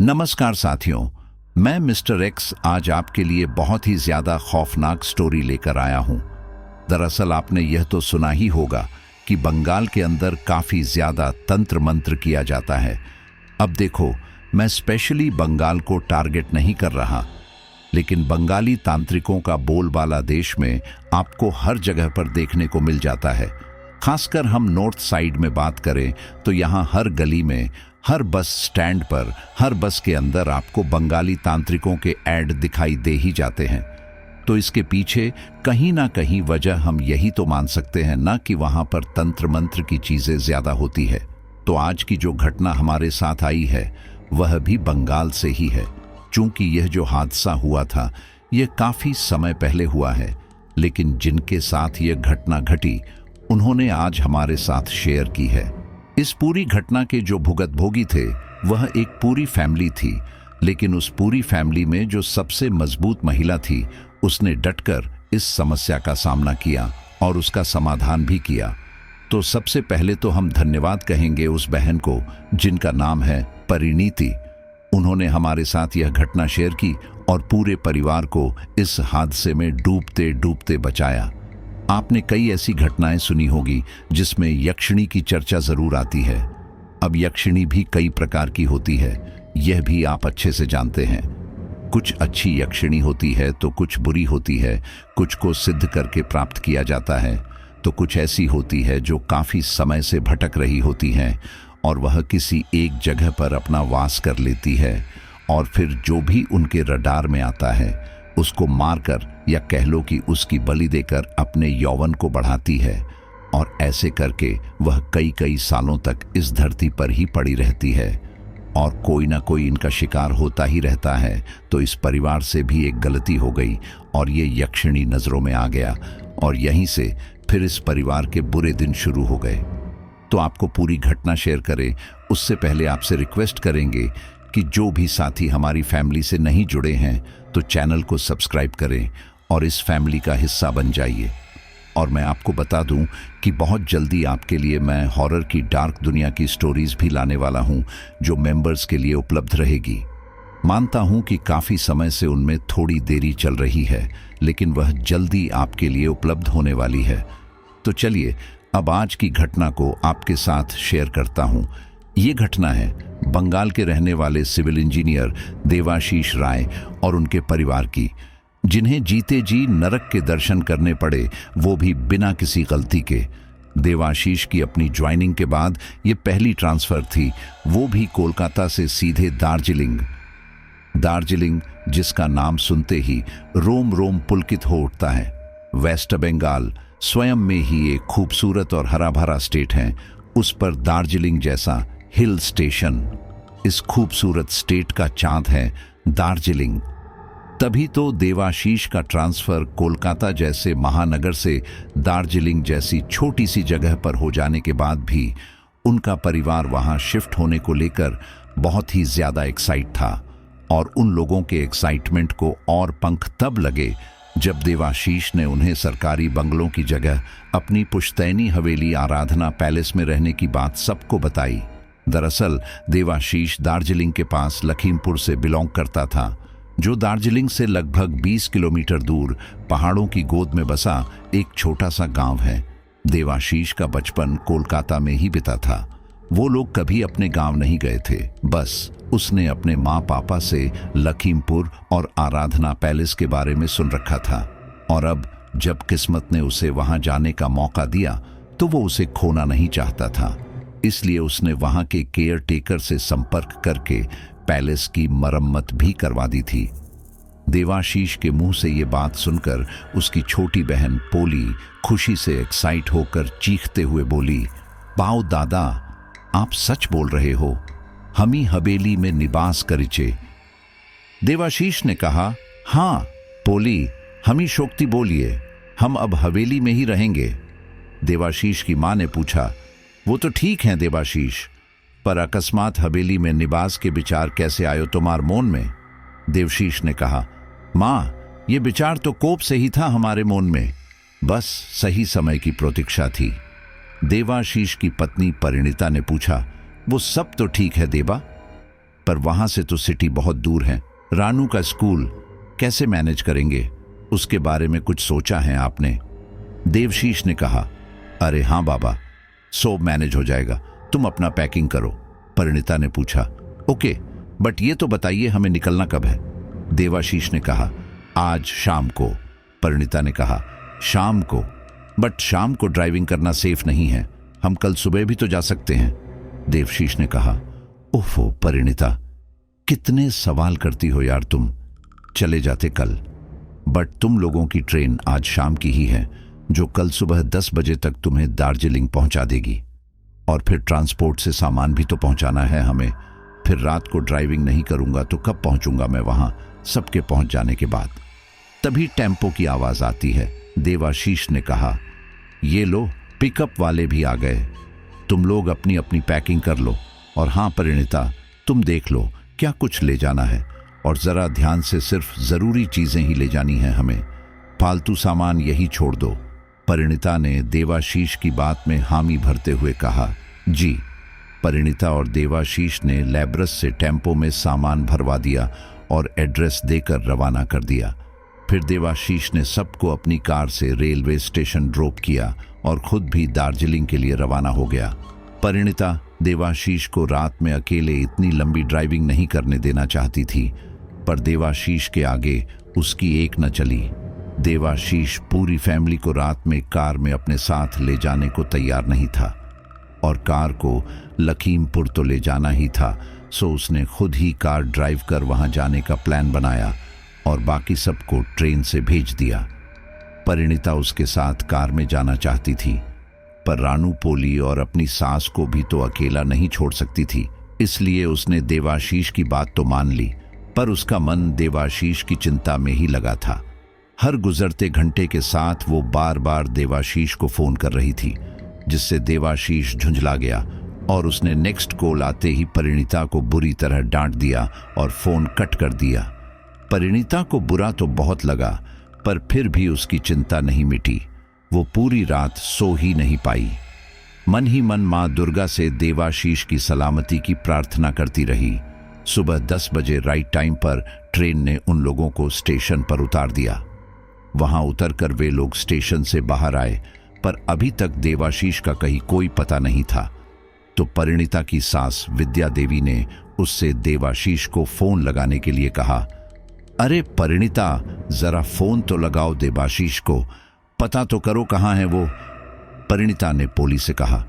नमस्कार साथियों, मैं मिस्टर एक्स आज आपके लिए बहुत ही ज्यादा खौफनाक स्टोरी लेकर आया हूं। दरअसल आपने यह तो सुना ही होगा कि बंगाल के अंदर काफी ज्यादा तंत्र मंत्र किया जाता है। अब देखो, मैं स्पेशली बंगाल को टारगेट नहीं कर रहा, लेकिन बंगाली तांत्रिकों का बोलबाला देश में आपको हर जगह पर देखने को मिल जाता है। खासकर हम नॉर्थ साइड में बात करें तो यहाँ हर गली में, हर बस स्टैंड पर, हर बस के अंदर आपको बंगाली तांत्रिकों के ऐड दिखाई दे ही जाते हैं। तो इसके पीछे कहीं ना कहीं वजह हम यही तो मान सकते हैं ना कि वहां पर तंत्र मंत्र की चीजें ज्यादा होती है। तो आज की जो घटना हमारे साथ आई है वह भी बंगाल से ही है। चूंकि यह जो हादसा हुआ था यह काफी समय पहले हुआ है, लेकिन जिनके साथ यह घटना घटी उन्होंने आज हमारे साथ शेयर की है। इस पूरी घटना के जो भुगतभोगी थे वह एक पूरी फैमिली थी, लेकिन उस पूरी फैमिली में जो सबसे मजबूत महिला थी उसने डटकर इस समस्या का सामना किया और उसका समाधान भी किया। तो सबसे पहले तो हम धन्यवाद कहेंगे उस बहन को जिनका नाम है परिणीति। उन्होंने हमारे साथ यह घटना शेयर की और पूरे परिवार को इस हादसे में डूबते डूबते बचाया। आपने कई ऐसी घटनाएं सुनी होगी जिसमें यक्षिणी की चर्चा जरूर आती है। अब यक्षिणी भी कई प्रकार की होती है, यह भी आप अच्छे से जानते हैं। कुछ अच्छी यक्षिणी होती है तो कुछ बुरी होती है, कुछ को सिद्ध करके प्राप्त किया जाता है, तो कुछ ऐसी होती है जो काफी समय से भटक रही होती है और वह किसी एक जगह पर अपना वास कर लेती है और फिर जो भी उनके रडार में आता है उसको मारकर या कह लो कि उसकी बलि देकर अपने यौवन को बढ़ाती है, और ऐसे करके वह कई कई सालों तक इस धरती पर ही पड़ी रहती है और कोई ना कोई इनका शिकार होता ही रहता है। तो इस परिवार से भी एक गलती हो गई और ये यक्षिणी नजरों में आ गया और यहीं से फिर इस परिवार के बुरे दिन शुरू हो गए। तो आपको पूरी घटना शेयर करें उससे पहले आपसे रिक्वेस्ट करेंगे कि जो भी साथी हमारी फैमिली से नहीं जुड़े हैं तो चैनल को सब्सक्राइब करें और इस फैमिली का हिस्सा बन जाइए। और मैं आपको बता दूं कि बहुत जल्दी आपके लिए मैं हॉरर की डार्क दुनिया की स्टोरीज भी लाने वाला हूं जो मेंबर्स के लिए उपलब्ध रहेगी। मानता हूं कि काफ़ी समय से उनमें थोड़ी देरी चल रही है, लेकिन वह जल्दी आपके लिए उपलब्ध होने वाली है। तो चलिए अब आज की घटना को आपके साथ शेयर करता हूं। ये घटना है बंगाल के रहने वाले सिविल इंजीनियर देवाशीष राय और उनके परिवार की, जिन्हें जीते जी नरक के दर्शन करने पड़े, वो भी बिना किसी गलती के। देवाशीष की अपनी ज्वाइनिंग के बाद ये पहली ट्रांसफर थी, वो भी कोलकाता से सीधे दार्जिलिंग। दार्जिलिंग जिसका नाम सुनते ही रोम रोम पुलकित हो उठता है। वेस्ट बंगाल स्वयं में ही एक खूबसूरत और हरा भरा स्टेट है, उस पर दार्जिलिंग जैसा हिल स्टेशन। इस खूबसूरत स्टेट का चांद है दार्जिलिंग। तभी तो देवाशीष का ट्रांसफर कोलकाता जैसे महानगर से दार्जिलिंग जैसी छोटी सी जगह पर हो जाने के बाद भी उनका परिवार वहां शिफ्ट होने को लेकर बहुत ही ज्यादा एक्साइट था। और उन लोगों के एक्साइटमेंट को और पंख तब लगे जब देवाशीष ने उन्हें सरकारी बंगलों की जगह अपनी पुश्तैनी हवेली आराधना पैलेस में रहने की बात सबको बताई। दरअसल देवाशीष दार्जिलिंग के पास लखीमपुर से बिलोंग करता था, जो दार्जिलिंग से लगभग 20 किलोमीटर दूर पहाड़ों की गोद में बसा एक छोटा सा गांव है। देवाशीष का बचपन कोलकाता में ही बीता था। वो लोग कभी अपने गांव नहीं गए थे, बस उसने अपने माँ पापा से लखीमपुर और आराधना पैलेस के बारे में सुन रखा था। और अब जब किस्मत ने उसे वहां जाने का मौका दिया तो वो उसे खोना नहीं चाहता था। इसलिए उसने वहां के केयर टेकर से संपर्क करके पैलेस की मरम्मत भी करवा दी थी। देवाशीष के मुंह से ये बात सुनकर उसकी छोटी बहन पोली खुशी से एक्साइट होकर चीखते हुए बोली, "बाओ दादा, आप सच बोल रहे हो, हमी हवेली में निवास करिचे।" देवाशीष ने कहा, "हाँ पोली, हमी शोक्ति बोलिए, हम अब हवेली में ही रहेंगे।" देवाशीष की मां ने पूछा, "वो तो ठीक है देवाशीष, पर अकस्मात हवेली में निवास के विचार कैसे आयो तुम्हार मोन में?" देवशीष ने कहा, "मां, ये विचार तो कोप से ही था हमारे मोन में, बस सही समय की प्रतीक्षा थी।" देवाशीष की पत्नी परिणीता ने पूछा, "वो सब तो ठीक है देवा, पर वहां से तो सिटी बहुत दूर है। रानू का स्कूल कैसे मैनेज करेंगे, उसके बारे में कुछ सोचा है आपने? देवशीष ने कहा, अरे हाँ बाबा, सब मैनेज हो जाएगा, तुम अपना पैकिंग करो। परिणीता ने पूछा, ओके, बट ये तो बताइए हमें निकलना कब है? देवाशीष ने कहा, आज शाम को। परिणीता ने कहा, शाम को? बट शाम को ड्राइविंग करना सेफ नहीं है, हम कल सुबह भी तो जा सकते हैं। देवशीष ने कहा, ओफो परिणीता, कितने सवाल करती हो यार तुम। चले जाते कल, बट तुम लोगों की ट्रेन आज शाम की ही है, जो कल सुबह 10 बजे तक तुम्हें दार्जिलिंग पहुंचा देगी। और फिर ट्रांसपोर्ट से सामान भी तो पहुंचाना है हमें। फिर रात को ड्राइविंग नहीं करूंगा तो कब पहुंचूंगा मैं वहां, सबके पहुंच जाने के बाद? तभी टेम्पो की आवाज आती है। देवाशीष ने कहा, ये लो, पिकअप वाले भी आ गए, तुम लोग अपनी अपनी पैकिंग कर लो। और हाँ परिणीता, तुम देख लो क्या कुछ ले जाना है, और जरा ध्यान से, सिर्फ जरूरी चीजें ही ले जानी है हमें, फालतू सामान यही छोड़ दो। परिणीता ने देवाशीष की बात में हामी भरते हुए कहा, जी। परिणीता और देवाशीष ने लैब्रस से टेम्पो में सामान भरवा दिया और एड्रेस देकर रवाना कर दिया। फिर देवाशीष ने सबको अपनी कार से रेलवे स्टेशन ड्रॉप किया और खुद भी दार्जिलिंग के लिए रवाना हो गया। परिणीता देवाशीष को रात में अकेले इतनी लंबी ड्राइविंग नहीं करने देना चाहती थी, पर देवाशीष के आगे उसकी एक न चली। देवाशीष पूरी फैमिली को रात में कार में अपने साथ ले जाने को तैयार नहीं था, और कार को लखीमपुर तो ले जाना ही था, सो उसने खुद ही कार ड्राइव कर वहां जाने का प्लान बनाया और बाकी सबको ट्रेन से भेज दिया। परिणीता उसके साथ कार में जाना चाहती थी, पर रानू पोली और अपनी सास को भी तो अकेला नहीं छोड़ सकती थी, इसलिए उसने देवाशीष की बात तो मान ली, पर उसका मन देवाशीष की चिंता में ही लगा था। हर गुजरते घंटे के साथ वो बार बार देवाशीष को फोन कर रही थी, जिससे देवाशीष झुंझला गया और उसने नेक्स्ट कॉल आते ही परिणीता को बुरी तरह डांट दिया और फोन कट कर दिया। परिणीता को बुरा तो बहुत लगा, पर फिर भी उसकी चिंता नहीं मिटी। वो पूरी रात सो ही नहीं पाई। मन ही मन मां दुर्गा से देवाशीष की सलामती की प्रार्थना करती रही। सुबह 10 बजे राइट टाइम पर ट्रेन ने उन लोगों को स्टेशन पर उतार दिया। वहां उतरकर वे लोग स्टेशन से बाहर आए, पर अभी तक देवाशीष का कहीं कोई पता नहीं था। तो परिणीता की सास विद्या देवी ने उससे देवाशीष को फोन लगाने के लिए कहा। अरे परिणीता, जरा फोन तो लगाओ देवाशीष को, पता तो करो कहाँ है वो। परिणीता ने पोली से कहा,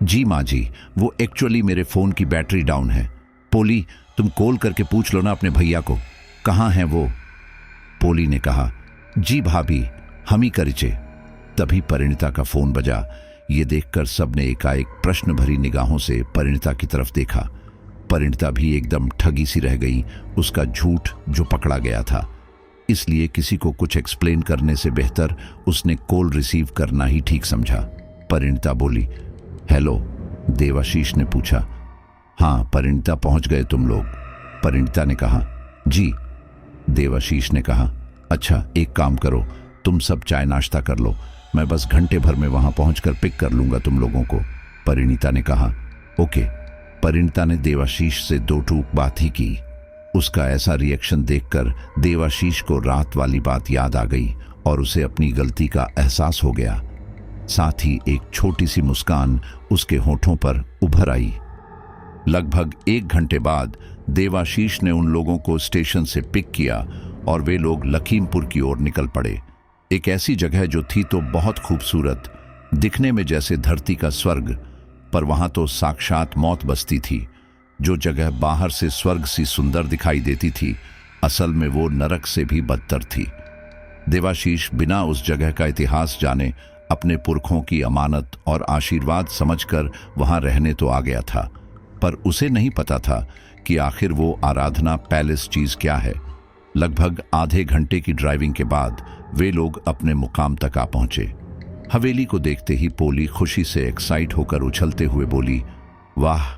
जी माँ जी, वो एक्चुअली मेरे फोन की बैटरी डाउन है। पोली, तुम कॉल करके पूछ लो ना अपने भैया को, कहाँ है वो। पोली ने कहा, जी भाभी, हम ही करिचे। तभी परिणीता का फोन बजा। ये देखकर सबने एकाएक प्रश्न भरी निगाहों से परिणीता की तरफ देखा। परिणीता भी एकदम ठगी सी रह गई। उसका झूठ जो पकड़ा गया था, इसलिए किसी को कुछ एक्सप्लेन करने से बेहतर उसने कॉल रिसीव करना ही ठीक समझा। परिणीता बोली, हेलो। देवाशीष ने पूछा, हाँ परिणीता, पहुंच गए तुम लोग? परिणीता ने कहा, जी। देवाशीष ने कहा, अच्छा एक काम करो, तुम सब चाय नाश्ता कर लो, मैं बस घंटे भर में वहां पहुंचकर पिक कर लूंगा तुम लोगों को। परिणीता ने कहा, ओके। परिणीता ने देवाशीष से दो टूक बात ही की। उसका ऐसा रिएक्शन देखकर देवाशीष को रात वाली बात याद आ गई और उसे अपनी गलती का एहसास हो गया। साथ ही एक छोटी सी मुस्कान उसके होठों पर उभर आई। लगभग 1 घंटे बाद देवाशीष ने उन लोगों को स्टेशन से पिक किया और वे लोग लखीमपुर की ओर निकल पड़े। एक ऐसी जगह जो थी तो बहुत खूबसूरत, दिखने में जैसे धरती का स्वर्ग, पर वहां तो साक्षात मौत बसती थी। जो जगह बाहर से स्वर्ग सी सुंदर दिखाई देती थी, असल में वो नरक से भी बदतर थी। देवाशीष बिना उस जगह का इतिहास जाने अपने पुरखों की अमानत और आशीर्वाद समझकर वहां रहने तो आ गया था, पर उसे नहीं पता था कि आखिर वो आराधना पैलेस चीज क्या है। लगभग आधे घंटे की ड्राइविंग के बाद वे लोग अपने मुकाम तक आ पहुंचे। हवेली को देखते ही पोली खुशी से एक्साइट होकर उछलते हुए बोली, वाह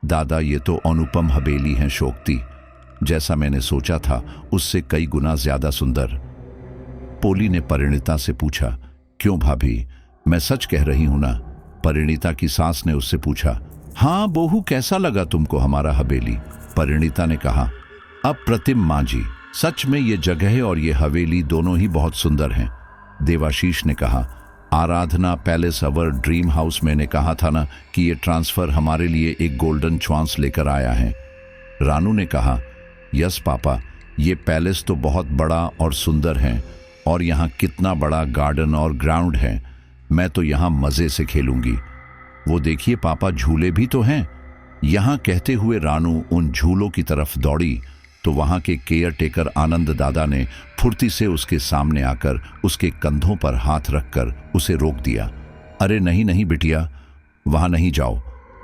दादा, ये तो अनुपम हवेली है शोक्ति, जैसा मैंने सोचा था उससे कई गुना ज्यादा सुंदर। पोली ने परिणीता से पूछा, क्यों भाभी, मैं सच कह रही हूं ना? परिणीता की सास ने उससे पूछा, हाँ बहू, कैसा लगा तुमको हमारा हवेली? परिणीता ने कहा, अप्रतिम माँ जी, सच में ये जगह और ये हवेली दोनों ही बहुत सुंदर हैं। देवाशीष ने कहा, आराधना पैलेस अवर ड्रीम हाउस, मैंने कहा था ना कि ये ट्रांसफर हमारे लिए एक गोल्डन चांस लेकर आया है। रानू ने कहा, यस पापा, ये पैलेस तो बहुत बड़ा और सुंदर है और यहाँ कितना बड़ा गार्डन और ग्राउंड है। मैं तो यहाँ मजे से खेलूंगी। वो देखिए पापा, झूले भी तो हैं यहाँ। कहते हुए रानू उन झूलों की तरफ दौड़ी तो वहां के केयर टेकर आनंद दादा ने फुर्ती से उसके सामने आकर उसके कंधों पर हाथ रखकर उसे रोक दिया। अरे नहीं नहीं बिटिया, वहां नहीं जाओ।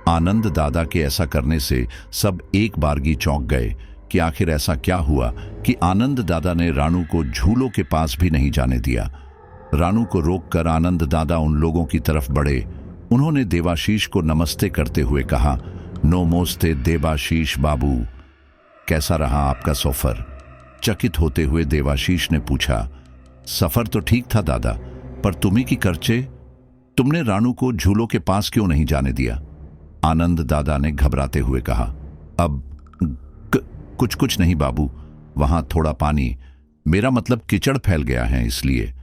आनंद दादा के ऐसा करने से सब एक बारगी चौंक गए कि आखिर ऐसा क्या हुआ कि आनंद दादा ने रानू को झूलों के पास भी नहीं जाने दिया। रानू को रोककर आनंद दादा उन लोगों की तरफ बढ़े। उन्होंने देवाशीष को नमस्ते करते हुए कहा, नमोस्ते देवाशीष बाबू, कैसा रहा आपका सफर? चकित होते हुए देवाशीष ने पूछा, सफर तो ठीक था दादा, पर तुम्ही की करचे, तुमने रानू को झूलों के पास क्यों नहीं जाने दिया? आनंद दादा ने घबराते हुए कहा, अब कुछ नहीं बाबू, वहां थोड़ा पानी, मेरा मतलब कीचड़ फैल गया है इसलिए।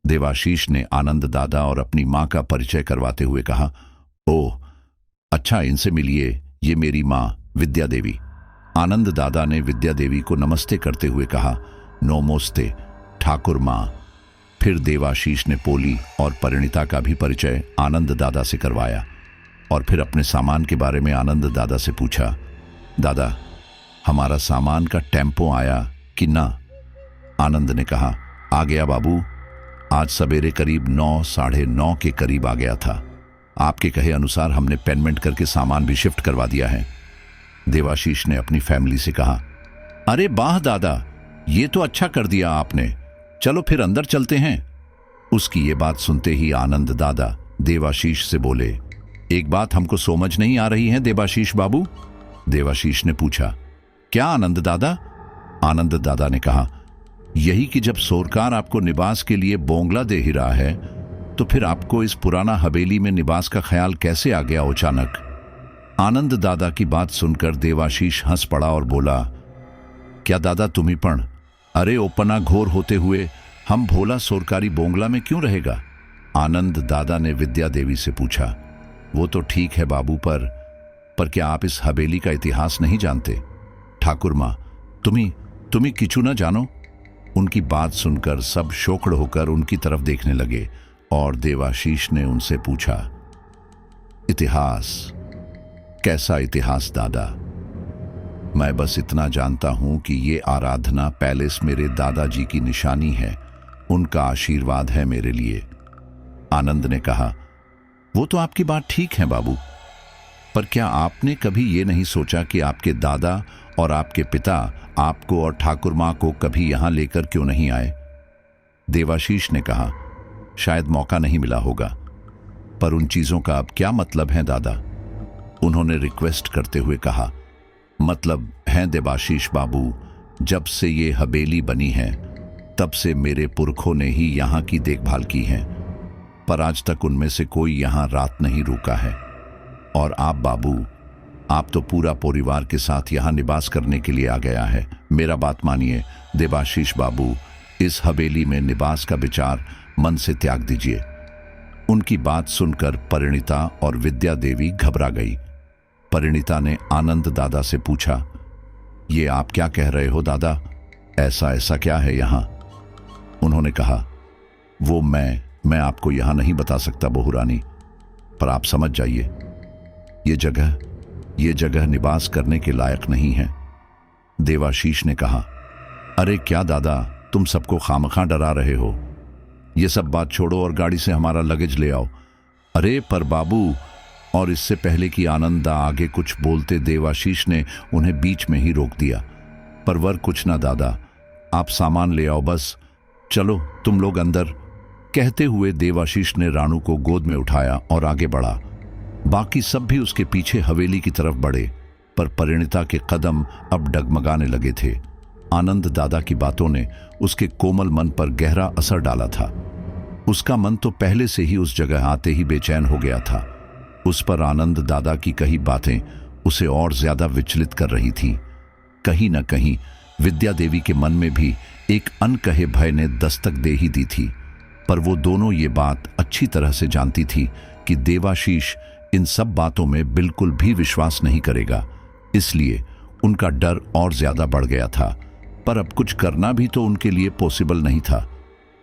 देवाशीष ने आनंद दादा और अपनी मां का परिचय करवाते हुए कहा, ओह अच्छा, इनसे मिलिए, ये मेरी मां विद्या देवी। आनंद दादा ने विद्या देवी को नमस्ते करते हुए कहा, नमोस्ते ठाकुर मां। फिर देवाशीष ने पोली और परिणीता का भी परिचय आनंद दादा से करवाया और फिर अपने सामान के बारे में आनंद दादा से पूछा, दादा हमारा सामान का टेम्पो आया कि ना? आनंद ने कहा, आ गया बाबू, आज सवेरे करीब 9, साढ़े 9 के करीब आ गया था। आपके कहे अनुसार हमने पेमेंट करके सामान भी शिफ्ट करवा दिया है। देवाशीष ने अपनी फैमिली से कहा, अरे वाह दादा, ये तो अच्छा कर दिया आपने, चलो फिर अंदर चलते हैं। उसकी ये बात सुनते ही आनंद दादा देवाशीष से बोले, एक बात हमको समझ नहीं आ रही है देवाशीष बाबू। देवाशीष ने पूछा, क्या आनंद दादा? आनंद दादा ने कहा, यही कि जब सरकार आपको निवास के लिए बोंगला दे ही रहा है तो फिर आपको इस पुराना हवेली में निवास का ख्याल कैसे आ गया अचानक? आनंद दादा की बात सुनकर देवाशीष हंस पड़ा और बोला, क्या दादा तुम ही पण, अरे ओपना घोर होते हुए हम भोला सरकारी बोंगला में क्यों रहेगा? आनंद दादा ने विद्या देवी से पूछा, वो तो ठीक है बाबू, पर क्या आप इस हवेली का इतिहास नहीं जानते? ठाकुर मां, तुम्ही किचू न जानो? उनकी बात सुनकर सब शोकड़ होकर उनकी तरफ देखने लगे और देवाशीष ने उनसे पूछा, इतिहास? कैसा इतिहास दादा? मैं बस इतना जानता हूं कि ये आराधना पैलेस मेरे दादाजी की निशानी है, उनका आशीर्वाद है मेरे लिए। आनंद ने कहा, वो तो आपकी बात ठीक है बाबू, पर क्या आपने कभी ये नहीं सोचा कि आपके दादा और आपके पिता आपको और ठाकुर मां को कभी यहां लेकर क्यों नहीं आए? देवाशीष ने कहा, शायद मौका नहीं मिला होगा, पर उन चीजों का अब क्या मतलब है दादा? उन्होंने रिक्वेस्ट करते हुए कहा, मतलब है देवाशीष बाबू, जब से ये हवेली बनी है तब से मेरे पुरखों ने ही यहाँ की देखभाल की है, पर आज तक उनमें से कोई यहाँ रात नहीं रुका है। और आप बाबू, आप तो पूरा परिवार के साथ यहाँ निवास करने के लिए आ गया है। मेरा बात मानिए देवाशीष बाबू, इस हवेली में निवास का विचार मन से त्याग दीजिए। उनकी बात सुनकर परिणीता और विद्या देवी घबरा गई। परिणीता ने आनंद दादा से पूछा, ये आप क्या कह रहे हो दादा? ऐसा क्या है यहाँ? उन्होंने कहा, वो मैं आपको यहाँ नहीं बता सकता बहू रानी, पर आप समझ जाइए, ये जगह निवास करने के लायक नहीं है। देवाशीष ने कहा, अरे क्या दादा, तुम सबको खामखा डरा रहे हो? ये सब बात छोड़ो और गाड़ी से हमारा लगेज ले आओ। अरे पर बाबू, और इससे पहले कि आनंदा आगे कुछ बोलते देवाशीष ने उन्हें बीच में ही रोक दिया। पर वर कुछ ना दादा, आप सामान ले आओ बस, चलो तुम लोग अंदर। कहते हुए देवाशीष ने रानू को गोद में उठाया और आगे बढ़ा। बाकी सब भी उसके पीछे हवेली की तरफ बढ़े, पर परिणीता के कदम अब डगमगाने लगे थे। आनंद दादा की बातों ने उसके कोमल मन पर गहरा असर डाला था। उसका मन तो पहले से ही उस जगह आते ही बेचैन हो गया था। उस पर आनंद दादा की कही बातें उसे और ज्यादा विचलित कर रही थी। कहीं न कहीं विद्या देवी के मन में भी एक अनकहे भय ने दस्तक दे ही दी थी। पर वो दोनों ये बात अच्छी तरह से जानती थी कि देवाशीष इन सब बातों में बिल्कुल भी विश्वास नहीं करेगा, इसलिए उनका डर और ज्यादा बढ़ गया था। पर अब कुछ करना भी तो उनके लिए पॉसिबल नहीं था।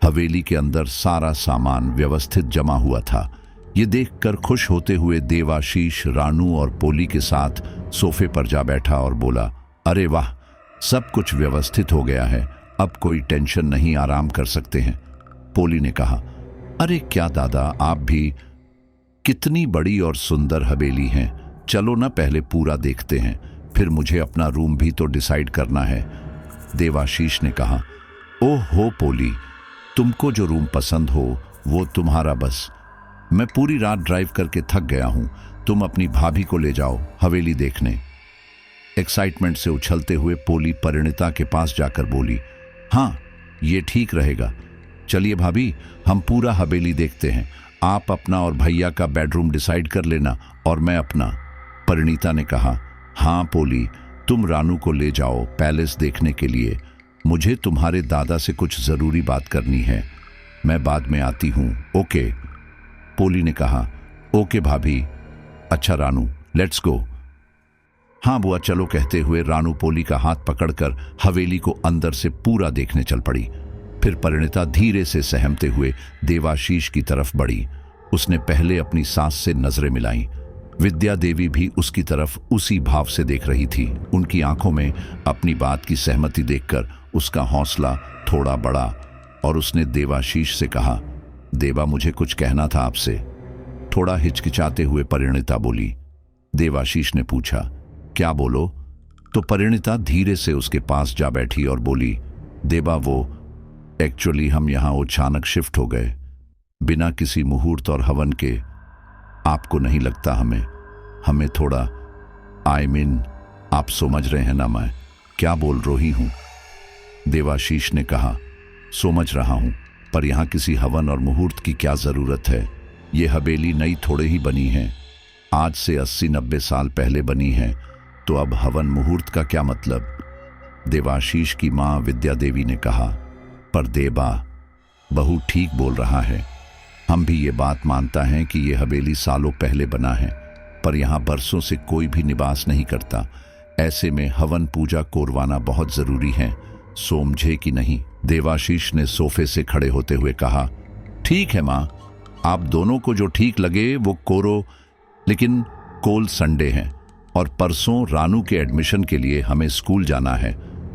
हवेली के अंदर सारा सामान व्यवस्थित जमा हुआ था। ये देखकर खुश होते हुए देवाशीष रानू और पोली के साथ सोफे पर जा बैठा और बोला, अरे वाह, सब कुछ व्यवस्थित हो गया है, अब कोई टेंशन नहीं, आराम कर सकते हैं। पोली ने कहा, अरे क्या दादा, आप भी, कितनी बड़ी और सुंदर हवेली है, चलो ना पहले पूरा देखते हैं, फिर मुझे अपना रूम भी तो डिसाइड करना है। देवाशीष ने कहा, ओह हो पोली, तुमको जो रूम पसंद हो वो तुम्हारा, बस मैं पूरी रात ड्राइव करके थक गया हूं, तुम अपनी भाभी को ले जाओ हवेली देखने। एक्साइटमेंट से उछलते हुए पोली परिणीता के पास जाकर बोली, हाँ ये ठीक रहेगा, चलिए भाभी हम पूरा हवेली देखते हैं, आप अपना और भैया का बेडरूम डिसाइड कर लेना और मैं अपना। परिणीता ने कहा, हाँ पोली, तुम रानू को ले जाओ पैलेस देखने के लिए, मुझे तुम्हारे दादा से कुछ जरूरी बात करनी है, मैं बाद में आती हूं, ओके। पोली ने कहा, ओके भाभी, अच्छा रानू लेट्स गो। हाँ बुआ चलो, कहते हुए रानू पोली का हाथ पकड़कर हवेली को अंदर से पूरा देखने चल पड़ी। फिर परिणीता धीरे से सहमते हुए देवाशीष की तरफ बढ़ी। उसने पहले अपनी सास से नजरें मिलाईं। विद्या देवी भी उसकी तरफ उसी भाव से देख रही थी। उनकी आंखों में अपनी बात की सहमति देखकर उसका हौसला थोड़ा बढ़ा और उसने देवाशीष से कहा, देवा मुझे कुछ कहना था आपसे। थोड़ा हिचकिचाते हुए परिणीता बोली। देवाशीष ने पूछा, क्या बोलो? तो परिणीता धीरे से उसके पास जा बैठी और बोली, देवा वो एक्चुअली हम यहाँ अचानक शिफ्ट हो गए बिना किसी मुहूर्त और हवन के। आपको नहीं लगता हमें थोड़ा आप समझ रहे हैं ना मैं क्या बोल रही हूं? देवाशीष ने कहा, समझ रहा हूं, पर यहां किसी हवन और मुहूर्त की क्या जरूरत है? ये हवेली नई थोड़े ही बनी है, आज से 80-90 साल पहले बनी है, तो अब हवन मुहूर्त का क्या मतलब? देवाशीष की मां विद्या देवी ने कहा, पर देवा बहू ठीक बोल रहा है, हम भी ये बात मानता हैं कि ये हवेली सालों पहले बना है, पर यहाँ बरसों से कोई भी निवास नहीं करता, ऐसे में हवन पूजा करवाना बहुत जरूरी है, समझे कि नहीं? देवाशीष ने सोफे से खड़े होते हुए कहा, ठीक है माँ, आप दोनों को जो ठीक लगे वो कोरो, लेकिन कल संडे है और परसों रानू के एडमिशन के लिए हमें स्कूल जाना है,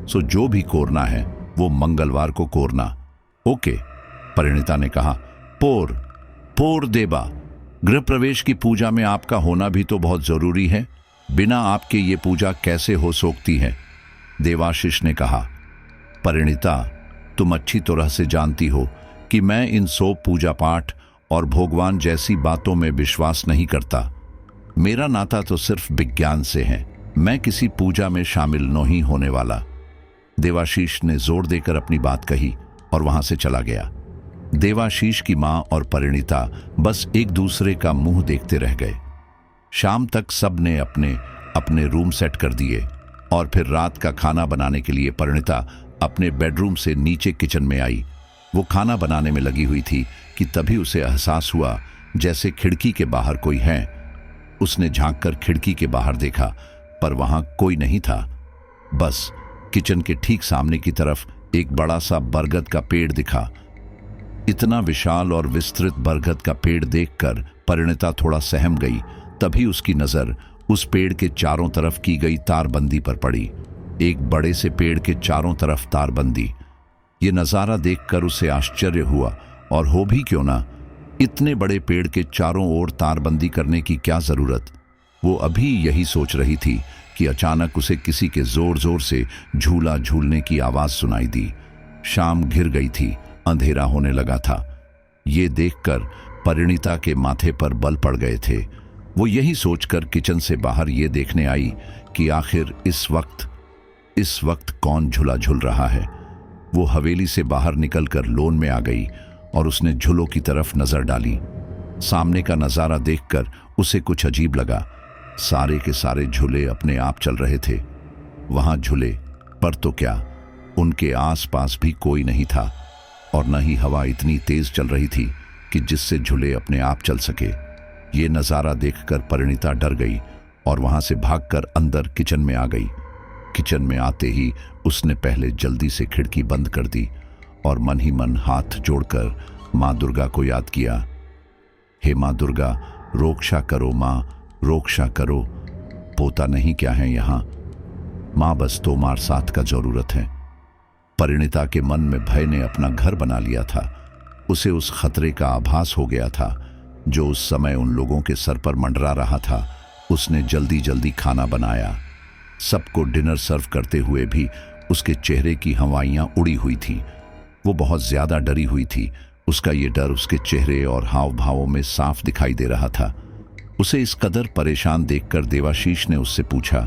सो जो भी कोरना है वो मंगलवार को कोरना, ओके। परिणीता ने कहा, पोर देवा, गृह प्रवेश की पूजा में आपका होना भी तो बहुत जरूरी है, बिना आपके ये पूजा कैसे हो सकती है? देवाशीष ने कहा, परिणीता तुम अच्छी तरह से जानती हो कि मैं इन सब पूजा पाठ और भगवान जैसी बातों में विश्वास नहीं करता। मेरा नाता तो सिर्फ विज्ञान से है, मैं किसी पूजा में शामिल नहीं होने वाला। देवाशीष ने जोर देकर अपनी बात कही और वहां से चला गया। देवाशीष की मां और परिणीता बस एक दूसरे का मुंह देखते रह गए। शाम तक सब ने अपने अपने रूम सेट कर दिए और फिर रात का खाना बनाने के लिए परिणीता अपने बेडरूम से नीचे किचन में आई। वो खाना बनाने में लगी हुई थी कि तभी उसे एहसास हुआ जैसे खिड़की के बाहर कोई है। उसने झांककर खिड़की के बाहर देखा, पर वहां कोई नहीं था। बस किचन के ठीक सामने की तरफ एक बड़ा सा बरगद का पेड़ दिखा। इतना विशाल और विस्तृत बरगद का पेड़ देखकर परिणीता थोड़ा सहम गई। तभी उसकी नजर उस पेड़ के चारों तरफ की गई तारबंदी पर पड़ी। एक बड़े से पेड़ के चारों तरफ तारबंदी। ये नजारा देखकर उसे आश्चर्य हुआ, और हो भी क्यों ना, इतने बड़े पेड़ के चारों ओर तारबंदी करने की क्या जरूरत? वो अभी यही सोच रही थी कि अचानक उसे किसी के जोर जोर से झूला झूलने की आवाज सुनाई दी। शाम घिर गई थी, अंधेरा होने लगा था। ये देखकर परिणीता के माथे पर बल पड़ गए थे। वो यही सोचकर किचन से बाहर ये देखने आई कि आखिर इस वक्त कौन झूला झूल रहा है। वो हवेली से बाहर निकलकर लॉन में आ गई और उसने झूलों की तरफ नजर डाली। सामने का नजारा देखकर उसे कुछ अजीब लगा। सारे के सारे झूले अपने आप चल रहे थे। वहां झूले पर तो क्या, उनके आसपास भी कोई नहीं था और न ही हवा इतनी तेज चल रही थी कि जिससे झूले अपने आप चल सके। ये नज़ारा देखकर परिणीता डर गई और वहां से भागकर अंदर किचन में आ गई। किचन में आते ही उसने पहले जल्दी से खिड़की बंद कर दी और मन ही मन हाथ जोड़कर माँ दुर्गा को याद किया। हे माँ दुर्गा, रक्षा करो माँ, रक्षा करो। पोता नहीं क्या है यहाँ, माँ बस तोमार साथ का जरूरत है। परिणीता के मन में भय ने अपना घर बना लिया था। उसे उस खतरे का आभास हो गया था जो उस समय उन लोगों के सर पर मंडरा रहा था। उसने जल्दी जल्दी खाना बनाया। सबको डिनर सर्व करते हुए भी उसके चेहरे की हवाइयां उड़ी हुई थी। वो बहुत ज्यादा डरी हुई थी। उसका ये डर उसके चेहरे और हाव भावों में साफ दिखाई दे रहा था। उसे इस कदर परेशान देखकर देवाशीष ने उससे पूछा,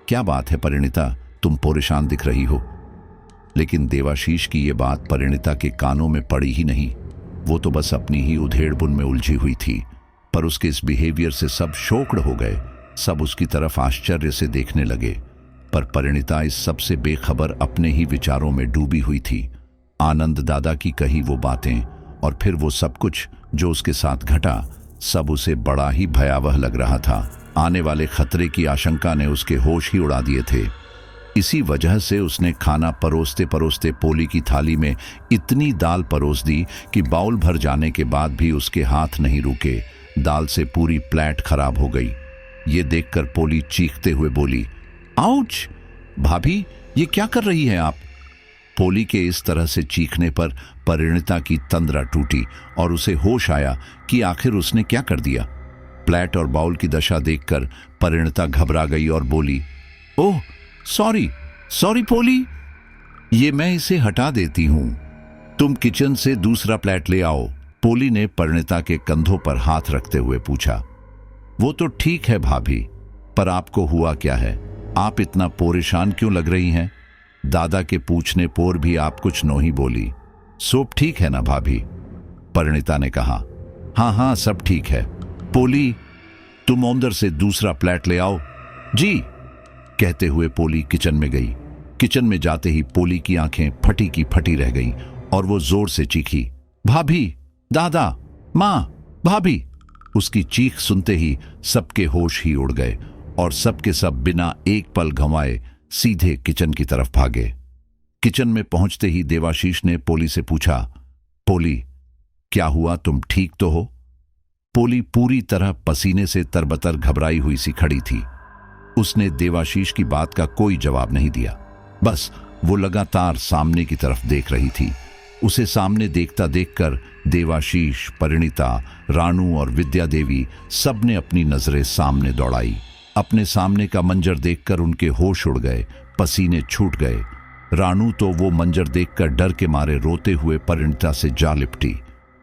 क्या बात है परिणीता, तुम परेशान दिख रही हो? लेकिन देवाशीष की ये बात परिणीता के कानों में पड़ी ही नहीं। वो तो बस अपनी ही उधेड़बुन में उलझी हुई थी। पर उसके इस बिहेवियर से सब शॉक्ड हो गए। सब उसकी तरफ आश्चर्य से देखने लगे। पर परिणीता इस सब से बेखबर अपने ही विचारों में डूबी हुई थी। आनंद दादा की कही वो बातें और फिर वो सब कुछ जो उसके साथ घटा, सब उसे बड़ा ही भयावह लग रहा था। आने वाले खतरे की आशंका ने उसके होश ही उड़ा दिए थे। इसी वजह से उसने खाना परोसते परोसते पोली की थाली में इतनी दाल परोस दी कि बाउल भर जाने के बाद भी उसके हाथ नहीं रुके। दाल से पूरी प्लेट खराब हो गई। ये देखकर पोली चीखते हुए बोली, आउच! भाभी, ये क्या कर रही हैं आप? पोली के इस तरह से चीखने पर परिणीता की तंद्रा टूटी और उसे होश आया कि आखिर उसने क्या कर दिया। प्लेट और बाउल की दशा देखकर परिणीता घबरा गई और बोली, ओह सॉरी सॉरी पोली, ये मैं इसे हटा देती हूं। तुम किचन से दूसरा प्लेट ले आओ। पोली ने परिणीता के कंधों पर हाथ रखते हुए पूछा। वो तो ठीक है भाभी, पर आपको हुआ क्या है? आप इतना परेशान क्यों लग रही हैं? दादा के पूछने पर भी आप कुछ नहीं बोली। सब ठीक है ना भाभी? परिणीता ने कहा। हाँ हाँ, सब ठीक है। पोली, तुम अंदर से दूसरा प्लेट ले आओ। जी। कहते हुए पोली किचन में गई। किचन में जाते ही पोली की आंखें फटी की फटी रह गईं और वो जोर से चीखी, भाभी, दादा, मां, भाभी। उसकी चीख सुनते ही सबके होश ही उड़ गए और सबके सब बिना एक पल गंवाए सीधे किचन की तरफ भागे। किचन में पहुंचते ही देवाशीष ने पोली से पूछा, पोली, क्या हुआ, तुम ठीक तो हो? पोली पूरी तरह पसीने से तरबतर घबराई हुई सी खड़ी थी। उसने देवाशीष की बात का कोई जवाब नहीं दिया। बस वो लगातार सामने की तरफ देख रही थी। उसे सामने देखता देखकर देवाशीष, परिणीता, रानू और विद्या देवी सबने अपनी नजरें सामने दौड़ाई। अपने सामने का मंजर देखकर उनके होश उड़ गए, पसीने छूट गए। रानू तो वो मंजर देखकर डर के मारे रोते हुए परिणीता से जा लिपटी।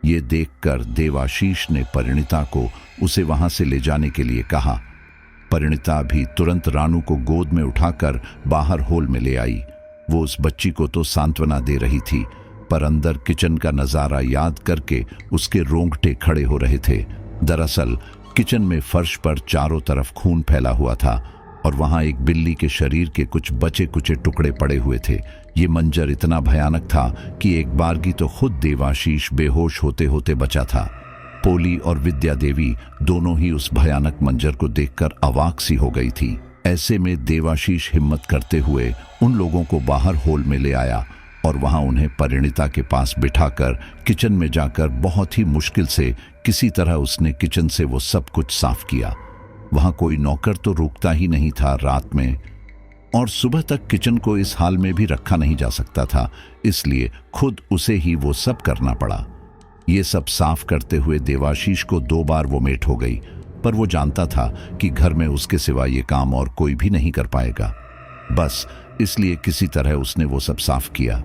ये देखकर देवाशीष ने परिणीता को उसे वहां से ले जाने के लिए कहा। परिणीता भी तुरंत रानू को गोद में उठाकर बाहर हॉल में ले आई। वो उस बच्ची को तो सांत्वना दे रही थी, पर अंदर किचन का नजारा याद करके उसके रोंगटे खड़े हो रहे थे। दरअसल किचन में फर्श पर चारों तरफ खून फैला हुआ था और वहां एक बिल्ली के शरीर के कुछ बचे कुचे टुकड़े पड़े हुए थे। ये मंजर इतना भयानक था कि एक बारगी तो खुद देवाशीष बेहोश होते होते बचा था। पोली और विद्या देवी दोनों ही उस भयानक मंजर को देखकर अवाक सी हो गई थी। ऐसे में देवाशीष हिम्मत करते हुए उन लोगों को बाहर हॉल में ले आया और वहां उन्हें परिणीता के पास बिठाकर किचन में जाकर बहुत ही मुश्किल से किसी तरह उसने किचन से वो सब कुछ साफ किया। वहां कोई नौकर तो रुकता ही नहीं था रात में, और सुबह तक किचन को इस हाल में भी रखा नहीं जा सकता था, इसलिए खुद उसे ही वो सब करना पड़ा। ये सब साफ करते हुए देवाशीष को 2 बार वोमिट हो गई, पर वो जानता था कि घर में उसके सिवा ये काम और कोई भी नहीं कर पाएगा। बस इसलिए किसी तरह उसने वो सब साफ किया।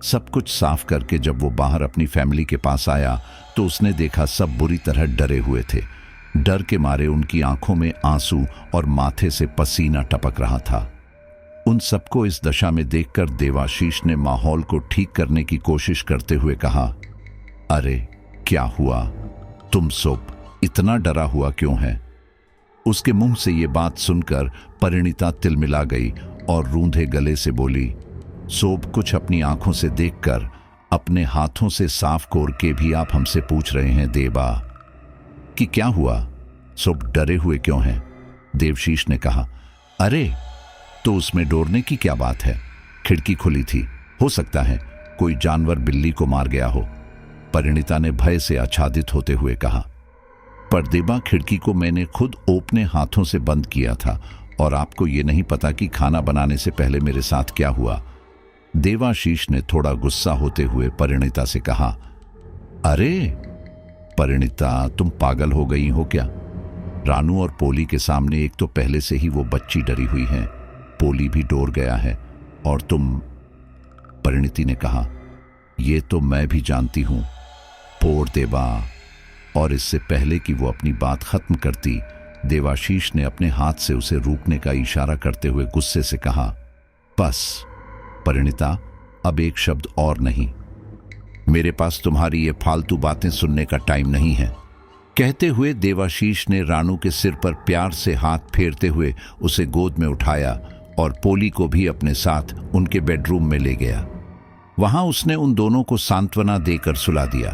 सब कुछ साफ करके जब वो बाहर अपनी फैमिली के पास आया तो उसने देखा सब बुरी तरह डरे हुए थे। डर के मारे उनकी आंखों में आंसू और माथे से पसीना टपक रहा था। उन सबको इस दशा में देखकर देवाशीष ने माहौल को ठीक करने की कोशिश करते हुए कहा, अरे क्या हुआ, तुम सब इतना डरा हुआ क्यों है? उसके मुंह से ये बात सुनकर परिणीता तिलमिला गई और रूंधे गले से बोली, सोब कुछ अपनी आंखों से देखकर अपने हाथों से साफ कोर के भी आप हमसे पूछ रहे हैं देवा कि क्या हुआ? सोब डरे हुए क्यों हैं? देवशीष ने कहा, अरे तो उसमें डरने की क्या बात है? खिड़की खुली थी, हो सकता है कोई जानवर बिल्ली को मार गया हो। परिणीता ने भय से आच्छादित होते हुए कहा, पर देवा खिड़की को मैंने खुद अपने हाथों से बंद किया था और आपको ये नहीं पता कि खाना बनाने से पहले मेरे साथ क्या हुआ? देवाशीष ने थोड़ा गुस्सा होते हुए परिणीता से कहा, अरे परिणीता तुम पागल हो गई हो क्या? रानू और पोली के सामने एक तो पहले से ही वो बच्ची डरी हुई है, पोली भी डर गया है और तुम। परिणीति ने कहा, ये तो मैं भी जानती हूं पोर देवा। और इससे पहले कि वो अपनी बात खत्म करती, देवाशीष ने अपने हाथ से उसे रोकने का इशारा करते हुए गुस्से से कहा, बस परिणीता अब एक शब्द और नहीं, मेरे पास तुम्हारी ये फालतू बातें सुनने का टाइम नहीं है। कहते हुए देवाशीष ने रानू के सिर पर प्यार से हाथ फेरते हुए उसे गोद में उठाया और पोली को भी अपने साथ उनके बेडरूम में ले गया। वहां उसने उन दोनों को सांत्वना देकर सुला दिया।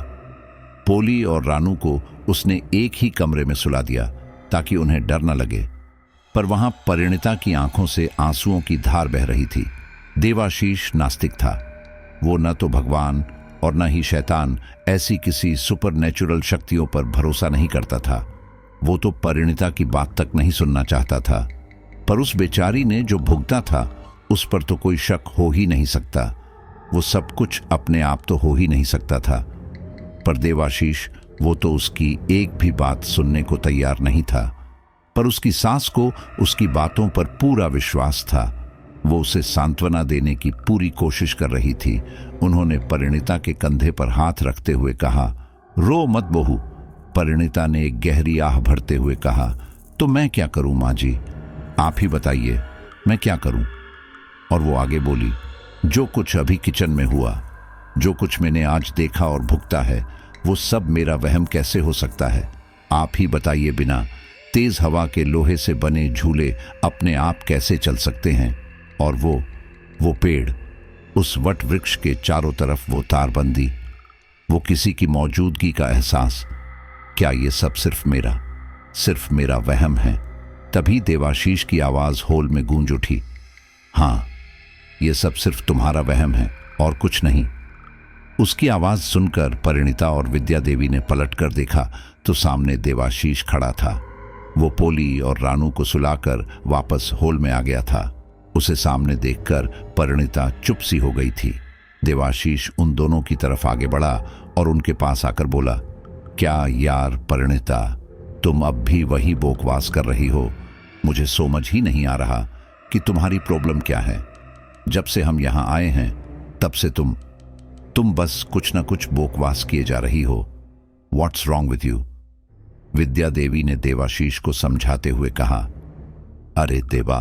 पोली और रानू को उसने एक ही कमरे में सुला दिया ताकि उन्हें डर न लगे, पर वहां परिणीता की आंखों से आंसुओं की धार बह रही थी। देवाशीष नास्तिक था, वो न तो भगवान और न ही शैतान ऐसी किसी सुपरनेचुरल शक्तियों पर भरोसा नहीं करता था। वो तो परिणीता की बात तक नहीं सुनना चाहता था, पर उस बेचारी ने जो भुगता था उस पर तो कोई शक हो ही नहीं सकता। वो सब कुछ अपने आप तो हो ही नहीं सकता था, पर देवाशीष वो तो उसकी एक भी बात सुनने को तैयार नहीं था। पर उसकी सास को उसकी बातों पर पूरा विश्वास था। वो उसे सांत्वना देने की पूरी कोशिश कर रही थी। उन्होंने परिणीता के कंधे पर हाथ रखते हुए कहा, रो मत बहू। परिणीता ने एक गहरी आह भरते हुए कहा, तो मैं क्या करूं माँ जी, आप ही बताइए मैं क्या करूं? और वो आगे बोली, जो कुछ अभी किचन में हुआ, जो कुछ मैंने आज देखा और भुगता है, वो सब मेरा वहम कैसे हो सकता है? आप ही बताइए, बिना तेज हवा के लोहे से बने झूले अपने आप कैसे चल सकते हैं? और वो पेड़, उस वट वृक्ष के चारों तरफ वो तारबंदी, वो किसी की मौजूदगी का एहसास, क्या ये सब सिर्फ मेरा वहम है? तभी देवाशीष की आवाज होल में गूंज उठी, हाँ ये सब सिर्फ तुम्हारा वहम है और कुछ नहीं। उसकी आवाज सुनकर परिणीता और विद्या देवी ने पलट कर देखा तो सामने देवाशीष खड़ा था। वो पोली और रानू को सुलाकर वापस होल में आ गया था। उसे सामने देखकर परिणीता चुप सी हो गई थी। देवाशीष उन दोनों की तरफ आगे बढ़ा और उनके पास आकर बोला, क्या यार परिणीता, तुम अब भी वही बकवास कर रही हो? मुझे समझ ही नहीं आ रहा कि तुम्हारी प्रॉब्लम क्या है। जब से हम यहाँ आए हैं तब से तुम बस कुछ न कुछ बकवास किए जा रही हो। What's wrong with you? Vidya Devi ने देवाशीष को समझाते हुए कहा, अरे देवा,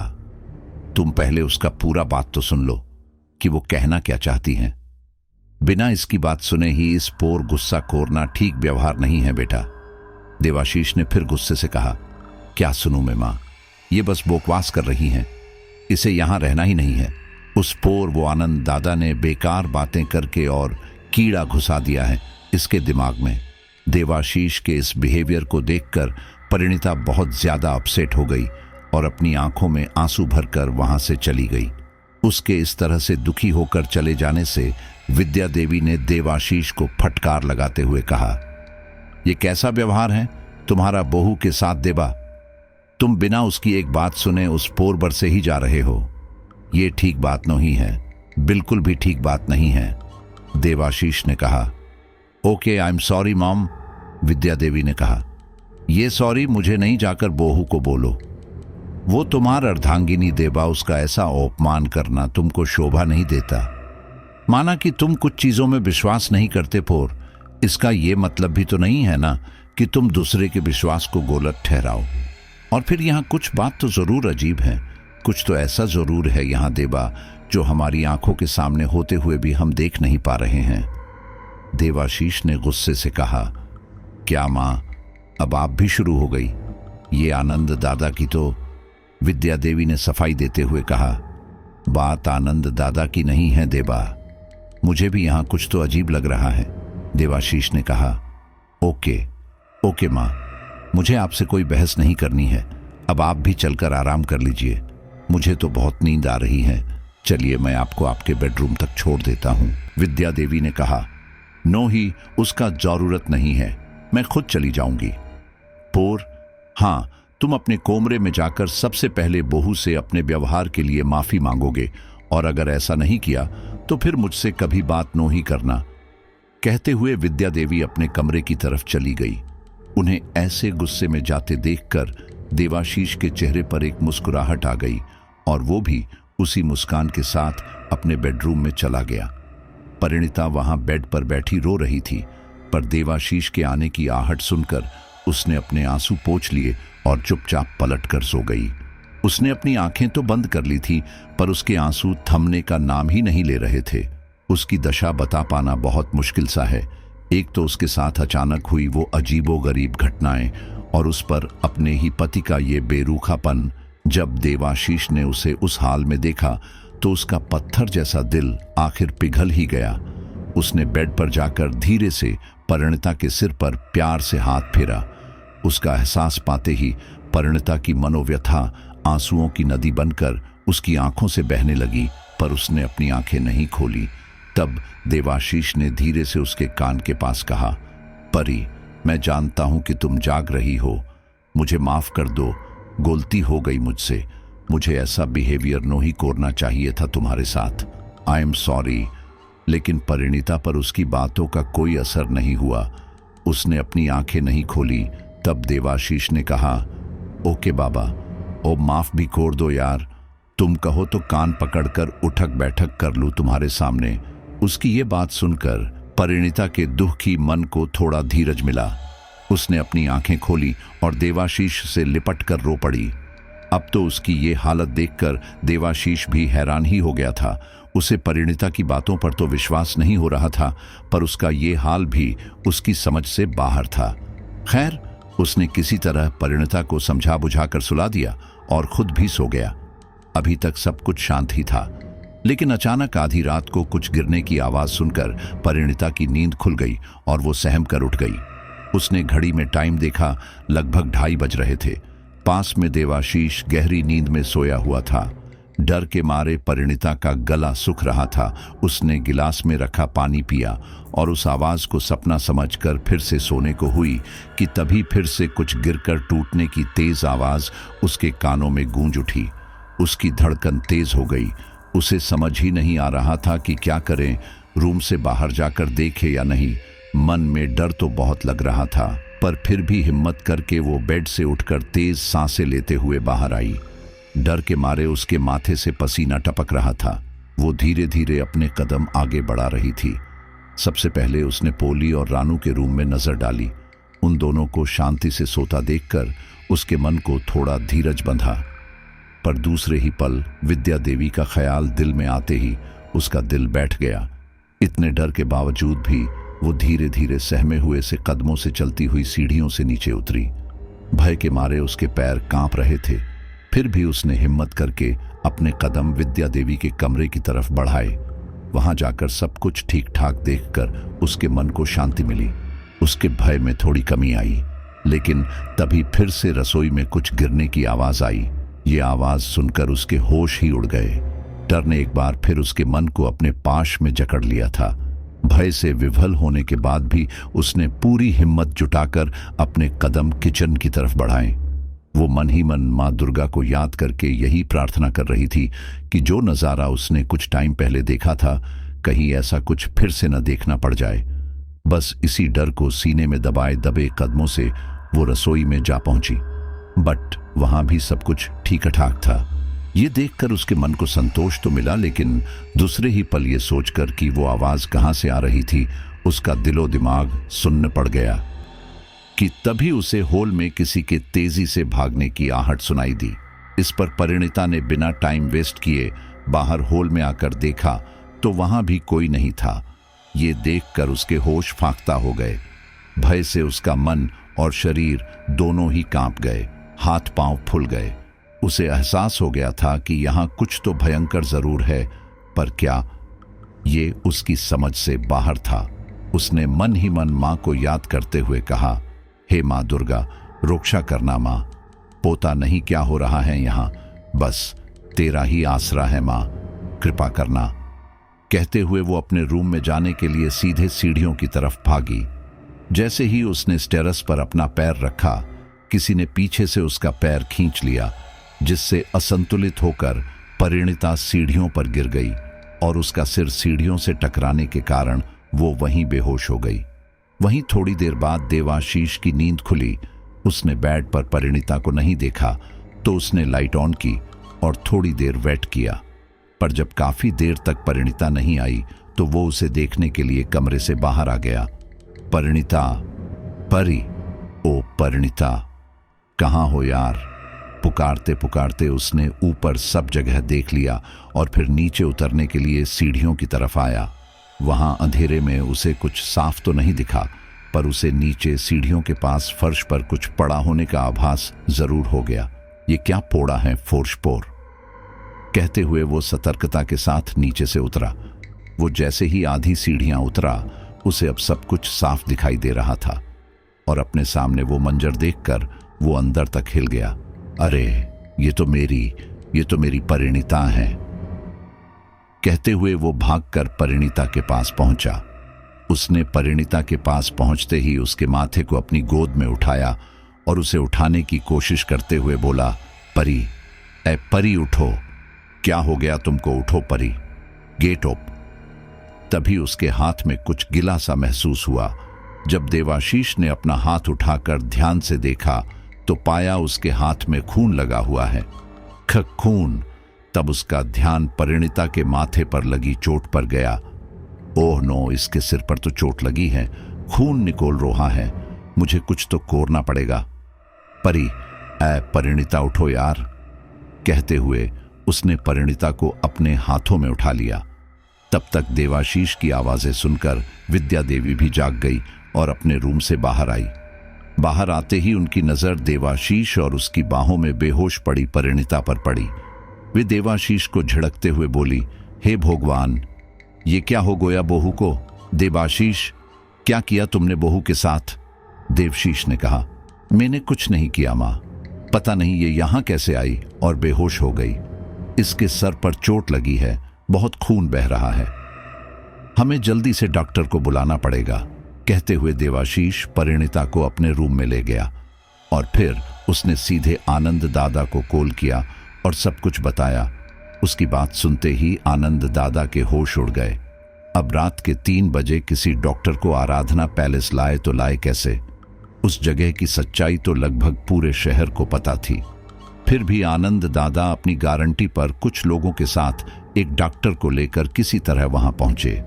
तुम पहले उसका पूरा बात तो सुन लो कि वो कहना क्या चाहती हैं। बिना इसकी बात सुने ही इस पोर गुस्सा कोरना ठीक व्यवहार नहीं है बेटा। देवाशीष ने फिर गुस्से से कहा, क्या सुनूं मैं मां? ये बस बकवास कर रही हैं, इसे यहां रहना ही नहीं है। उस पोर वो आनंद दादा ने बेकार बातें करके और कीड़ा घुसा दिया है इसके दिमाग में। देवाशीष के इस बिहेवियर को देखकर परिणीता बहुत ज्यादा अपसेट हो गई और अपनी आंखों में आंसू भरकर वहां से चली गई। उसके इस तरह से दुखी होकर चले जाने से विद्या देवी ने देवाशीष को फटकार लगाते हुए कहा, यह कैसा व्यवहार है तुम्हारा बहू के साथ देवा? तुम बिना उसकी एक बात सुने उस पोरबर से ही जा रहे हो। ये ठीक बात नहीं है, बिल्कुल भी ठीक बात नहीं है। देवाशीष ने कहा, okay I am sorry mom. Vidya Devi ने कहा, ये सॉरी मुझे नहीं, जाकर बहू को बोलो। वो तुम्हारा अर्धांगिनी देवा, उसका ऐसा अपमान करना तुमको शोभा नहीं देता। माना कि तुम कुछ चीजों में विश्वास नहीं करते पोर, इसका ये मतलब भी तो नहीं है ना कि तुम दूसरे के विश्वास को गलत ठहराओ। और फिर यहाँ कुछ बात तो जरूर अजीब है, कुछ तो ऐसा जरूर है यहाँ देवा जो हमारी आंखों के सामने होते हुए भी हम देख नहीं पा रहे हैं। देवाशीष ने गुस्से से कहा, क्या मां अब आप भी शुरू हो गई? ये आनंद दादा की तो। विद्या देवी ने सफाई देते हुए कहा, बात आनंद दादा की नहीं है देवा, मुझे भी यहाँ कुछ तो अजीब लग रहा है, देवाशीष ने कहा। ओके ओके माँ, मुझे आपसे कोई बहस नहीं करनी है, अब आप भी चलकर आराम कर लीजिए, मुझे तो बहुत नींद आ रही है, चलिए मैं आपको आपके बेडरूम तक छोड़ देता हूँ, विद्या देवी ने कहा। नो ही, उसका जरूरत नहीं है, मैं खुद चली जाऊंगी। पोर, हाँ, तुम अपने कमरे में जाकर सबसे पहले बहू से अपने व्यवहार के लिए माफी मांगोगे, और अगर ऐसा नहीं किया तो फिर मुझसे कभी बात नो ही करना। कहते हुए विद्या देवी अपने कमरे की तरफ चली गई। उन्हें ऐसे गुस्से में जाते देखकर देवाशीष के चेहरे पर एक मुस्कुराहट आ गई और वो भी उसी मुस्कान के साथ अपने बेडरूम में चला गया। परिणीता वहां बेड पर बैठी रो रही थी, पर देवाशीष के आने की आहट सुनकर उसने अपने आंसू पोंछ लिए और चुपचाप पलट कर सो गई। उसने अपनी आंखें तो बंद कर ली थी, पर उसके आंसू थमने का नाम ही नहीं ले रहे थे। उसकी दशा बता पाना बहुत मुश्किल सा है। एक तो उसके साथ अचानक हुई वो अजीबोगरीब घटनाएं, और उस पर अपने ही पति का ये बेरुखापन। जब देवाशीष ने उसे उस हाल में देखा तो उसका पत्थर जैसा दिल आखिर पिघल ही गया। उसने बेड पर जाकर धीरे से परिणीता के सिर पर प्यार से हाथ फेरा। उसका एहसास पाते ही परिणीता की मनोव्यथा आंसुओं की नदी बनकर उसकी आंखों से बहने लगी, पर उसने अपनी आंखें नहीं खोली। तब देवाशीष ने धीरे से उसके कान के पास कहा, परी, मैं जानता हूं कि तुम जाग रही हो, मुझे माफ कर दो, गलती हो गई मुझसे, मुझे ऐसा बिहेवियर नहीं करना चाहिए था तुम्हारे साथ, आई एम सॉरी। लेकिन परिणीता पर उसकी बातों का कोई असर नहीं हुआ। उसने अपनी आंखें नहीं खोली। तब देवाशीष ने कहा, ओके बाबा, ओ माफ भी कर दो यार, तुम कहो तो कान पकड़कर उठक बैठक कर लूं तुम्हारे सामने। उसकी ये बात सुनकर परिणीता के दुखी मन को थोड़ा धीरज मिला। उसने अपनी आंखें खोली और देवाशीष से लिपट कर रो पड़ी। अब तो उसकी ये हालत देखकर देवाशीष भी हैरान ही हो गया था। उसे परिणीता की बातों पर तो विश्वास नहीं हो रहा था, पर उसका ये हाल भी उसकी समझ से बाहर था। खैर, उसने किसी तरह परिणीता को समझा बुझाकर सुला दिया और खुद भी सो गया। अभी तक सब कुछ शांत ही था, लेकिन अचानक आधी रात को कुछ गिरने की आवाज सुनकर परिणीता की नींद खुल गई और वो सहम कर उठ गई। उसने घड़ी में टाइम देखा, लगभग 2:30 बज रहे थे। पास में देवाशीष गहरी नींद में सोया हुआ था। डर के मारे परिणीता का गला सूख रहा था। उसने गिलास में रखा पानी पिया और उस आवाज को सपना समझकर फिर से सोने को हुई कि तभी फिर से कुछ गिरकर टूटने की तेज आवाज उसके कानों में गूंज उठी। उसकी धड़कन तेज हो गई। उसे समझ ही नहीं आ रहा था कि क्या करें, रूम से बाहर जाकर देखे या नहीं। मन में डर तो बहुत लग रहा था, पर फिर भी हिम्मत करके वो बेड से उठकर तेज सांसें लेते हुए बाहर आई। डर के मारे उसके माथे से पसीना टपक रहा था। वो धीरे धीरे अपने कदम आगे बढ़ा रही थी। सबसे पहले उसने पोली और रानू के रूम में नजर डाली। उन दोनों को शांति से सोता देखकर उसके मन को थोड़ा धीरज बंधा, पर दूसरे ही पल विद्या देवी का ख्याल दिल में आते ही उसका दिल बैठ गया। इतने डर के बावजूद भी वो धीरे धीरे सहमे हुए से कदमों से चलती हुई सीढ़ियों से नीचे उतरी। भय के मारे उसके पैर कांप रहे थे, फिर भी उसने हिम्मत करके अपने कदम विद्या देवी के कमरे की तरफ बढ़ाए। वहां जाकर सब कुछ ठीक ठाक देखकर उसके मन को शांति मिली। उसके भय में थोड़ी कमी आई, लेकिन तभी फिर से रसोई में कुछ गिरने की आवाज आई। ये आवाज सुनकर उसके होश ही उड़ गए। डर ने एक बार फिर उसके मन को अपने पाश में जकड़ लिया था। भय से विवल होने के बाद भी उसने पूरी हिम्मत जुटाकर अपने कदम किचन की तरफ बढ़ाए। वो मन ही मन मां दुर्गा को याद करके यही प्रार्थना कर रही थी कि जो नजारा उसने कुछ टाइम पहले देखा था, कहीं ऐसा कुछ फिर से न देखना पड़ जाए। बस इसी डर को सीने में दबाए दबे कदमों से वो रसोई में जा पहुंची, बट वहां भी सब कुछ ठीक ठाक था। ये देखकर उसके मन को संतोष तो मिला, लेकिन दूसरे ही पल ये सोचकर कि वो आवाज कहां से आ रही थी, उसका दिलो दिमाग सुन्न पड़ गया कि तभी उसे हॉल में किसी के तेजी से भागने की आहट सुनाई दी। इस पर परिणीता ने बिना टाइम वेस्ट किए बाहर हॉल में आकर देखा तो वहां भी कोई नहीं था। ये देखकर उसके होश फाख्ता हो गए। भय से उसका मन और शरीर दोनों ही कांप गए, हाथ पांव फूल गए। उसे एहसास हो गया था कि यहाँ कुछ तो भयंकर जरूर है, पर क्या, ये उसकी समझ से बाहर था। उसने मन ही मन माँ को याद करते हुए कहा, हे माँ दुर्गा, रक्षा करना माँ, पोता नहीं क्या हो रहा है यहाँ, बस तेरा ही आसरा है माँ, कृपा करना। कहते हुए वो अपने रूम में जाने के लिए सीधे सीढ़ियों की तरफ भागी। जैसे ही उसने स्टेरस पर अपना पैर रखा, किसी ने पीछे से उसका पैर खींच लिया, जिससे असंतुलित होकर परिणीता सीढ़ियों पर गिर गई और उसका सिर सीढ़ियों से टकराने के कारण वो वहीं बेहोश हो गई। वहीं थोड़ी देर बाद देवाशीष की नींद खुली। उसने बेड पर परिणीता को नहीं देखा तो उसने लाइट ऑन की और थोड़ी देर वेट किया, पर जब काफी देर तक परिणीता नहीं आई तो वो उसे देखने के लिए कमरे से बाहर आ गया। परिणीता, परी, ओ परिणीता, कहाँ हो यार? पुकारते पुकारते उसने ऊपर सब जगह देख लिया और फिर नीचे उतरने के लिए सीढ़ियों की तरफ आया। वहां अंधेरे में उसे कुछ साफ तो नहीं दिखा, पर उसे नीचे सीढ़ियों के पास फर्श पर कुछ पड़ा होने का आभास जरूर हो गया। ये क्या पोड़ा है फोर्शपोर? कहते हुए वो सतर्कता के साथ नीचे से उतरा। वो जैसे ही आधी सीढ़ियां उतरा, उसे अब सब कुछ साफ दिखाई दे रहा था और अपने सामने वो मंजर देखकर वो अंदर तक हिल गया। अरे, ये तो मेरी परिणीता है। कहते हुए वो भागकर परिणीता के पास पहुंचा। उसने परिणीता के पास पहुंचते ही उसके माथे को अपनी गोद में उठाया और उसे उठाने की कोशिश करते हुए बोला, परी, ऐ परी उठो, क्या हो गया तुमको? उठो परी, गेट ओप। तभी उसके हाथ में कुछ गिला सा महसूस हुआ। जब देवाशीष ने अपना हाथ उठाकर ध्यान से देखा तो पाया उसके हाथ में खून लगा हुआ है। खून! तब उसका ध्यान परिणीता के माथे पर लगी चोट पर गया। ओह नो, इसके सिर पर तो चोट लगी है, खून निकल रहा है, मुझे कुछ तो करना पड़ेगा। परी, ऐ परिणीता उठो यार। कहते हुए उसने परिणीता को अपने हाथों में उठा लिया। तब तक देवाशीष की आवाजें सुनकर विद्या देवी भी जाग गई और अपने रूम से बाहर आई। बाहर आते ही उनकी नजर देवाशीष और उसकी बाहों में बेहोश पड़ी परिणीता पर पड़ी। वे देवाशीष को झिड़कते हुए बोली, हे भगवान, ये क्या हो गया बहू को? देवाशीष, क्या किया तुमने बहू के साथ? देवशीष ने कहा, मैंने कुछ नहीं किया मां, पता नहीं ये यहां कैसे आई और बेहोश हो गई। इसके सर पर चोट लगी है, बहुत खून बह रहा है, हमें जल्दी से डॉक्टर को बुलाना पड़ेगा। कहते हुए देवाशीष परिणीता को अपने रूम में ले गया और फिर उसने सीधे आनंद दादा को कॉल किया और सब कुछ बताया। उसकी बात सुनते ही आनंद दादा के होश उड़ गए। अब रात के 3 बजे किसी डॉक्टर को आराधना पैलेस लाए तो लाए कैसे? उस जगह की सच्चाई तो लगभग पूरे शहर को पता थी। फिर भी आनंद दादा अपनी गारंटी पर कुछ लोगों के साथ एक डॉक्टर को लेकर किसी तरह वहां पहुंचे।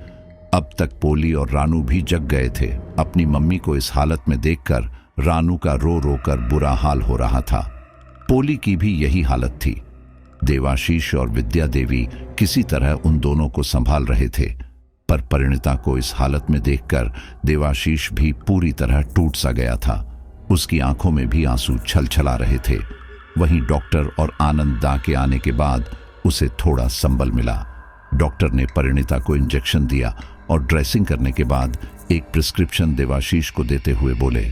अब तक पोली और रानू भी जग गए थे। अपनी मम्मी को इस हालत में देखकर रानू का रो रो कर बुरा हाल हो रहा था। पोली की भी यही हालत थी। देवाशीष और विद्या देवी किसी तरह उन दोनों को संभाल रहे थे, पर परिणीता को इस हालत में देखकर देवाशीष भी पूरी तरह टूट सा गया था। उसकी आंखों में भी आंसू छलछला रहे थे। वहीं डॉक्टर और आनंद दा के आने के बाद उसे थोड़ा संबल मिला। डॉक्टर ने परिणीता को इंजेक्शन दिया और ड्रेसिंग करने के बाद एक प्रिस्क्रिप्शन देवाशीष को देते हुए बोले,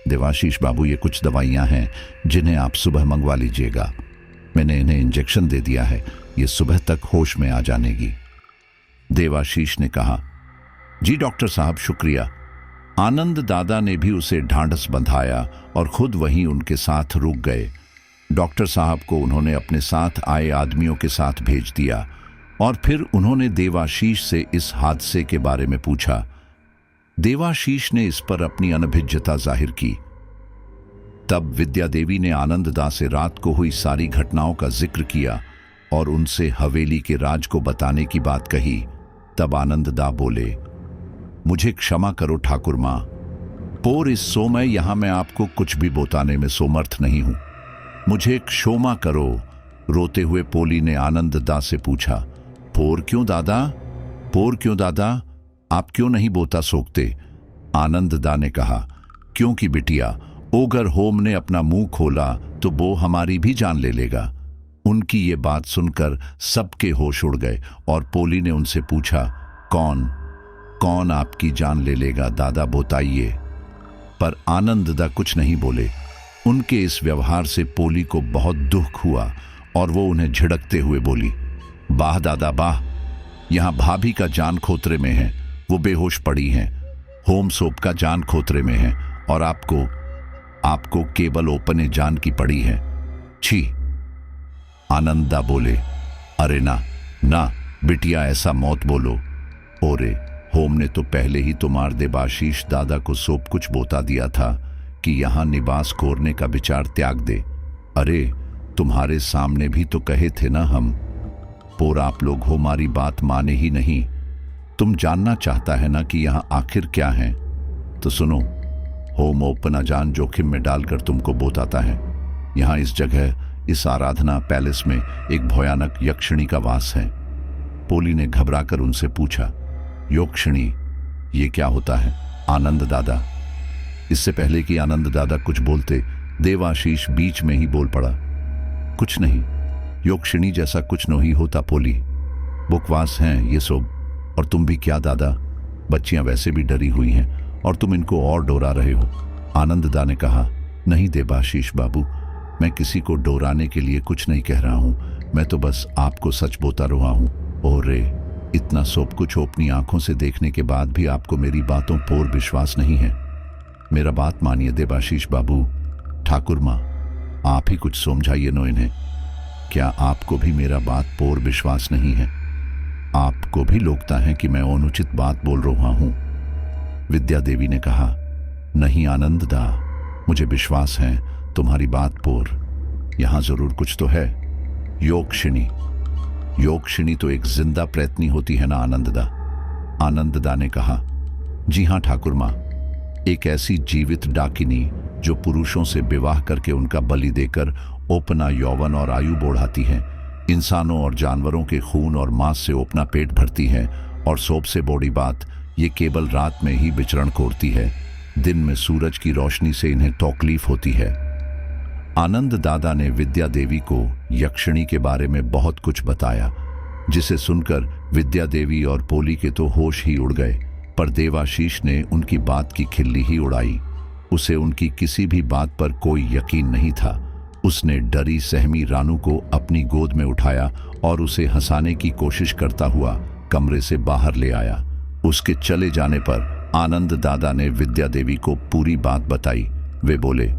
देवाशीष बाबू, ये कुछ दवाइयां हैं जिन्हें आप सुबह मंगवा लीजिएगा। मैंने इन्हें इंजेक्शन दे दिया है, ये सुबह तक होश में आ जानेगी। देवाशीष ने कहा, जी डॉक्टर साहब, शुक्रिया। आनंद दादा ने भी उसे ढांढस बंधाया और खुद वहीं उनके साथ रुक गए। डॉक्टर साहब को उन्होंने अपने साथ आए आदमियों के साथ भेज दिया और फिर उन्होंने देवाशीष से इस हादसे के बारे में पूछा। देवाशीष ने इस पर अपनी अनभिज्ञता जाहिर की। तब विद्या देवी ने आनंद दा से रात को हुई सारी घटनाओं का जिक्र किया और उनसे हवेली के राज को बताने की बात कही। तब आनंद दा बोले, मुझे क्षमा करो ठाकुर मां, पोर इस सोमय यहां मैं आपको कुछ भी बताने में सोमर्थ नहीं हूं, मुझे क्षमा करो। रोते हुए पोली ने आनंद दा से पूछा, पोर क्यों दादा, पोर क्यों दादा, आप क्यों नहीं बोता सोकते? आनंद दा ने कहा, क्योंकि बिटिया, अगर होम ने अपना मुंह खोला तो वो हमारी भी जान ले लेगा। उनकी ये बात सुनकर सबके होश उड़ गए और पोली ने उनसे पूछा, कौन कौन आपकी जान ले लेगा दादा, बताइए। पर आनंददा कुछ नहीं बोले। उनके इस व्यवहार से पोली को बहुत दुख हुआ और वो उन्हें झिड़कते हुए बोली, वाह दादा वाह, यहाँ भाभी का जान खोतरे में है, वो बेहोश पड़ी हैं। होम सोप का जान खोतरे में है और आपको केवल ओपने जान की पड़ी है। छी। आनंदा बोले, अरे ना ना बिटिया, ऐसा मौत बोलो। ओरे, होम ने तो पहले ही तुम्हार देबाशीष दादा को सोप कुछ बोता दिया था कि यहां निवास कोरने का विचार त्याग दे। अरे तुम्हारे सामने भी तो कहे थे ना हम, पर आप लोग हमारी बात माने ही नहीं। तुम जानना चाहता है ना कि यहां आखिर क्या है, तो सुनो। होम ओपना जान जोखिम में डालकर तुमको बोताता है। यहां इस जगह, इस आराधना पैलेस में एक भयानक यक्षिणी का वास है। पोली ने घबराकर उनसे पूछा, यक्षिणी, ये क्या होता है आनंद दादा? इससे पहले कि आनंद दादा कुछ बोलते, देवाशीष बीच में ही बोल पड़ा, कुछ नहीं, यक्षिणी जैसा कुछ नहीं होता पोली, बुकवास हैं ये सब। और तुम भी क्या दादा, बच्चियां वैसे भी डरी हुई हैं और तुम इनको और डोरा रहे हो। आनंददा ने कहा, नहीं देवाशीष बाबू, मैं किसी को डोराने के लिए कुछ नहीं कह रहा हूं, मैं तो बस आपको सच बोता रहा हूं। ओरे, इतना सब कुछ अपनी आंखों से देखने के बाद भी आपको मेरी बातों पर विश्वास नहीं है। मेरा बात मानिए देवाशीष बाबू। ठाकुर माँ, आप ही कुछ समझाइए नो इन्हें। क्या आपको भी मेरा बात पर विश्वास नहीं है? आपको भी लगता है कि मैं अनुचित बात बोल रहा हूं? विद्या देवी ने कहा, नहीं आनंददा, मुझे विश्वास है तुम्हारी बात पर। यहां जरूर कुछ तो है। योगशिणी तो एक जिंदा प्रयत्नी होती है ना आनंददा? आनंददा ने कहा, जी हां ठाकुर मां, एक ऐसी जीवित डाकिनी जो पुरुषों से विवाह करके उनका बलि देकर ओपना यौवन और आयु बढ़ाती है, इंसानों और जानवरों के खून और मांस से ओपना पेट भरती है, और सबसे बड़ी बात, ये केवल रात में ही विचरण करती है, दिन में सूरज की रोशनी से इन्हें तकलीफ होती है। आनंद दादा ने विद्या देवी को यक्षिणी के बारे में बहुत कुछ बताया, जिसे सुनकर विद्या देवी और पोली के तो होश ही उड़ गए, पर देवाशीष ने उनकी बात की खिल्ली ही उड़ाई। उसे उनकी किसी भी बात पर कोई यकीन नहीं था। उसने डरी सहमी रानू को अपनी गोद में उठाया और उसे हंसाने की कोशिश करता हुआ कमरे से बाहर ले आया। उसके चले जाने पर आनंद दादा ने विद्या देवी को पूरी बात बताई। वे बोले,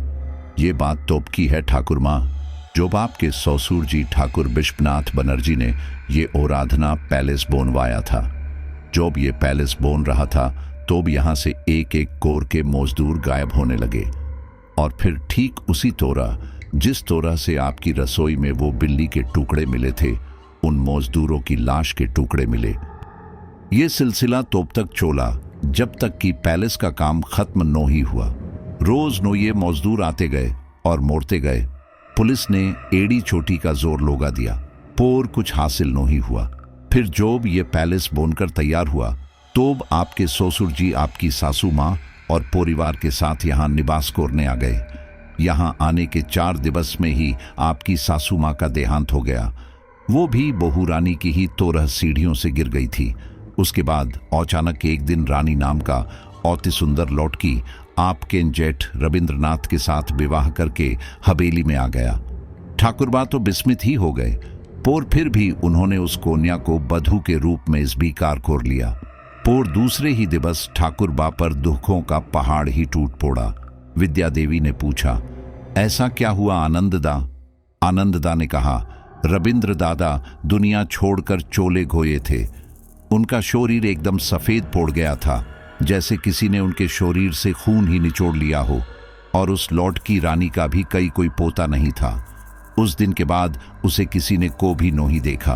ये बात तोप की है ठाकुर माँ, जो बाप के ससुर जी ठाकुर विश्वनाथ बनर्जी ने ये आराधना पैलेस बनवाया था। जब ये पैलेस बन रहा था तो यहाँ से एक एक कोर के मजदूर गायब होने लगे, और फिर ठीक उसी तोरा जिस तोरा से आपकी रसोई में वो बिल्ली के टुकड़े मिले थे, उन मजदूरों की लाश के टुकड़े मिले। ये सिलसिला तब तक चला जब तक कि पैलेस का काम खत्म न ही हुआ। रोज नो ये मजदूर आते गए और मोड़ते गए। पुलिस ने एड़ी चोटी का जोर लोगा दिया, पर कुछ हासिल न ही हुआ। फिर जब ये पैलेस बनकर तैयार हुआ, तब आपके ससुर जी आपकी सासू माँ और परिवार के साथ यहाँ निवास करने आ गए। यहाँ आने के 4 दिवस में ही आपकी सासू माँ का देहांत हो गया। वो भी बहू रानी की ही 13 सीढ़ियों से गिर गई थी। उसके बाद अचानक एक दिन रानी नाम का अति सुंदर लौटकी आपके जेठ रविंद्रनाथ के साथ विवाह करके हवेली में आ गया। ठाकुर बा तो विस्मित ही हो गए, पर फिर भी उन्होंने उस कन्या को बधू के रूप में स्वीकार कर लिया। पर दूसरे ही दिवस ठाकुर बा पर दुखों का पहाड़ ही टूट पड़ा। विद्या देवी ने पूछा, ऐसा क्या हुआ आनंददा? आनंददा ने कहा, रविंद्र दादा दुनिया छोड़कर चोले घोये थे। उनका शरीर एकदम सफेद पड़ गया था, जैसे किसी ने उनके शरीर से खून ही निचोड़ लिया हो, और उस लौटकी रानी का भी कोई पोता नहीं था। उस दिन के बाद उसे किसी ने को भी नहीं देखा।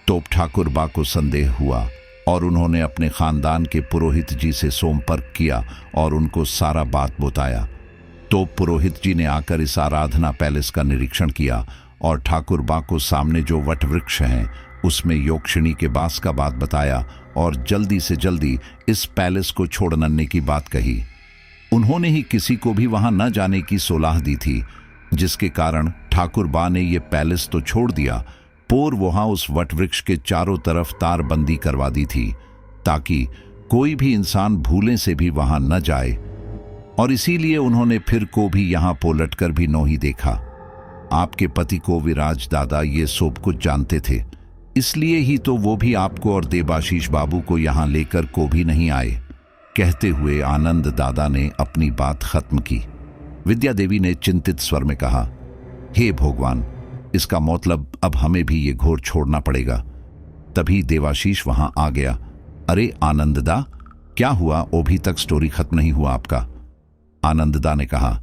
तो ठाकुर बा को संदेह हुआ और उन्होंने अपने खानदान के पुरोहित जी से संपर्क किया और उनको सारा बात बताया। तो पुरोहित जी ने आकर इस आराधना पैलेस का निरीक्षण किया और ठाकुर बा को सामने जो वट वृक्ष हैं उसमें योगशिणी के बास का बात बताया और जल्दी से जल्दी इस पैलेस को छोड़ने की बात कही। उन्होंने ही किसी को भी वहां न जाने की सलाह दी थी, जिसके कारण ठाकुर बा ने ये पैलेस तो छोड़ दिया, पोर वहां उस वटवृक्ष के चारों तरफ तारबंदी करवा दी थी ताकि कोई भी इंसान भूले से भी वहां न जाए। और इसीलिए उन्होंने फिर को भी यहां पोलट कर भी नहीं देखा। आपके पति को विराज दादा ये सब कुछ जानते थे, इसलिए ही तो वो भी आपको और देवाशीष बाबू को यहां लेकर को भी नहीं आए। कहते हुए आनंद दादा ने अपनी बात खत्म की। विद्या देवी ने चिंतित स्वर में कहा, हे भगवान, इसका मतलब अब हमें भी ये घोर छोड़ना पड़ेगा। तभी देवाशीष वहां आ गया। अरे आनंददा, क्या हुआ? अभी तक स्टोरी खत्म नहीं हुआ आपका। आनंददा ने कहा,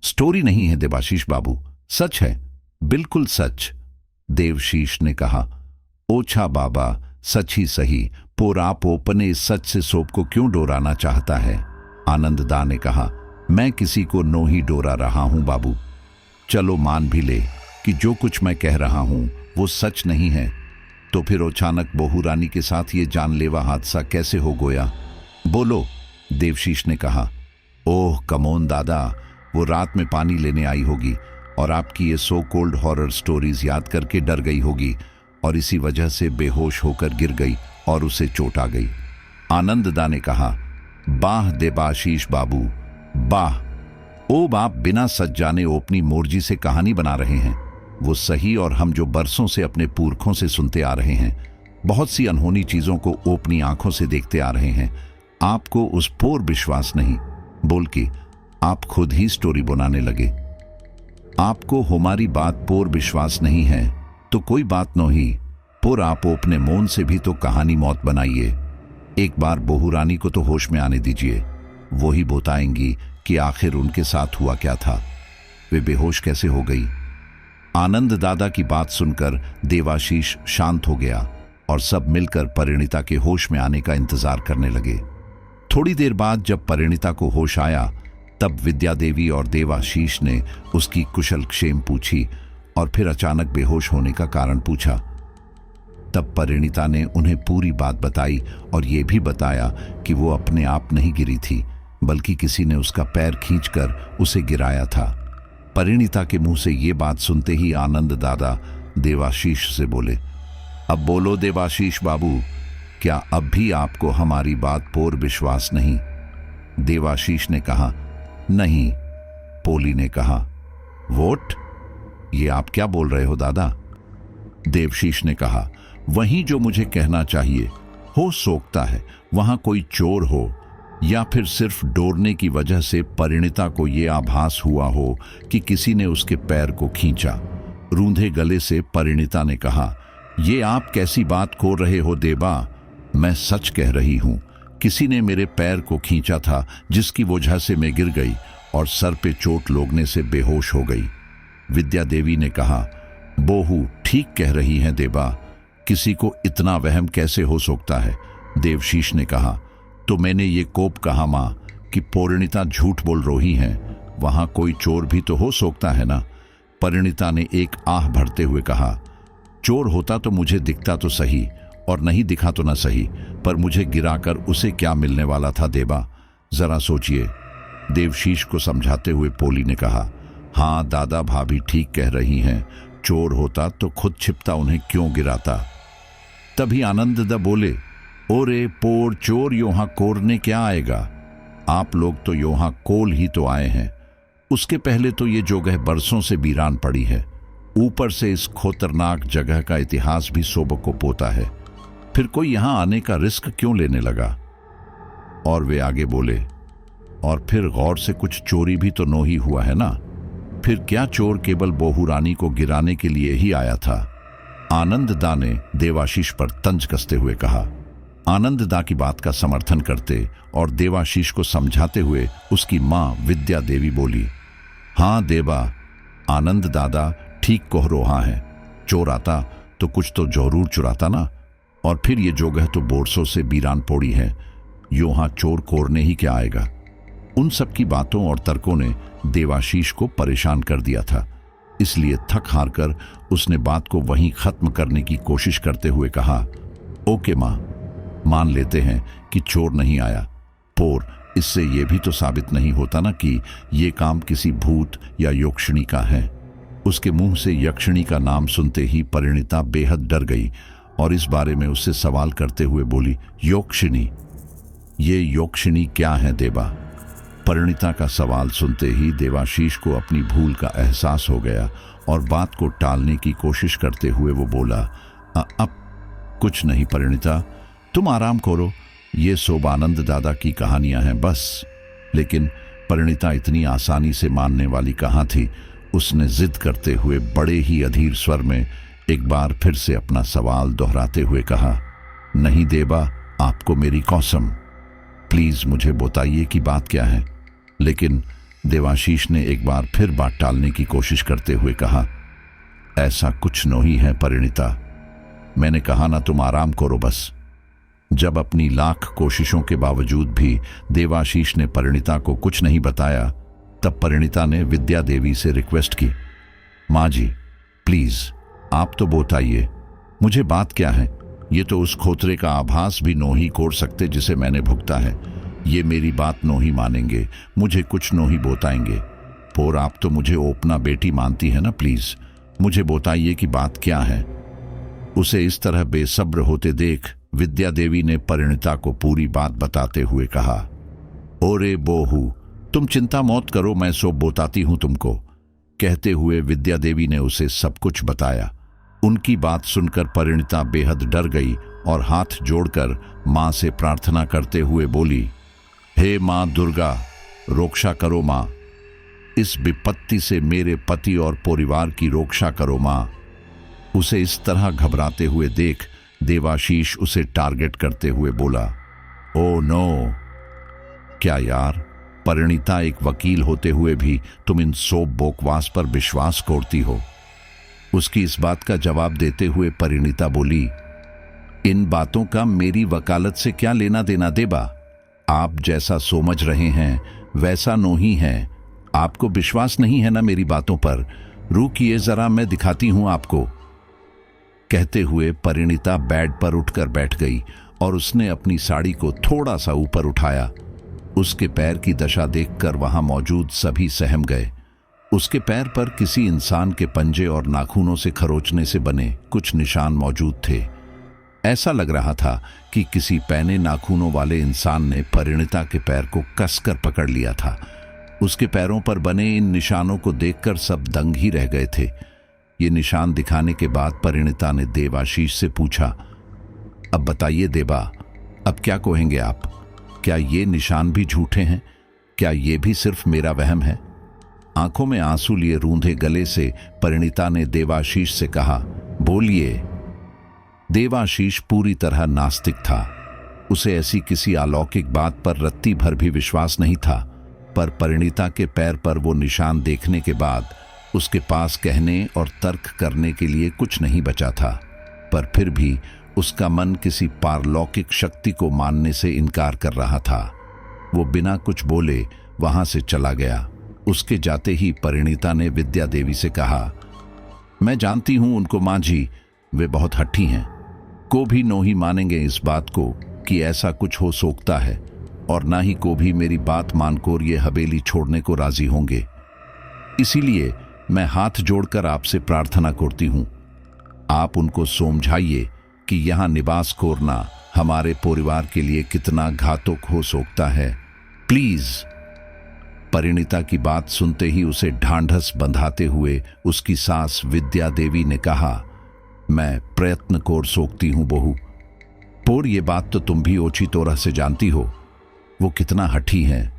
स्टोरी नहीं है देवाशीष बाबू, सच है, बिल्कुल सच। देवशीष ने कहा, ओछा बाबा, सच ही सही, पर आप अपने इस सच से सोप को क्यों डोराना चाहता है? आनंददा ने कहा, मैं किसी को नो ही डोरा रहा हूं बाबू। चलो मान भी ले कि जो कुछ मैं कह रहा हूं वो सच नहीं है, तो फिर अचानक बहू रानी के साथ ये जानलेवा हादसा कैसे हो गया? बोलो। देवशीष ने कहा, ओह कमोन दादा, वो रात में पानी लेने आई होगी और आपकी ये सो कोल्ड हॉरर स्टोरीज याद करके डर गई होगी और इसी वजह से बेहोश होकर गिर गई और उसे चोट आ गई। आनंददा ने कहा, बाह देवाशीष बाबू, बाह। ओ बाप बिना सच जाने अपनी मोर्जी से कहानी बना रहे हैं, वो सही और हम जो बरसों से अपने पुरखों से सुनते आ रहे हैं, बहुत सी अनहोनी चीजों को अपनी आंखों से देखते आ रहे हैं। आपको उस पर विश्वास नहीं, बोल के आप खुद ही स्टोरी बनाने लगे। आपको हमारी बात पर विश्वास नहीं है तो कोई बात नहीं, पर आप अपने मौन से भी तो कहानी मौत बनाइए। एक बार बहू रानी को तो होश में आने दीजिए, वो ही बताएंगी कि आखिर उनके साथ हुआ क्या था, वे बेहोश कैसे हो गई। आनंद दादा की बात सुनकर देवाशीष शांत हो गया और सब मिलकर परिणीता के होश में आने का इंतजार करने लगे। थोड़ी देर बाद जब परिणीता को होश आया, तब विद्या देवी और देवाशीष ने उसकी कुशल क्षेम पूछी और फिर अचानक बेहोश होने का कारण पूछा। तब परिणीता ने उन्हें पूरी बात बताई और ये भी बताया कि वो अपने आप नहीं गिरी थी, बल्कि किसी ने उसका पैर खींचकर उसे गिराया था। परिणीता के मुंह से ये बात सुनते ही आनंद दादा देवाशीष से बोले, अब बोलो देवाशीष बाबू, क्या अब भी आपको हमारी बात पर विश्वास नहीं? देवाशीष ने कहा, नहीं। पोली ने कहा, वोट, ये आप क्या बोल रहे हो दादा? देवशीष ने कहा, वही जो मुझे कहना चाहिए, हो सकता है वहां कोई चोर हो या फिर सिर्फ डोरने की वजह से परिणीता को यह आभास हुआ हो कि किसी ने उसके पैर को खींचा। रूंधे गले से परिणीता ने कहा, ये आप कैसी बात कर रहे हो देवा? मैं सच कह रही हूं, किसी ने मेरे पैर को खींचा था, जिसकी वजह से मैं गिर गई और सर पे चोट लगने से बेहोश हो गई। विद्या देवी ने कहा, बोहू ठीक कह रही हैं देवा, किसी को इतना वहम कैसे हो सकता है? देवशीष ने कहा, तो मैंने ये कोप कहा मां कि परिणीता झूठ बोल रही हैं, वहां कोई चोर भी तो हो सकता है ना? परिणीता ने एक आह भरते हुए कहा, चोर होता तो मुझे दिखता तो सही और नहीं दिखा तो ना सही, पर मुझे गिराकर उसे क्या मिलने वाला था देवा? जरा सोचिए। देवशीष को समझाते हुए पोली ने कहा, हाँ दादा भाभी ठीक कह रही हैं, चोर होता तो खुद छिपता उन्हें क्यों गिराता? तभी आनंददा बोले, ओरे पोर चोर योहां कोरने क्या आएगा? आप लोग तो योहां कोल ही तो आए हैं। उसके पहले तो ये जगह बरसों से वीरान पड़ी है, ऊपर से इस खतरनाक जगह का इतिहास भी सोबक को पोता है, फिर कोई यहां आने का रिस्क क्यों लेने लगा? और वे आगे बोले, और फिर गौर से कुछ चोरी भी तो नो ही हुआ है ना? फिर क्या चोर केवल बहू रानी को गिराने के लिए ही आया था? आनंददा ने देवाशीष पर तंज कसते हुए कहा। आनंददा की बात का समर्थन करते और देवाशीष को समझाते हुए उसकी मां विद्या देवी बोली, हाँ देवा, आनंद दादा ठीक कह रहा है, चोर आता तो कुछ तो जरूर चुराता ना, और फिर ये जगह तो बोरसों से बीरान पड़ी है, योहां चोर कोरने ही क्या आएगा? उन सब की बातों और तर्कों ने देवाशीष को परेशान कर दिया था, इसलिए थक हार कर उसने बात को वहीं खत्म करने की कोशिश करते हुए कहा, ओके मां, मान लेते हैं कि चोर नहीं आया, पर इससे ये भी तो साबित नहीं होता ना कि ये काम किसी भूत या योक्षिणी का है। उसके मुंह से यक्षिणी का नाम सुनते ही परिणीता बेहद डर गई और इस बारे में उससे सवाल करते हुए बोली, योक्षिणी? ये योक्षिणी क्या है देवा? परिणीता का सवाल सुनते ही देवाशीष को अपनी भूल का एहसास हो गया और बात को टालने की कोशिश करते हुए वो बोला, अब कुछ नहीं परिणीता, तुम आराम करो, ये सोबानंद दादा की कहानियां हैं बस। लेकिन परिणीता इतनी आसानी से मानने वाली कहाँ थी। उसने जिद करते हुए बड़े ही अधीर स्वर में एक बार फिर से अपना सवाल दोहराते हुए कहा, नहीं देवा, आपको मेरी कसम, प्लीज मुझे बताइए कि बात क्या है। लेकिन देवाशीष ने एक बार फिर बात टालने की कोशिश करते हुए कहा, ऐसा कुछ नहीं है परिणीता, मैंने कहा ना, तुम आराम करो बस। जब अपनी लाख कोशिशों के बावजूद भी देवाशीष ने परिणीता को कुछ नहीं बताया, तब परिणीता ने विद्या देवी से रिक्वेस्ट की, माँ जी प्लीज आप तो बताइए, मुझे बात क्या है। ये तो उस खोतरे का आभास भी नो ही कोड़ सकते जिसे मैंने भुगता है। ये मेरी बात नो ही मानेंगे, मुझे कुछ नो ही बताएंगे। पोर आप तो मुझे ओपना बेटी मानती है ना, प्लीज मुझे बताइए कि बात क्या है। उसे इस तरह बेसब्र होते देख विद्या देवी ने परिणीता को पूरी बात बताते हुए कहा, ओरे बोहू, तुम चिंता मत करो, मैं सब बताती हूं तुमको। कहते हुए विद्या देवी ने उसे सब कुछ बताया। उनकी बात सुनकर परिणीता बेहद डर गई और हाथ जोड़कर मां से प्रार्थना करते हुए बोली, हे मां दुर्गा, रक्षा करो मां, इस विपत्ति से मेरे पति और परिवार की रक्षा करो मां। उसे इस तरह घबराते हुए देख देवाशीष उसे टारगेट करते हुए बोला, ओ नो, क्या यार परिणीता, एक वकील होते हुए भी तुम इन सोप बोकवास पर विश्वास करती हो। उसकी इस बात का जवाब देते हुए परिणीता बोली, इन बातों का मेरी वकालत से क्या लेना देना देवा? आप जैसा समझ रहे हैं वैसा नो ही है। आपको विश्वास नहीं है ना मेरी बातों पर? रुकिए जरा, मैं दिखाती हूं आपको। कहते हुए परिणीता बेड पर उठकर बैठ गई और उसने अपनी साड़ी को थोड़ा सा ऊपर उठाया। उसके पैर की दशा देखकर वहां मौजूद सभी सहम गए। उसके पैर पर किसी इंसान के पंजे और नाखूनों से खरोचने से बने कुछ निशान मौजूद थे। ऐसा लग रहा था कि किसी पैने नाखूनों वाले इंसान ने परिणीता के पैर को कसकर पकड़ लिया था। उसके पैरों पर बने इन निशानों को देखकर सब दंग ही रह गए थे। ये निशान दिखाने के बाद परिणीता ने देवाशीष से पूछा, अब बताइए देवा, अब क्या कहेंगे आप? क्या ये निशान भी झूठे हैं? क्या ये भी सिर्फ मेरा वहम है? आंखों में आंसू लिए रूंधे गले से परिणीता ने देवाशीष से कहा, बोलिए। देवाशीष पूरी तरह नास्तिक था। उसे ऐसी किसी अलौकिक बात पर रत्ती भर भी विश्वास नहीं था, पर परिणीता के पैर पर वो निशान देखने के बाद उसके पास कहने और तर्क करने के लिए कुछ नहीं बचा था। पर फिर भी उसका मन किसी पारलौकिक शक्ति को मानने से इनकार कर रहा था। वो बिना कुछ बोले वहां से चला गया। उसके जाते ही परिणीता ने विद्या देवी से कहा, मैं जानती हूं उनको मां जी, वे बहुत हट्टी हैं, को भी नो ही मानेंगे इस बात को कि ऐसा कुछ हो सकता है, और ना ही को भी मेरी बात मानकर ये हवेली छोड़ने को राजी होंगे। इसीलिए मैं हाथ जोड़कर आपसे प्रार्थना करती हूं, आप उनको समझाइए कि यहां निवास करना हमारे परिवार के लिए कितना घातक हो सकता है, प्लीज। परिणीता की बात सुनते ही उसे ढांढस बंधाते हुए उसकी सास विद्या देवी ने कहा, मैं प्रयत्न कर सकती हूं बहू, पर ये बात तो तुम भी ओछी तोरह से जानती हो, वो कितना हठी है,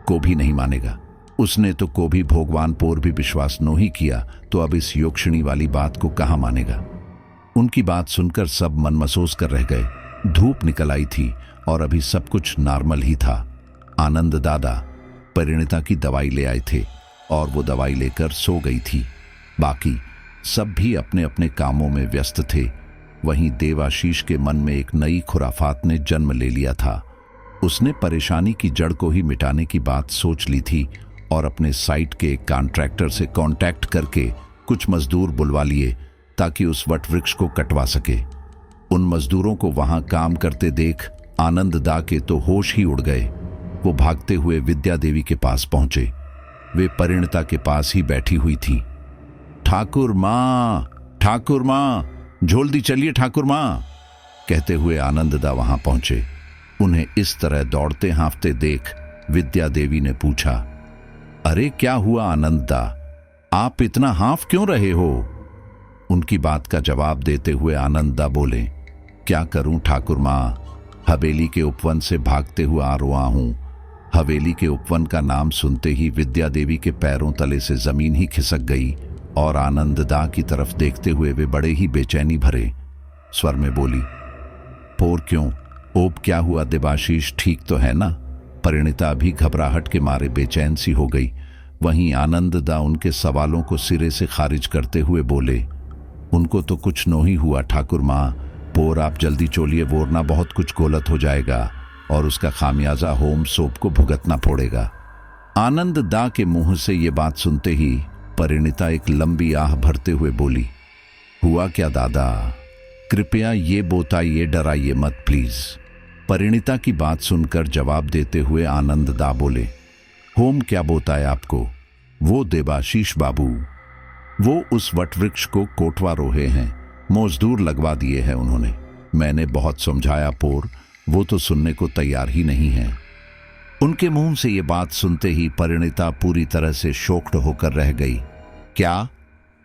को भी नहीं मानेगा। उसने तो को भी भगवान पर भी विश्वास नहीं किया, तो अब इस योक्षिणी वाली बात को कहां मानेगा। उनकी बात सुनकर सब मनमसोस कर रह गए। धूप निकल आई थी और अभी सब कुछ नॉर्मल ही था। आनंद दादा परिणीता की दवाई ले आए थे और वो दवाई लेकर सो गई थी। बाकी सब भी अपने अपने कामों में व्यस्त थे। वहीं देवाशीष के मन में एक नई खुराफात ने जन्म ले लिया था। उसने परेशानी की जड़ को ही मिटाने की बात सोच ली थी और अपने साइट के कॉन्ट्रैक्टर से कांटेक्ट करके कुछ मजदूर बुलवा लिए ताकि उस वट वृक्ष को कटवा सके। उन मजदूरों को वहां काम करते देख आनंद दा के तो होश ही उड़ गए। वो भागते हुए विद्या देवी के पास पहुंचे। वे परिणीता के पास ही बैठी हुई थी। ठाकुर माँ, जल्दी चलिए ठाकुर माँ, कहते हुए आनंददा वहां पहुंचे। उन्हें इस तरह दौड़ते हाँफते देख विद्या देवी ने पूछा, अरे क्या हुआ आनंददा, आप इतना हाँफ क्यों रहे हो? उनकी बात का जवाब देते हुए आनंददा बोले, क्या करूं ठाकुर माँ, हवेली के उपवन से भागते हुए आ रहा हूं। हवेली के उपवन का नाम सुनते ही विद्या देवी के पैरों तले से जमीन ही खिसक गई और आनंददा की तरफ देखते हुए वे बड़े ही बेचैनी भरे स्वर में बोली, पोर क्यों? ओब क्या हुआ देवाशीष, ठीक तो है ना? परिणीता भी घबराहट के मारे बेचैन सी हो गई। वहीं आनंददा उनके सवालों को सिरे से खारिज करते हुए बोले, उनको तो कुछ नहीं हुआ ठाकुर माँ, पोर आप जल्दी चोलिए, वरना बहुत कुछ गलत हो जाएगा और उसका खामियाजा होम सोप को भुगतना पड़ेगा। आनंददा के मुंह से ये बात सुनते ही परिणीता एक लंबी आह भरते हुए बोली, हुआ क्या दादा, कृपया ये बताइए, डराइए मत प्लीज। परिणीता की बात सुनकर जवाब देते हुए आनंददा बोले, होम क्या बताया आपको? वो देवाशीष बाबू, वो उस वटवृक्ष को कोटवा रोहे हैं, मजदूर लगवा दिए हैं उन्होंने। मैंने बहुत समझाया पोर, वो तो सुनने को तैयार ही नहीं है। उनके मुंह से ये बात सुनते ही परिणीता पूरी तरह से शॉक्ड होकर रह गई। क्या?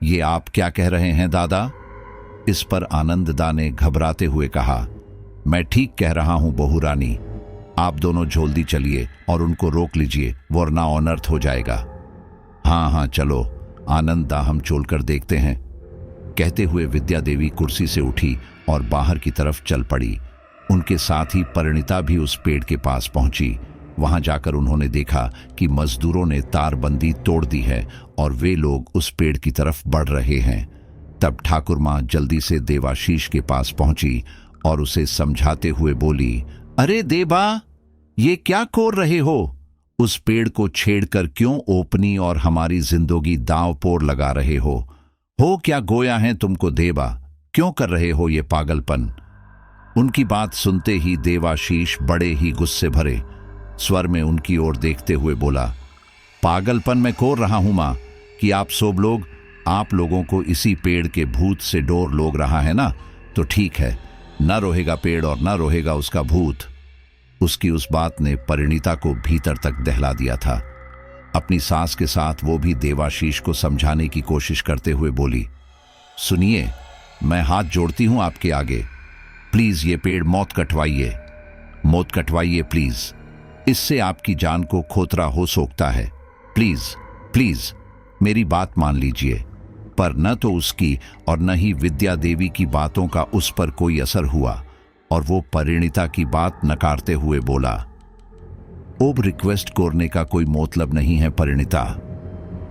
ये आप क्या कह रहे हैं दादा? इस पर आनंददा ने घबराते हुए कहा, मैं ठीक कह रहा हूं बहू रानी, आप दोनों जल्दी चलिए और उनको रोक लीजिए, वरना अनर्थ हो जाएगा। हाँ चलो आनंददा, हम चोल कर देखते हैं। कहते हुए विद्या देवी कुर्सी से उठी और बाहर की तरफ चल पड़ी। उनके साथ ही परिणीता भी उस पेड़ के पास पहुंची। वहां जाकर उन्होंने देखा कि मजदूरों ने तारबंदी तोड़ दी है और वे लोग उस पेड़ की तरफ बढ़ रहे हैं। तब ठाकुर मां जल्दी से देवाशीष के पास पहुंची और उसे समझाते हुए बोली, अरे देवा, ये क्या कर रहे हो? उस पेड़ को छेड़कर क्यों ओपनी और हमारी जिंदगी दांव पोर लगा रहे हो? क्या गोया है तुमको देवा? क्यों कर रहे हो ये पागलपन? उनकी बात सुनते ही देवाशीष बड़े ही गुस्से भरे स्वर में उनकी ओर देखते हुए बोला, पागलपन मैं कर रहा हूं मां कि आप सब लोग, आप लोगों को इसी पेड़ के भूत से डोर लोग रहा है ना, तो ठीक है, न रोहेगा पेड़ और न रोहेगा उसका भूत। उसकी उस बात ने परिणीता को भीतर तक दहला दिया था। अपनी सास के साथ वो भी देवाशीष को समझाने की कोशिश करते हुए बोली, सुनिए, मैं हाथ जोड़ती हूं आपके आगे, प्लीज ये पेड़ मौत कटवाइए प्लीज, इससे आपकी जान को खतरा हो सकता है, प्लीज मेरी बात मान लीजिए। पर न तो उसकी और न ही विद्या देवी की बातों का उस पर कोई असर हुआ और वो परिणीता की बात नकारते हुए बोला, ओब रिक्वेस्ट करने का कोई मतलब नहीं है परिणीता,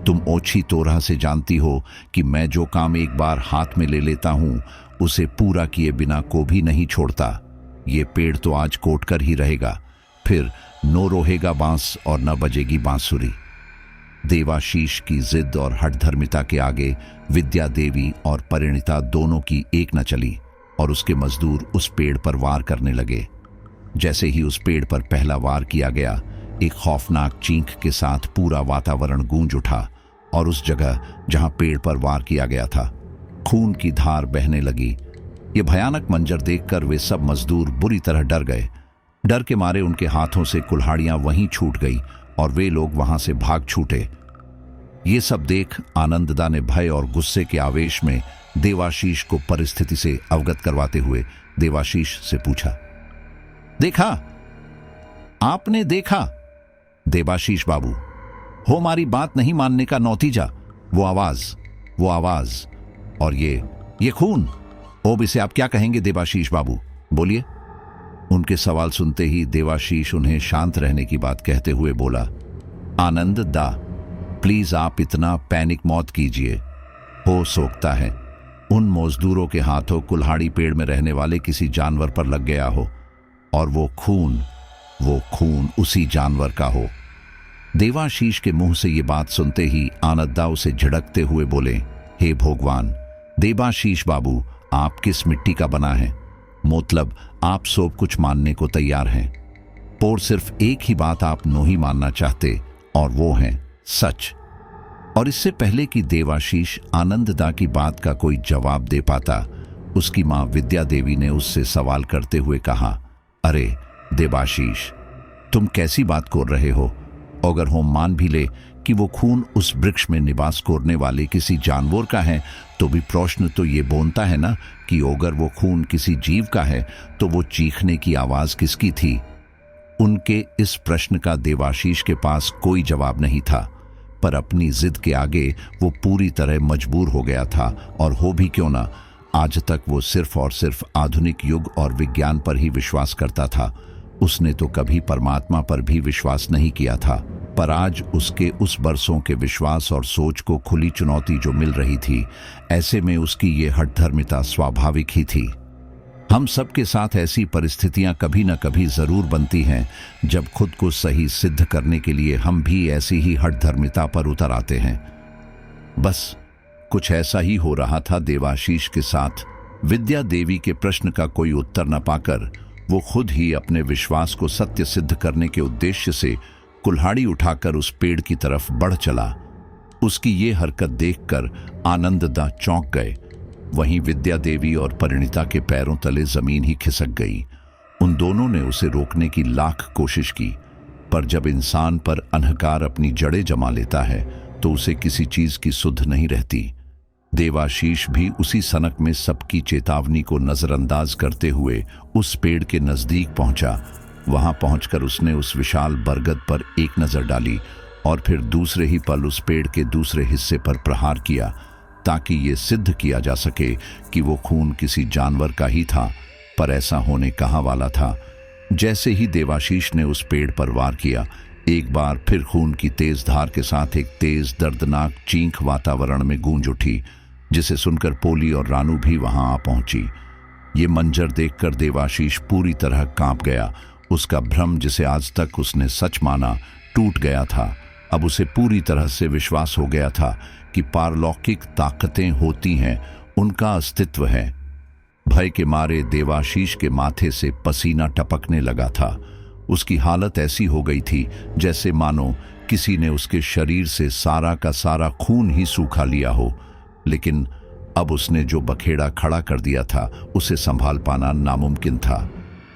तुम ओछी तोरह से जानती हो कि मैं जो काम एक बार हाथ में ले लेता हूं उसे पूरा किए बिना को भी नहीं छोड़ता। ये पेड़ तो आज कोट कर ही रहेगा, फिर नो रोहेगा बांस और न बजेगी बांसुरी। देवाशीष की जिद और हठधर्मिता के आगे विद्या देवी और परिणीता दोनों की एक न चली और उसके मजदूर उस पेड़ पर वार करने लगे। जैसे ही उस पेड़ पर पहला वार किया गया, एक खौफनाक चीख के साथ पूरा वातावरण गूंज उठा और उस जगह जहां पेड़ पर वार किया गया था खून की धार बहने लगी। ये भयानक मंजर देखकर वे सब मजदूर बुरी तरह डर गए। डर के मारे उनके हाथों से कुल्हाड़ियां वहीं छूट गई और वे लोग वहां से भाग छूटे। ये सब देख आनंददा ने भय और गुस्से के आवेश में देवाशीष को परिस्थिति से अवगत करवाते हुए देवाशीष से पूछा, देखा? आपने देखा? देवाशीष बाबू, हो हमारी बात नहीं मानने का नतीजा वो आवाज और ये खून, ओब इसे आप क्या कहेंगे देवाशीष बाबू, बोलिए। उनके सवाल सुनते ही देवाशीष उन्हें शांत रहने की बात कहते हुए बोला, आनंददा, प्लीज आप इतना पैनिक मत कीजिए। हो सकता है उन मजदूरों के हाथों कुल्हाड़ी पेड़ में रहने वाले किसी जानवर पर लग गया हो और वो खून उसी जानवर का हो। देवाशीष के मुंह से ये बात सुनते ही आनंददा उसे झिड़कते हुए बोले, हे भगवान, देवाशीष बाबू, आप किस मिट्टी का बना है? मतलब आप सब कुछ मानने को तैयार हैं? पोर सिर्फ एक ही बात आप नहीं मानना चाहते, और वो है सच। और इससे पहले कि देवाशीष आनंददा की बात का कोई जवाब दे पाता, उसकी मां विद्या देवी ने उससे सवाल करते हुए कहा, अरे देवाशीष, तुम कैसी बात कर रहे हो? अगर हम मान भी ले कि वो खून उस वृक्ष में निवास करने वाले किसी जानवर का है, तो भी प्रश्न तो ये बोलता है ना कि अगर वो खून किसी जीव का है तो वो चीखने की आवाज किसकी थी? उनके इस प्रश्न का देवाशीष के पास कोई जवाब नहीं था, पर अपनी जिद के आगे वो पूरी तरह मजबूर हो गया था। और हो भी क्यों ना, आज तक वो सिर्फ और सिर्फ आधुनिक युग और विज्ञान पर ही विश्वास करता था। उसने तो कभी परमात्मा पर भी विश्वास नहीं किया था, पर आज उसके उस बरसों के विश्वास और सोच को खुली चुनौती जो मिल रही थी, ऐसे में उसकी ये हठधर्मिता स्वाभाविक ही थी। हम सबके साथ ऐसी परिस्थितियां कभी न कभी जरूर बनती हैं जब खुद को सही सिद्ध करने के लिए हम भी ऐसी ही हठधर्मिता पर उतर आते हैं। बस कुछ ऐसा ही हो रहा था देवाशीष के साथ। विद्या देवी के प्रश्न का कोई उत्तर न पाकर वो खुद ही अपने विश्वास को सत्य सिद्ध करने के उद्देश्य से कुल्हाड़ी उठाकर उस पेड़ की तरफ बढ़ चला। उसकी ये हरकत देखकर आनंददा चौंक गए। वहीं विद्या देवी और परिणीता के पैरों तले जमीन ही खिसक गई। उन दोनों ने उसे रोकने की लाख कोशिश की, पर जब इंसान पर अंधकार अपनी जड़ें जमा लेता है तो उसे किसी चीज की सुध नहीं रहती। देवाशीष भी उसी सनक में सबकी चेतावनी को नजरअंदाज करते हुए उस पेड़ के नजदीक पहुंचा। वहां पहुंचकर उसने उस विशाल बरगद पर एक नजर डाली और फिर दूसरे ही पल उस पेड़ के दूसरे हिस्से पर प्रहार किया, ताकि ये सिद्ध किया जा सके कि वो खून किसी जानवर का ही था। पर ऐसा होने कहाँ वाला था। जैसे ही देवाशीष ने उस पेड़ पर वार किया, एक बार फिर खून की तेज धार के साथ एक तेज दर्दनाक चीख वातावरण में गूंज उठी, जिसे सुनकर पोली और रानू भी वहां आ पहुंची। ये मंजर देखकर देवाशीष पूरी तरह कांप गया। उसका भ्रम, जिसे आज तक उसने सच माना, टूट गया था। अब उसे पूरी तरह से विश्वास हो गया था कि पारलौकिक ताकतें होती हैं, उनका अस्तित्व है। भय के मारे देवाशीष के माथे से पसीना टपकने लगा था। उसकी हालत ऐसी हो गई थी जैसे मानो किसी ने उसके शरीर से सारा का सारा खून ही सूखा लिया हो। लेकिन अब उसने जो बखेड़ा खड़ा कर दिया था, उसे संभाल पाना नामुमकिन था।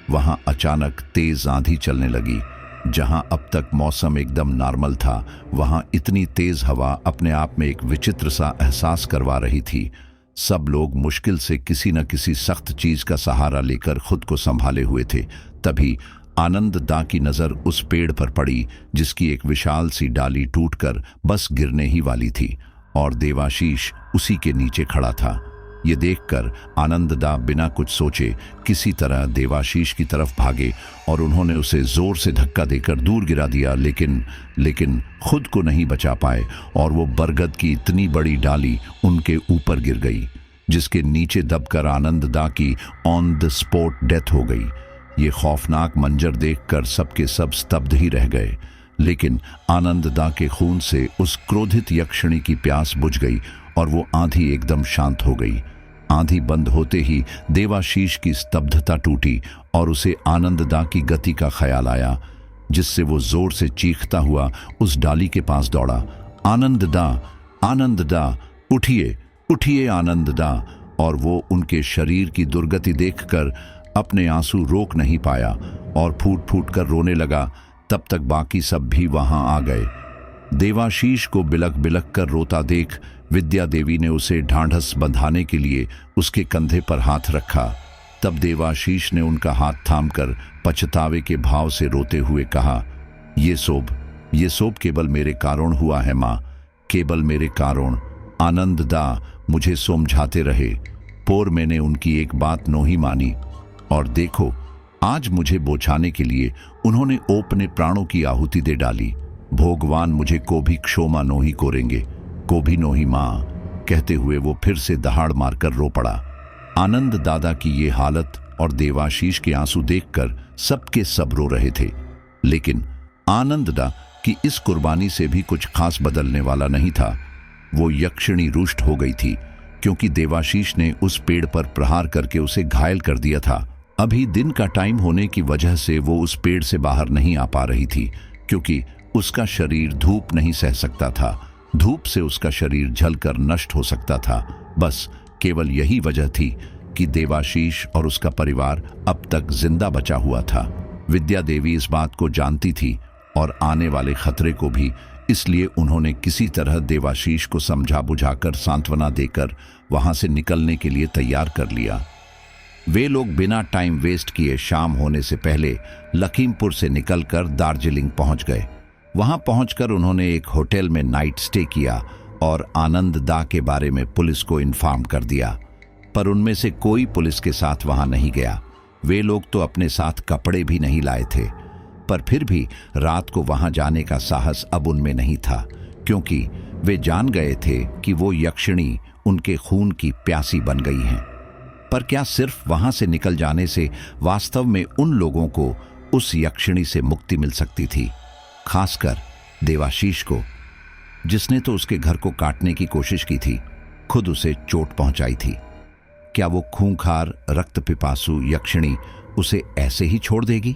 वहां अचानक तेज आंधी चलने लगी। जहां अब तक मौसम एकदम नॉर्मल था, वहां इतनी तेज हवा अपने आप में एक विचित्र सा एहसास करवा रही थी। सब लोग मुश्किल से किसी न किसी सख्त चीज का सहारा लेकर खुद को संभाले हुए थे। तभी आनंददा की नजर उस पेड़ पर पड़ी, जिसकी एक विशाल सी डाली टूटकर बस गिरने ही वाली थी, और देवाशीष उसी के नीचे खड़ा था। ये देखकर आनंददा बिना कुछ सोचे किसी तरह देवाशीष की तरफ भागे और उन्होंने उसे जोर से धक्का देकर दूर गिरा दिया। लेकिन खुद को नहीं बचा पाए और वो बरगद की इतनी बड़ी डाली उनके ऊपर गिर गई, जिसके नीचे दबकर आनंददा की ऑन द स्पॉट डेथ हो गई। ये खौफनाक मंजर देखकर सबके सब स्तब्ध ही रह गए। लेकिन आनंददा के खून से उस क्रोधित यक्षिणी की प्यास बुझ गई और वो आंधी एकदम शांत हो गई। आंधी बंद होते ही देवाशीष की स्तब्धता टूटी और उसे आनंददा की गति का ख्याल आया, जिससे वो जोर से चीखता हुआ उस डाली के पास दौड़ा। आनंददा, आनंददा, उठिए, उठिए आनंददा। और वो उनके शरीर की दुर्गति देखकर अपने आंसू रोक नहीं पाया और फूट फूट कर रोने लगा। तब तक बाकी सब भी वहां आ गए। देवाशीष को बिलक बिलक कर रोता देख विद्या देवी ने उसे ढांढस बंधाने के लिए उसके कंधे पर हाथ रखा। तब देवाशीष ने उनका हाथ थामकर पछतावे के भाव से रोते हुए कहा, ये सोब केवल मेरे कारण हुआ है माँ, केवल मेरे कारण। आनंददा मुझे समझाते रहे, पर मैंने उनकी एक बात नहीं मानी, और देखो आज मुझे बचाने के लिए उन्होंने अपने प्राणों की आहुति दे डाली। भगवान मुझे को भी क्षमा नहीं करेंगे, को भी नहीं माँ। कहते हुए वो फिर से दहाड़ मारकर रो पड़ा। आनंद दादा की ये हालत और देवाशीष के आंसू देखकर सबके सब रो रहे थे। लेकिन आनंददा की इस कुर्बानी से भी कुछ खास बदलने वाला नहीं था। वो यक्षिणी रुष्ट हो गई थी, क्योंकि देवाशीष ने उस पेड़ पर प्रहार करके उसे घायल कर दिया था। अभी दिन का टाइम होने की वजह से वो उस पेड़ से बाहर नहीं आ पा रही थी, क्योंकि उसका शरीर धूप नहीं सह सकता था। धूप से उसका शरीर जलकर नष्ट हो सकता था। बस केवल यही वजह थी कि देवाशीष और उसका परिवार अब तक जिंदा बचा हुआ था। विद्या देवी इस बात को जानती थी और आने वाले खतरे को भी, इसलिए उन्होंने किसी तरह देवाशीष को समझा बुझाकर सांत्वना देकर वहां से निकलने के लिए तैयार कर लिया। वे लोग बिना टाइम वेस्ट किए शाम होने से पहले लखीमपुर से निकलकर दार्जिलिंग पहुंच गए। वहां पहुंचकर उन्होंने एक होटल में नाइट स्टे किया और आनंद दा के बारे में पुलिस को इन्फॉर्म कर दिया, पर उनमें से कोई पुलिस के साथ वहां नहीं गया। वे लोग तो अपने साथ कपड़े भी नहीं लाए थे, पर फिर भी रात को वहां जाने का साहस अब उनमें नहीं था, क्योंकि वे जान गए थे कि वो यक्षिणी उनके खून की प्यासी बन गई हैं। पर क्या सिर्फ वहां से निकल जाने से वास्तव में उन लोगों को उस यक्षिणी से मुक्ति मिल सकती थी, खासकर देवाशीष को, जिसने तो उसके घर को काटने की कोशिश की थी, खुद उसे चोट पहुंचाई थी। क्या वो खूंखार रक्त पिपासु यक्षिणी उसे ऐसे ही छोड़ देगी?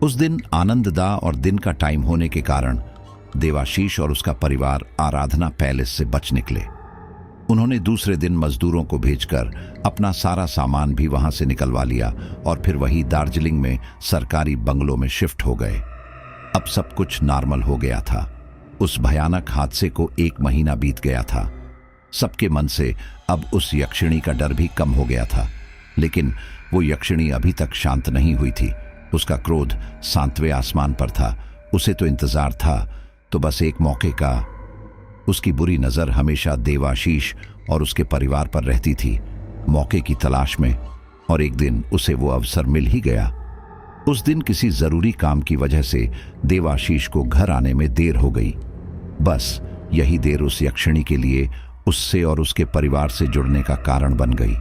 उस दिन आनंददा और दिन का टाइम होने के कारण देवाशीष और उसका परिवार आराधना पैलेस से बच निकले। उन्होंने दूसरे दिन मजदूरों को भेजकर अपना सारा सामान भी वहां से निकलवा लिया और फिर वही दार्जिलिंग में सरकारी बंगलों में शिफ्ट हो गए। अब सब कुछ नॉर्मल हो गया था। उस भयानक हादसे को 1 महीना बीत गया था। सबके मन से अब उस यक्षिणी का डर भी कम हो गया था, लेकिन वो यक्षिणी अभी तक शांत नहीं हुई थी। उसका क्रोध सांतवे आसमान पर था। उसे तो इंतजार था तो बस एक मौके का। उसकी बुरी नजर हमेशा देवाशीष और उसके परिवार पर रहती थी, मौके की तलाश में, और एक दिन उसे वो अवसर मिल ही गया। उस दिन किसी जरूरी काम की वजह से देवाशीष को घर आने में देर हो गई। बस यही देर उस यक्षिणी के लिए उससे और उसके परिवार से जुड़ने का कारण बन गई।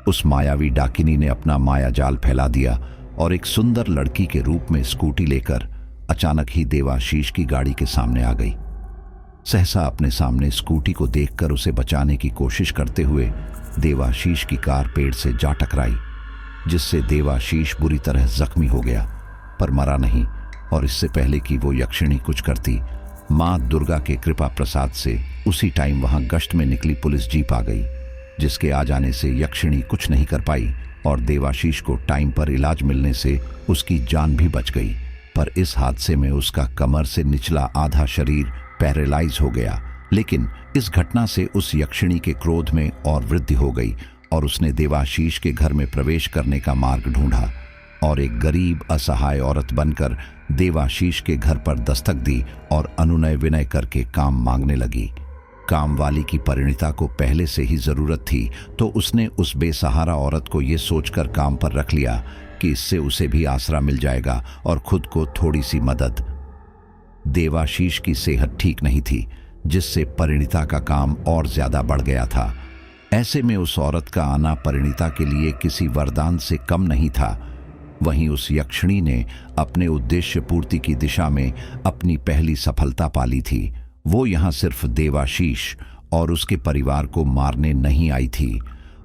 उस मायावी डाकिनी ने अपना माया जाल फैला दिया और एक सुंदर लड़की के रूप में स्कूटी लेकर अचानक ही देवाशीष की गाड़ी के सामने आ गई। सहसा अपने सामने स्कूटी को देखकर उसे बचाने की कोशिश करते हुए देवाशीष की कार पेड़ से जा टकराई, जिससे देवाशीष बुरी तरह जख्मी हो गया, पर मरा नहीं। और इससे पहले कि वो यक्षिणी कुछ करती, मां दुर्गा के कृपा प्रसाद से उसी टाइम वहां गश्त में निकली पुलिस जीप आ गई, जिसके आ जाने से यक्षिणी कुछ नहीं कर पाई और देवाशीष को टाइम पर इलाज मिलने से उसकी जान भी बच गई। पर इस हादसे में उसका कमर से निचला आधा शरीर पैरालाइज हो गया। लेकिन इस घटना से उस यक्षिणी के क्रोध में और वृद्धि हो गई और उसने देवाशीष के घर में प्रवेश करने का मार्ग ढूंढा और एक गरीब असहाय औरत बनकर देवाशीष के घर पर दस्तक दी और अनुनय विनय करके काम मांगने लगी। काम वाली की परिणीता को पहले से ही जरूरत थी, तो उसने उस बेसहारा औरत को ये सोचकर काम पर रख लिया कि इससे उसे भी आसरा मिल जाएगा और खुद को थोड़ी सी मदद। देवाशीष की सेहत ठीक नहीं थी, जिससे परिणीता का काम और ज्यादा बढ़ गया था। ऐसे में उस औरत का आना परिणीता के लिए किसी वरदान से कम नहीं था। वहीं उस यक्षिणी ने अपने उद्देश्य पूर्ति की दिशा में अपनी पहली सफलता पाली थी। वो यहाँ सिर्फ देवाशीष और उसके परिवार को मारने नहीं आई थी,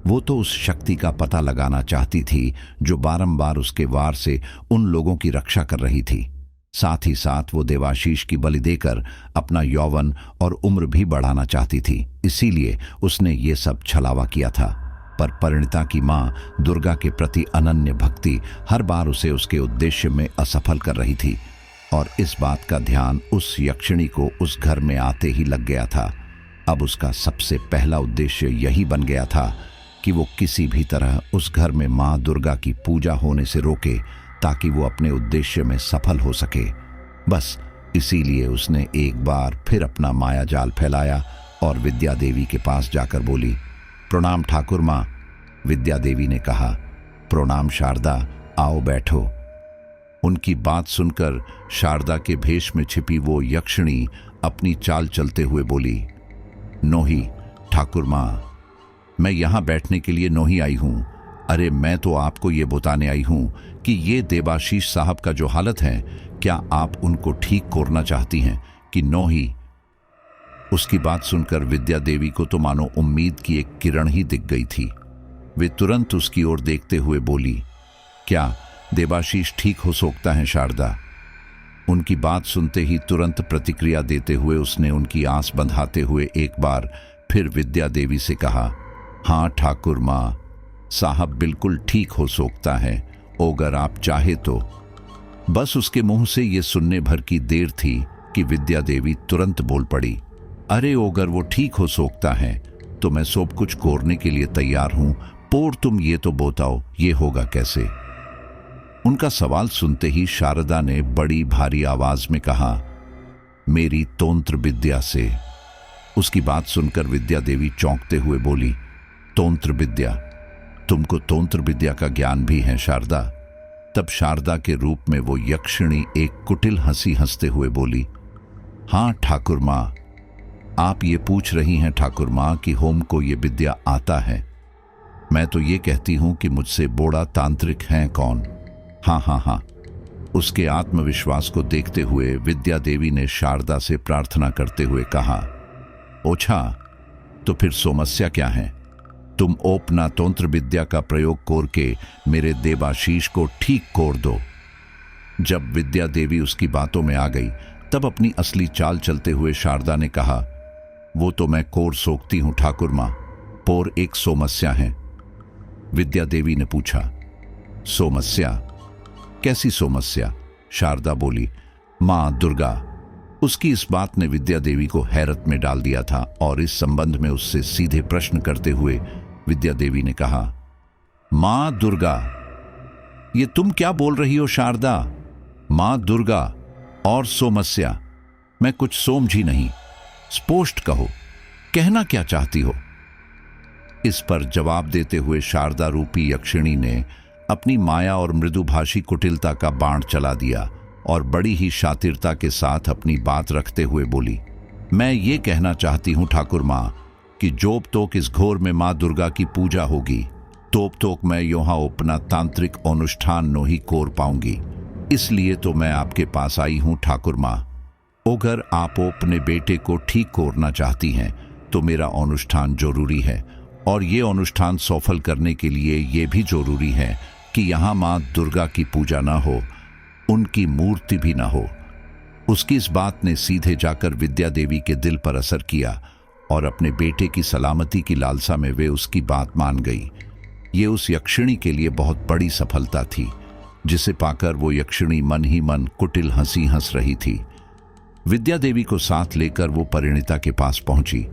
वो तो उस शक्ति का पता लगाना चाहती थी जो बारंबार उसके वार से उन लोगों की रक्षा कर रही थी। साथ ही साथ वो देवाशीष की बलि देकर अपना यौवन और उम्र भी बढ़ाना चाहती थी, इसीलिए उसने ये सब छलावा किया था। पर परिणीता की मां दुर्गा के प्रति अनन्य भक्ति हर बार उसे उसके उद्देश्य में असफल कर रही थी और इस बात का ध्यान उस यक्षिणी को उस घर में आते ही लग गया था। अब उसका सबसे पहला उद्देश्य यही बन गया था कि वो किसी भी तरह उस घर में मां दुर्गा की पूजा होने से रोके, ताकि वो अपने उद्देश्य में सफल हो सके। बस इसीलिए उसने एक बार फिर अपना माया जाल फैलाया और विद्या देवी के पास जाकर बोली, प्रणाम ठाकुर माँ। विद्या देवी ने कहा, प्रणाम शारदा, आओ बैठो। उनकी बात सुनकर शारदा के भेष में छिपी वो यक्षिणी अपनी चाल चलते हुए बोली, नोही ठाकुर माँ, मैं यहाँ बैठने के लिए नोही आई हूँ। अरे मैं तो आपको ये बताने आई हूँ कि ये देवाशीष साहब का जो हालत है, क्या आप उनको ठीक करना चाहती हैं कि नोही? उसकी बात सुनकर विद्या देवी को तो मानो उम्मीद की एक किरण ही दिख गई थी। वे तुरंत उसकी ओर देखते हुए बोली, क्या देवाशीष ठीक हो सकता है शारदा? उनकी बात सुनते ही तुरंत प्रतिक्रिया देते हुए उसने उनकी आंस बंधाते हुए एक बार फिर विद्या देवी से कहा, हाँ ठाकुर माँ साहब, बिल्कुल ठीक हो सकता है, अगर आप चाहे तो। बस उसके मुंह से ये सुनने भर की देर थी कि विद्या देवी तुरंत बोल पड़ी, अरे अगर वो ठीक हो सकता है तो मैं सब कुछ करने के लिए तैयार हूं, पर तुम ये तो बताओ ये होगा कैसे? उनका सवाल सुनते ही शारदा ने बड़ी भारी आवाज में कहा, मेरी तंत्र विद्या से। उसकी बात सुनकर विद्या देवी चौंकते हुए बोली, तंत्र विद्या? तुमको तंत्र विद्या का ज्ञान भी है शारदा? तब शारदा के रूप में वो यक्षिणी एक कुटिल हंसी हंसते हुए बोली, हाँ ठाकुर माँ। आप ये पूछ रही हैं ठाकुर माँ कि होम को ये विद्या आता है? मैं तो ये कहती हूं कि मुझसे बड़ा तांत्रिक हैं कौन? हाँ हाँ हाँ। उसके आत्मविश्वास को देखते हुए विद्या देवी ने शारदा से प्रार्थना करते हुए कहा, ओछा तो फिर समस्या क्या है? तुम अपना तंत्र विद्या का प्रयोग करके मेरे देवाशीष को ठीक कर दो। जब विद्या देवी उसकी बातों में आ गई तब अपनी असली चाल चलते हुए शारदा ने कहा, वो तो मैं कर सकती हूं ठाकुर मां, पर एक समस्या है। विद्या देवी ने पूछा, समस्या? कैसी समस्या? शारदा बोली, मां दुर्गा। उसकी इस बात ने विद्या देवी को हैरत में डाल दिया था और इस संबंध में उससे सीधे प्रश्न करते हुए विद्या देवी ने कहा, मां दुर्गा? ये तुम क्या बोल रही हो शारदा? मां दुर्गा और समस्या? मैं कुछ समझी नहीं, स्पष्ट कहो, कहना क्या चाहती हो? इस पर जवाब देते हुए शारदा रूपी यक्षिणी ने अपनी माया और मृदुभाषी कुटिलता का बाण चला दिया और बड़ी ही शातिरता के साथ अपनी बात रखते हुए बोली, मैं ये कहना चाहती हूं ठाकुर मां कि जोब तोक इस घोर में मां दुर्गा की पूजा होगी तोब तोक मैं यहां अपना तांत्रिक अनुष्ठान नो ही कोर पाऊंगी। इसलिए तो मैं आपके पास आई हूं ठाकुर मां। अगर आप अपने बेटे को ठीक करना चाहती हैं तो मेरा अनुष्ठान जरूरी है, और ये अनुष्ठान सफल करने के लिए ये भी जरूरी है कि यहाँ माँ दुर्गा की पूजा ना हो, उनकी मूर्ति भी ना हो। उसकी इस बात ने सीधे जाकर विद्या देवी के दिल पर असर किया और अपने बेटे की सलामती की लालसा में वे उसकी बात मान गई। ये उस यक्षिणी के लिए बहुत बड़ी सफलता थी, जिसे पाकर वो यक्षिणी मन ही मन कुटिल हंसी हंस रही थी। विद्या देवी को साथ लेकर वो परिणीता के पास पहुंची।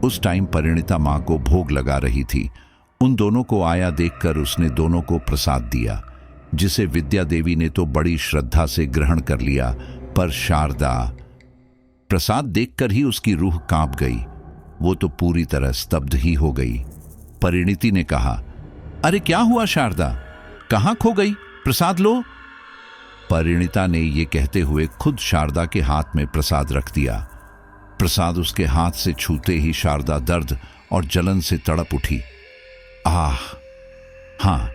उस टाइम परिणीता माँ को भोग लगा रही थी। उन दोनों को आया देखकर उसने दोनों को प्रसाद दिया, जिसे विद्या देवी ने तो बड़ी श्रद्धा से ग्रहण कर लिया, पर शारदा प्रसाद देखकर ही उसकी रूह कांप गई। वो तो पूरी तरह स्तब्ध ही हो गई। परिणीति ने कहा, अरे क्या हुआ शारदा, कहाँ खो गई? प्रसाद लो। परिणीता ने ये कहते हुए खुद शारदा के हाथ में प्रसाद रख दिया। प्रसाद उसके हाथ से छूते ही शारदा दर्द और जलन से तड़प उठी। आह! हाँ,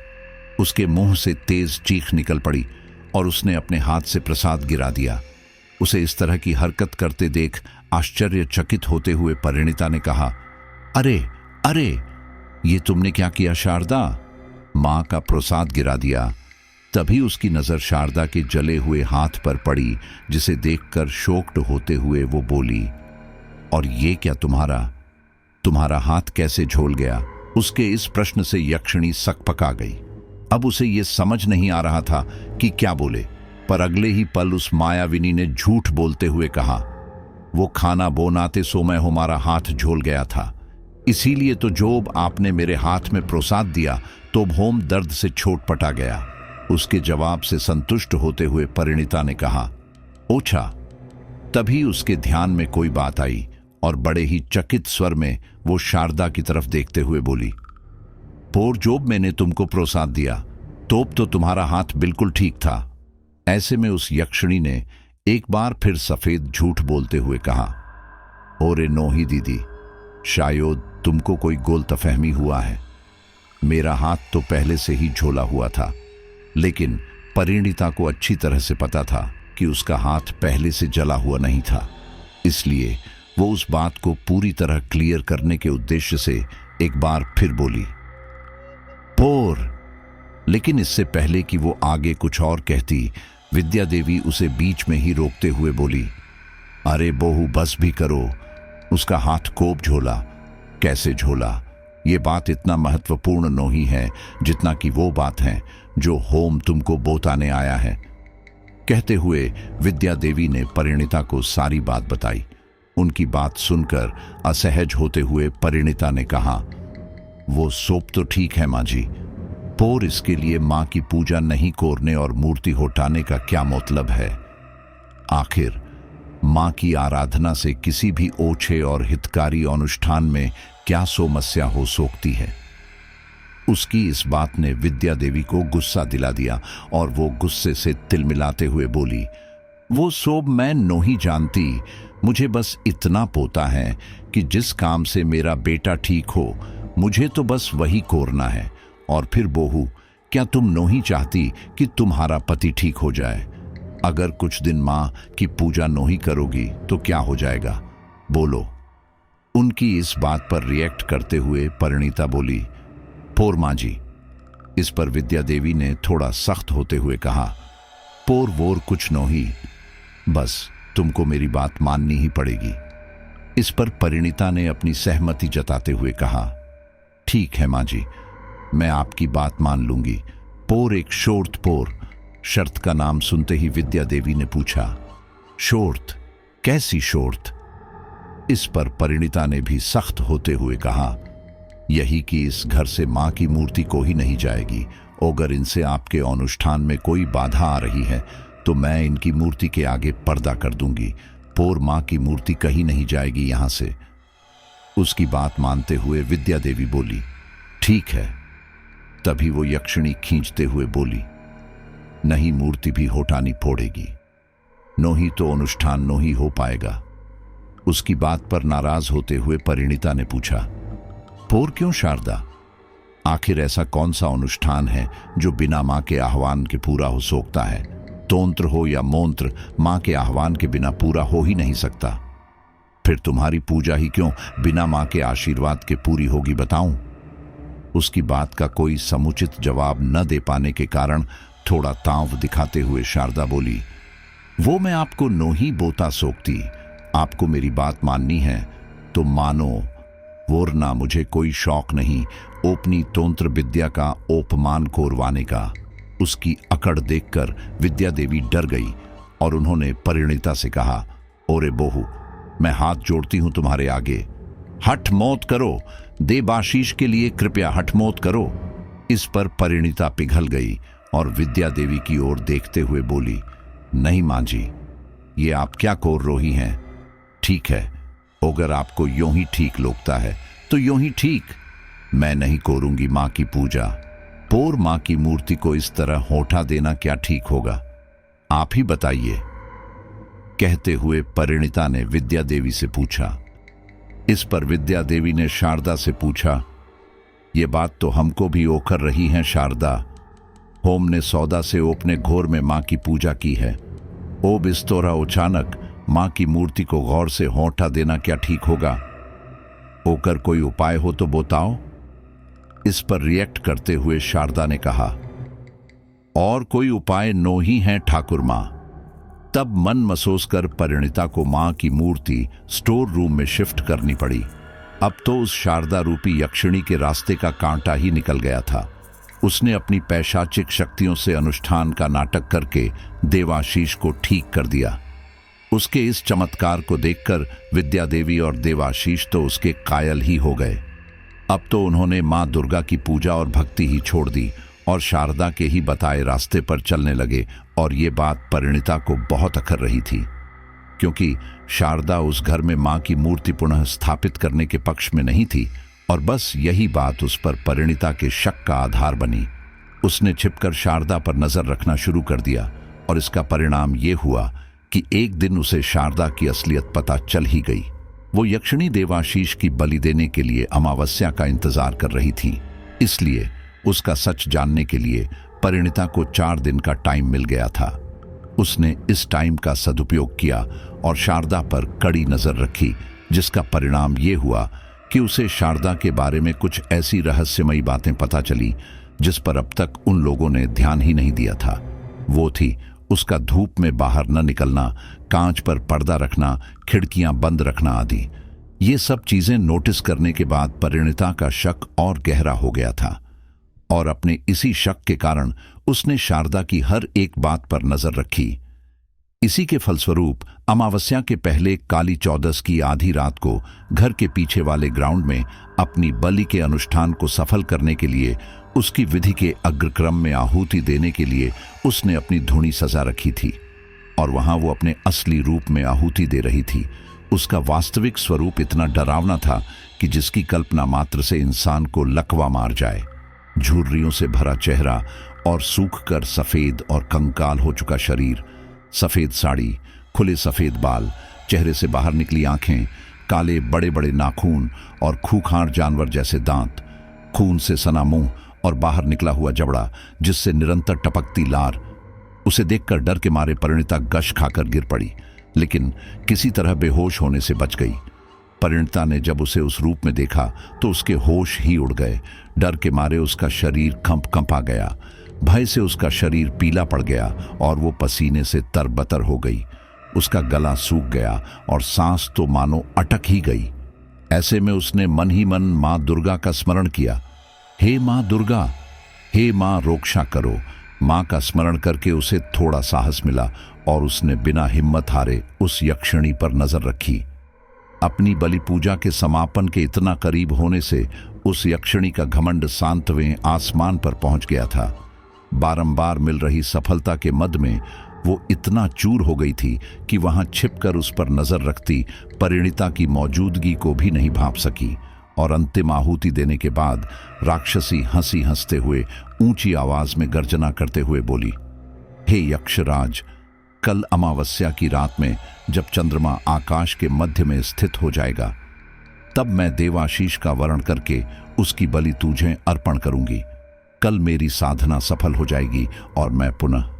उसके मुंह से तेज चीख निकल पड़ी और उसने अपने हाथ से प्रसाद गिरा दिया। उसे इस तरह की हरकत करते देख आश्चर्यचकित होते हुए परिणीता ने कहा, अरे अरे, ये तुमने क्या किया शारदा? मां का प्रसाद गिरा दिया। तभी उसकी नजर शारदा के जले हुए हाथ पर पड़ी, जिसे देखकर शोक्ड होते हुए वो बोली, और ये क्या तुम्हारा हाथ कैसे झोल गया? उसके इस प्रश्न से यक्षिणी सकपका गई। अब उसे ये समझ नहीं आ रहा था कि क्या बोले, पर अगले ही पल उस मायाविनी ने झूठ बोलते हुए कहा, वो खाना बनाते समय हमारा हाथ झोल गया था, इसीलिए तो जोब आपने मेरे हाथ में प्रसाद दिया तो होम दर्द से छोटपटा गया। उसके जवाब से संतुष्ट होते हुए परिणीता ने कहा, ओछा। तभी उसके ध्यान में कोई बात आई और बड़े ही चकित स्वर में वो शारदा की तरफ देखते हुए बोली, पोर जोब मैंने तुमको प्रसाद दिया तोब तो तुम्हारा हाथ बिल्कुल ठीक था। ऐसे में उस यक्षिणी ने एक बार फिर सफेद झूठ बोलते हुए कहा, ओरे नोही दीदी, शायद तुमको कोई गलतफहमी हुआ है। मेरा हाथ तो पहले से ही झोला हुआ था, लेकिन परिणीता को अच्छी तरह से पता था कि उसका हाथ पहले से जला हुआ नहीं था। इसलिए वो उस बात को पूरी तरह क्लियर करने के उद्देश्य से एक बार फिर बोली, पोर लेकिन इससे पहले कि वो आगे कुछ और कहती, विद्या देवी उसे बीच में ही रोकते हुए बोली, अरे बहू बस भी करो। उसका हाथ कोप झोला। कैसे झोला? ये बात इतना महत्वपूर्ण नहीं है जितना कि वो बात है जो होम तुमको बोताने आया है। कहते हुए विद्या देवी ने परिणीता को सारी बात बताई। उनकी बात सुनकर असहज होते हुए परिणीता ने कहा, वो सोप तो ठीक है माँ जी, पर इसके लिए माँ की पूजा नहीं कोरने और मूर्ति हटाने का क्या मतलब है? आखिर माँ की आराधना से किसी भी ओछे और हितकारी अनुष्ठान में क्या समस्या हो सकती है? उसकी इस बात ने विद्या देवी को गुस्सा दिला दिया और वो गुस्से से तिलमिलाते हुए बोली, वो सोब मैं नहीं जानती। मुझे बस इतना पोता है कि जिस काम से मेरा बेटा ठीक हो, मुझे तो बस वही कोरना है। और फिर बहू, क्या तुम नहीं चाहती कि तुम्हारा पति ठीक हो जाए? अगर कुछ दिन माँ की पूजा नहीं करोगी तो क्या हो जाएगा? बोलो। उनकी इस बात पर रिएक्ट करते हुए परिणीता बोली, पोर माँ जी। इस पर विद्या देवी ने थोड़ा सख्त होते हुए कहा, पोर वोर कुछ नहीं, बस तुमको मेरी बात माननी ही पड़ेगी। इस पर परिणीता ने अपनी सहमति जताते हुए कहा, ठीक है माँ जी, मैं आपकी बात मान लूंगी। पोर एक शर्त पोर। शर्त का नाम सुनते ही विद्या देवी ने पूछा, शर्त? कैसी शर्त? इस पर परिणीता ने भी सख्त होते हुए कहा, यही कि इस घर से मां की मूर्ति को ही नहीं जाएगी। अगर इनसे आपके अनुष्ठान में कोई बाधा आ रही है तो मैं इनकी मूर्ति के आगे पर्दा कर दूंगी। पोर मां की मूर्ति कहीं नहीं जाएगी यहां से। उसकी बात मानते हुए विद्या देवी बोली, ठीक है। तभी वो यक्षिणी खींचते हुए बोली, नहीं मूर्ति भी होटानी पड़ेगी, नहीं तो अनुष्ठान नहीं हो पाएगा। उसकी बात पर नाराज होते हुए परिणीता ने पूछा, पोर क्यों शारदा? आखिर ऐसा कौन सा अनुष्ठान है जो बिना मां के आह्वान के पूरा हो सकता है? तंत्र हो या मंत्र, मां के आह्वान के बिना पूरा हो ही नहीं सकता। फिर तुम्हारी पूजा ही क्यों बिना मां के आशीर्वाद के पूरी होगी, बताऊं? उसकी बात का कोई समुचित जवाब न दे पाने के कारण थोड़ा तांव दिखाते हुए शारदा बोली, वो मैं आपको नहीं बोता सोकती। आपको मेरी बात माननी है तो मानो, वरना मुझे कोई शौक नहीं ओपनी तंत्र विद्या का उपमान कोरवाने का। उसकी अकड़ देखकर विद्या देवी डर गई और उन्होंने परिणीता से कहा, ओरे बहू, मैं हाथ जोड़ती हूं तुम्हारे आगे, हठ मौत करो। देवाशीष के लिए कृपया हठ मौत करो। इस पर परिणीता पिघल गई और विद्या देवी की ओर देखते हुए बोली, नहीं मां जी, ये आप क्या कोर रही हैं? ठीक है, अगर आपको यूं ही ठीक लगता है तो यूं ही ठीक। मैं नहीं कोरूंगी मां की पूजा। पोर मां की मूर्ति को इस तरह होठा देना क्या ठीक होगा? आप ही बताइए। कहते हुए परिणीता ने विद्या देवी से पूछा। इस पर विद्या देवी ने शारदा से पूछा, ये बात तो हमको भी ओखर रही है शारदा। होम ने सौदा से अपने घोर में मां की पूजा की है। ओ बिस्तोरा अचानक मां की मूर्ति को गौर से होठा देना क्या ठीक होगा? ओकर कोई उपाय हो तो बताओ। इस पर रिएक्ट करते हुए शारदा ने कहा, और कोई उपाय नो ही है ठाकुर मां। तब मन मसोस कर परिणीता को मां की मूर्ति स्टोर रूम में शिफ्ट करनी पड़ी। अब तो उस शारदा रूपी यक्षिणी के रास्ते का कांटा ही निकल गया था। उसने अपनी पैशाचिक शक्तियों से अनुष्ठान का नाटक करके देवाशीष को ठीक कर दिया। उसके इस चमत्कार को देखकर विद्या देवी और देवाशीष तो उसके कायल ही हो गए। अब तो उन्होंने मां दुर्गा की पूजा और भक्ति ही छोड़ दी और शारदा के ही बताए रास्ते पर चलने लगे। और ये बात परिणीता को बहुत अखर रही थी, क्योंकि शारदा उस घर में मां की मूर्ति पुनः स्थापित करने के पक्ष में नहीं थी और बस यही बात उस पर परिणीता के शक का आधार बनी। उसने छिपकर शारदा पर नजर रखना शुरू कर दिया और इसका परिणाम ये हुआ कि एक दिन उसे शारदा की असलियत पता चल ही गई। वो यक्षिणी देवाशीष की बलि देने के लिए अमावस्या का इंतजार कर रही थी, इसलिए उसका सच जानने के लिए परिणीता को 4 दिन का टाइम मिल गया था। उसने इस टाइम का सदुपयोग किया और शारदा पर कड़ी नजर रखी, जिसका परिणाम ये हुआ कि उसे शारदा के बारे में कुछ ऐसी रहस्यमयी बातें पता चली जिस पर अब तक उन लोगों ने ध्यान ही नहीं दिया था। वो थी उसका धूप में बाहर न निकलना, कांच पर पर्दा रखना, खिड़कियां बंद रखना आदि। ये सब चीजें नोटिस करने के बाद परिणीता का शक और गहरा हो गया था और अपने इसी शक के कारण उसने शारदा की हर एक बात पर नजर रखी। इसी के फलस्वरूप अमावस्या के पहले काली चौदस की आधी रात को घर के पीछे वाले ग्राउंड में अपनी बलि के अनुष्ठान को सफल करने के लिए, उसकी विधि के अग्रक्रम में आहुति देने के लिए उसने अपनी धूनी सजा रखी थी और वहां वो अपने असली रूप में आहुति दे रही थी। उसका वास्तविक स्वरूप इतना डरावना था कि जिसकी कल्पना मात्र से इंसान को लकवा मार जाए। झुर्रियों से भरा चेहरा और सूखकर सफेद और कंकाल हो चुका शरीर, सफेद साड़ी, खुले सफेद बाल, चेहरे से बाहर निकली आंखें, काले बड़े बड़े नाखून और खूंखार जानवर जैसे दांत, खून से सना मुंह और बाहर निकला हुआ जबड़ा जिससे निरंतर टपकती लार। उसे देखकर डर के मारे परिणीता गश खाकर गिर पड़ी, लेकिन किसी तरह बेहोश होने से बच गई। परिणीता ने जब उसे उस रूप में देखा तो उसके होश ही उड़ गए। डर के मारे उसका शरीर कंपा गया, भय से उसका शरीर पीला पड़ गया और वो पसीने से तरबतर हो गई। उसका गला सूख गया और सांस तो मानो अटक ही गई। ऐसे में उसने मन ही मन मां दुर्गा का स्मरण किया। हे मां दुर्गा, हे मां रक्षा करो। मां का स्मरण करके उसे थोड़ा साहस मिला और उसने बिना हिम्मत हारे उस यक्षिणी पर नजर रखी। अपनी बलि पूजा के समापन के इतना करीब होने से उस यक्षिणी का घमंड सांतवें आसमान पर पहुंच गया था। बारंबार मिल रही सफलता के मद में वो इतना चूर हो गई थी कि वहां छिपकर उस पर नजर रखती परिणीता की मौजूदगी को भी नहीं भांप सकी और अंतिम आहुति देने के बाद राक्षसी हंसी हंसते हुए ऊंची आवाज में गर्जना करते हुए बोली, हे यक्षराज, कल अमावस्या की रात में जब चंद्रमा आकाश के मध्य में स्थित हो जाएगा, तब मैं देवाशीष का वर्ण करके उसकी बलि तुझे अर्पण करूंगी। कल मेरी साधना सफल हो जाएगी और मैं पुनः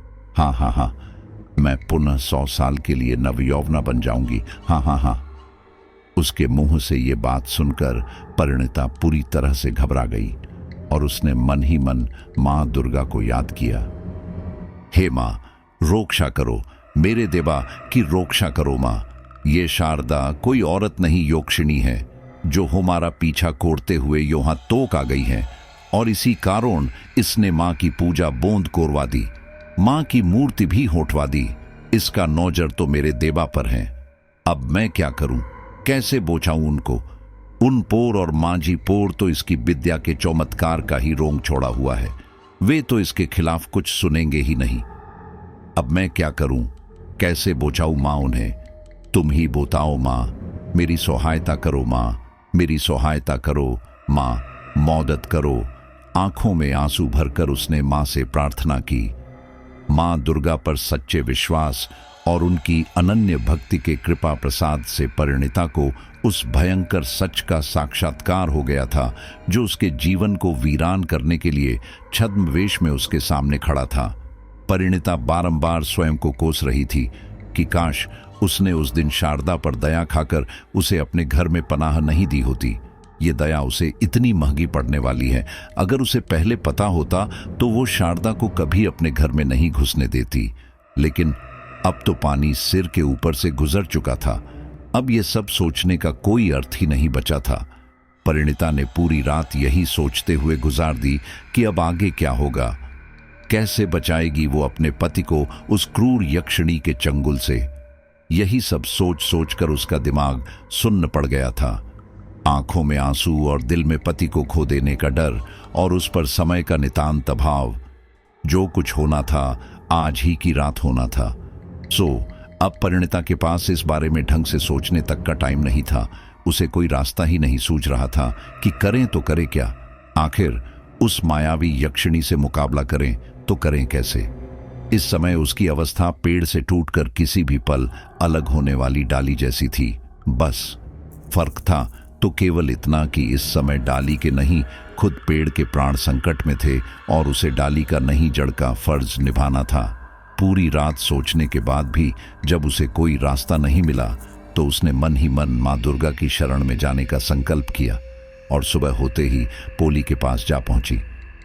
मैं पुनः 100 साल के लिए नवयौवना बन जाऊंगी। हाँ। उसके मुंह से ये बात सुनकर परिणीता पूरी तरह से घबरा गई और उसने मन ही मन मां दुर्गा को याद किया। हे मां, रक्षा करो, मेरे देवा की रक्षा करो मां। ये शारदा कोई औरत नहीं, योक्षिणी है जो हमारा पीछा कोरते हुए यहाँ तोक आ गई है और इसी कारण इसने मां की पूजा बोंद कोरवा दी, मां की मूर्ति भी होठवा दी। इसका नौजर तो मेरे देवा पर है। अब मैं क्या करूं, कैसे बोचाऊं उनको? उन पोर और मांझी पोर तो इसकी विद्या के चौमत्कार का ही रोंग छोड़ा हुआ है, वे तो इसके खिलाफ कुछ सुनेंगे ही नहीं। अब मैं क्या करूं, कैसे बोचाऊं मां उन्हें? तुम ही बताओ मां, मेरी सहायता करो मां, मेरी सहायता करो मां, मदद करो। आंखों में आंसू भरकर उसने मां से प्रार्थना की। मां दुर्गा पर सच्चे विश्वास और उनकी अनन्य भक्ति के कृपा प्रसाद से परिणीता को उस भयंकर सच का साक्षात्कार हो गया था जो उसके जीवन को वीरान करने के लिए छद्मवेश में उसके सामने खड़ा था। परिणीता बारंबार स्वयं को कोस रही थी कि काश उसने उस दिन शारदा पर दया खाकर उसे अपने घर में पनाह नहीं दी होती। ये दया उसे इतनी महंगी पड़ने वाली है। अगर उसे पहले पता होता तो वो शारदा को कभी अपने घर में नहीं घुसने देती, लेकिन अब तो पानी सिर के ऊपर से गुजर चुका था। अब ये सब सोचने का कोई अर्थ ही नहीं बचा था। परिणीता ने पूरी रात यही सोचते हुए गुजार दी कि अब आगे क्या होगा, कैसे बचाएगी वो अपने पति को उस क्रूर यक्षिणी के चंगुल से। यही सब सोच सोचकर उसका दिमाग सुन्न पड़ गया था। आंखों में आंसू और दिल में पति को खो देने का डर और उस पर समय का नितांत अभाव। जो कुछ होना था आज ही की रात होना था। अब परिणीता के पास इस बारे में ढंग से सोचने तक का टाइम नहीं था। उसे कोई रास्ता ही नहीं सूझ रहा था कि करें तो करें क्या। आखिर उस मायावी यक्षिणी से मुकाबला करें तो करें कैसे। इस समय उसकी अवस्था पेड़ से टूटकर किसी भी पल अलग होने वाली डाली जैसी थी। बस फर्क था तो केवल इतना कि इस समय डाली के नहीं खुद पेड़ के प्राण संकट में थे और उसे डाली का नहीं जड़ का फर्ज निभाना था। पूरी रात सोचने के बाद भी जब उसे कोई रास्ता नहीं मिला तो उसने मन ही मन मां दुर्गा की शरण में जाने का संकल्प किया और सुबह होते ही पोली के पास जा पहुंची।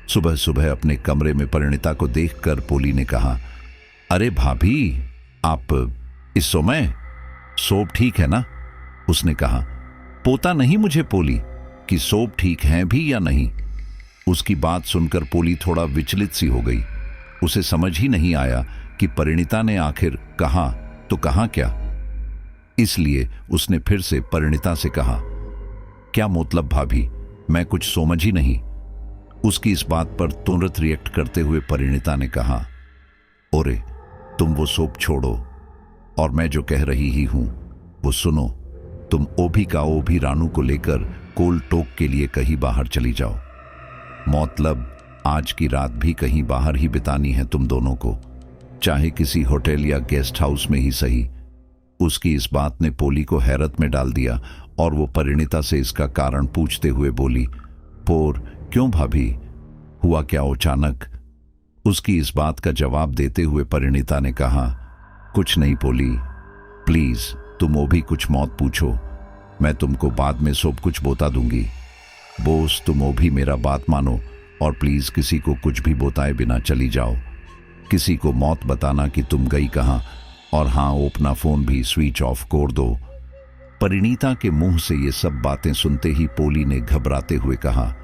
सुबह सुबह अपने कमरे में परिणीता को देखकर पोली ने कहा, अरे भाभी, आप इस समय सोप ठीक है ना? उसने कहा, पोता नहीं मुझे पोली, कि सोप ठीक है भी या नहीं। उसकी बात सुनकर पोली थोड़ा विचलित सी हो गई। उसे समझ ही नहीं आया कि परिणीता ने आखिर कहा तो कहा क्या। इसलिए उसने फिर से परिणीता से कहा, क्या मतलब भाभी, मैं कुछ समझ ही नहीं। उसकी इस बात पर तुरंत रिएक्ट करते हुए परिणीता ने कहा, ओरे तुम वो सोप छोड़ो और मैं जो कह रही ही हूं वो सुनो। तुम ओभी का ओभी रानू को लेकर कोल टोक के लिए कहीं बाहर चली जाओ। मतलब आज की रात भी कहीं बाहर ही बितानी है तुम दोनों को, चाहे किसी होटल या गेस्ट हाउस में ही सही। उसकी इस बात ने पोली को हैरत में डाल दिया और वो परिणीता से इसका कारण पूछते हुए बोली, पोर क्यों भाभी, हुआ क्या अचानक? उसकी इस बात का जवाब देते हुए परिणीता ने कहा, कुछ नहीं पोली, प्लीज तुम वो भी कुछ मौत पूछो, मैं तुमको बाद में सब कुछ बता दूंगी। बोस तुम वो भी मेरा बात मानो और प्लीज किसी को कुछ भी बताए बिना चली जाओ। किसी को मौत बताना कि तुम गई कहां, और हाँ अपना फोन भी स्विच ऑफ कर दो। परिणीता के मुंह से ये सब बातें सुनते ही पोली ने घबराते हुए कहा,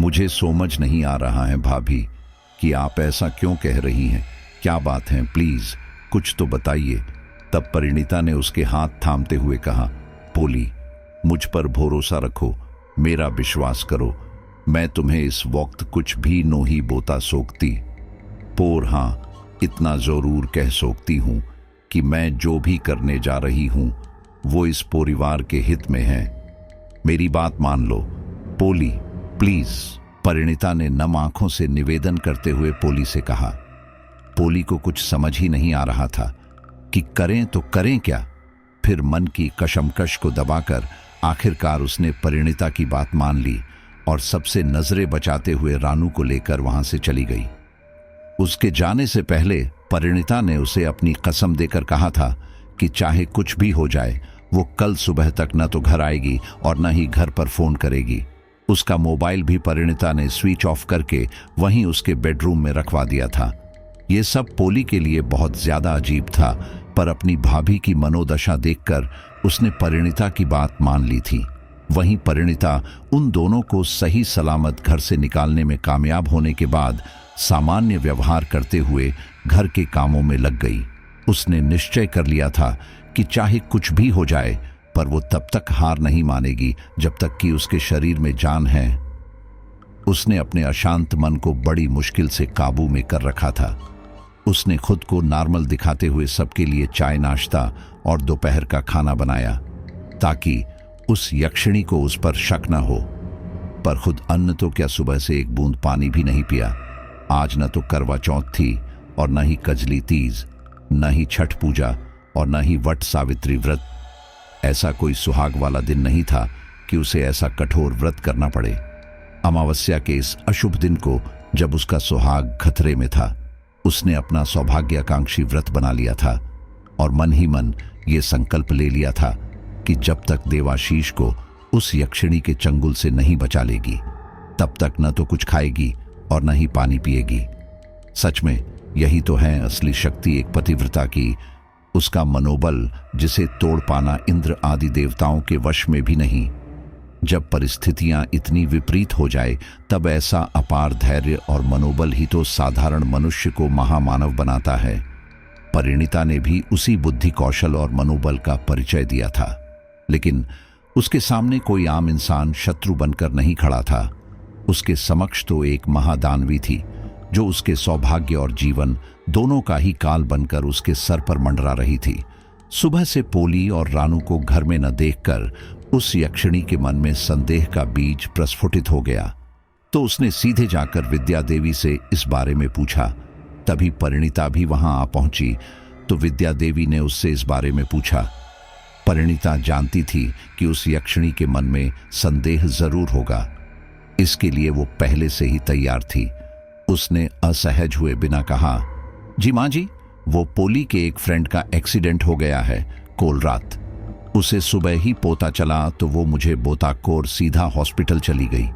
मुझे समझ नहीं आ रहा है भाभी कि आप ऐसा क्यों कह रही हैं, क्या बात है, प्लीज कुछ तो बताइए। तब परिणीता ने उसके हाथ थामते हुए कहा, पोली मुझ पर भरोसा रखो, मेरा विश्वास करो, मैं तुम्हें इस वक्त कुछ भी नहीं बोता सोकती। पोर हाँ इतना जरूर कह सोकती हूं कि मैं जो भी करने जा रही हूं वो इस परिवार के हित में है। मेरी बात मान लो पोली, प्लीज। परिणीता ने नम आंखों से निवेदन करते हुए पोली से कहा। पोली को कुछ समझ ही नहीं आ रहा था कि करें तो करें क्या। फिर मन की कशमकश को दबाकर आखिरकार उसने परिणीता की बात मान ली और सबसे नजरें बचाते हुए रानू को लेकर वहां से चली गई। उसके जाने से पहले परिणीता ने उसे अपनी कसम देकर कहा था कि चाहे कुछ भी हो जाए वो कल सुबह तक न तो घर आएगी और न ही घर पर फोन करेगी। उसका मोबाइल भी परिणीता ने स्विच ऑफ करके वहीं उसके बेडरूम में रखवा दिया था। ये सब पोली के लिए बहुत ज्यादा अजीब था, पर अपनी भाभी की मनोदशा देखकर उसने परिणीता की बात मान ली थी। वहीं परिणीता उन दोनों को सही सलामत घर से निकालने में कामयाब होने के बाद सामान्य व्यवहार करते हुए घर के कामों में लग गई। उसने निश्चय कर लिया था कि चाहे कुछ भी हो जाए पर वो तब तक हार नहीं मानेगी जब तक कि उसके शरीर में जान है। उसने अपने अशांत मन को बड़ी मुश्किल से काबू में कर रखा था। उसने खुद को नॉर्मल दिखाते हुए सबके लिए चाय नाश्ता और दोपहर का खाना बनाया ताकि उस यक्षिणी को उस पर शक न हो। पर खुद अन्न तो क्या सुबह से एक बूंद पानी भी नहीं पिया। आज न तो करवा चौथ थी और न ही कजली तीज, न ही छठ पूजा और न ही वट सावित्री व्रत। ऐसा कोई सुहाग वाला दिन नहीं था कि उसे ऐसा कठोर व्रत करना पड़े। अमावस्या के इस अशुभ दिन को जब उसका सुहाग खतरे में था, उसने अपना सौभाग्याकांक्षी व्रत बना लिया था और मन ही मन ये संकल्प ले लिया था कि जब तक देवाशीष को उस यक्षिणी के चंगुल से नहीं बचा लेगी तब तक न तो कुछ खाएगी और न ही पानी पिएगी। सच में यही तो है असली शक्ति एक पतिव्रता की, उसका मनोबल जिसे तोड़ पाना इंद्र आदि देवताओं के वश में भी नहीं। जब परिस्थितियां इतनी विपरीत हो जाए तब ऐसा अपार धैर्य और मनोबल ही तो साधारण मनुष्य को महामानव बनाता है। परिणीता ने भी उसी बुद्धि कौशल और मनोबल का परिचय दिया था, लेकिन उसके सामने कोई आम इंसान शत्रु बनकर नहीं खड़ा था। उसके समक्ष तो एक महादानवी थी जो उसके सौभाग्य और जीवन दोनों का ही काल बनकर उसके सर पर मंडरा रही थी। सुबह से पोली और रानू को घर में न देखकर उस यक्षिणी के मन में संदेह का बीज प्रस्फुटित हो गया, तो उसने सीधे जाकर विद्या देवी से इस बारे में पूछा। तभी परिणीता भी वहां आ पहुंची तो विद्या देवी ने उससे इस बारे में पूछा। परिणीता जानती थी कि उस यक्षिणी के मन में संदेह जरूर होगा, इसके लिए वो पहले से ही तैयार थी। उसने असहज हुए बिना कहा, जी माँ जी, वो पोली के एक फ्रेंड का एक्सीडेंट हो गया है कल रात। उसे सुबह ही पता चला तो वो मुझे बोताकोर सीधा हॉस्पिटल चली गई।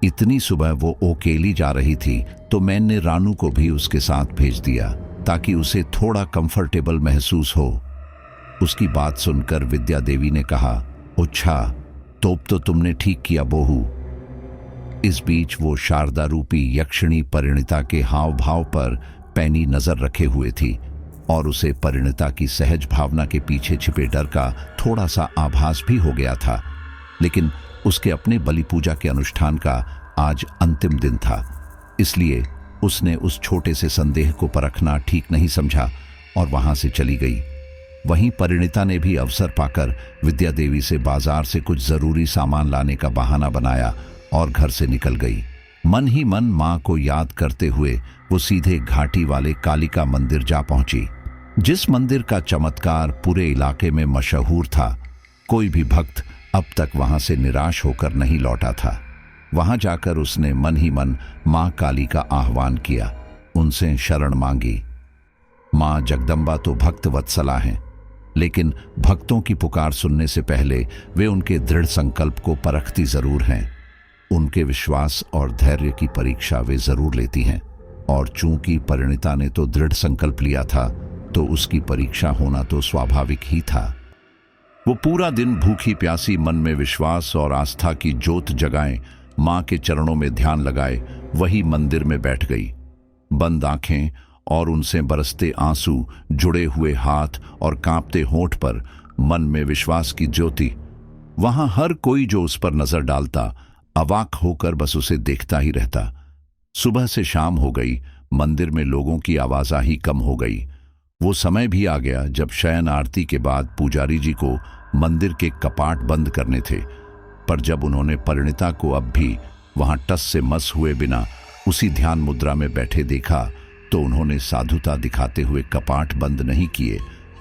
इतनी सुबह वो अकेली जा रही थी तो मैंने रानू को भी उसके साथ भेज दिया ताकि उसे थोड़ा कंफर्टेबल महसूस हो। उसकी बात सुनकर विद्या देवी ने कहा, अच्छा तो तुमने ठीक किया बहू। इस बीच वो शारदा रूपी यक्षिणी परिणीता के हाव भाव पर पैनी नजर रखे हुए थी और उसे परिणीता की सहज भावना के पीछे छिपे डर का थोड़ा सा आभास भी हो गया था। लेकिन उसके अपने बलि पूजा के अनुष्ठान का आज अंतिम दिन था, इसलिए उसने उस छोटे से संदेह को परखना ठीक नहीं समझा और वहां से चली गई। वहीं परिणीता ने भी अवसर पाकर विद्या देवी से बाजार से कुछ जरूरी सामान लाने का बहाना बनाया और घर से निकल गई। मन ही मन मां को याद करते हुए वो सीधे घाटी वाले कालिका मंदिर जा पहुंची, जिस मंदिर का चमत्कार पूरे इलाके में मशहूर था। कोई भी भक्त अब तक वहां से निराश होकर नहीं लौटा था। वहां जाकर उसने मन ही मन मां काली का आह्वान किया, उनसे शरण मांगी। मां जगदम्बा तो भक्त वत्सला हैं, लेकिन भक्तों की पुकार सुनने से पहले वे उनके दृढ़ संकल्प को परखती जरूर हैं। उनके विश्वास और धैर्य की परीक्षा वे जरूर लेती हैं, और चूंकि परिणीता ने तो दृढ़ संकल्प लिया था तो उसकी परीक्षा होना तो स्वाभाविक ही था। वो पूरा दिन भूखी प्यासी मन में विश्वास और आस्था की ज्योत जगाए मां के चरणों में ध्यान लगाए वही मंदिर में बैठ गई। बंद आंखें और उनसे बरसते आंसू, जुड़े हुए हाथ और कांपते होंठ पर मन में विश्वास की ज्योति। वहां हर कोई जो उस पर नजर डालता अवाक होकर बस उसे देखता ही रहता। सुबह से शाम हो गई, मंदिर में लोगों की आवाजाही कम हो गई। वो समय भी आ गया जब शयन आरती के बाद पुजारी जी को मंदिर के कपाट बंद करने थे, पर जब उन्होंने परिणीता को अब भी वहां टस से मस हुए बिना उसी ध्यान मुद्रा में बैठे देखा तो उन्होंने साधुता दिखाते हुए कपाट बंद नहीं किए,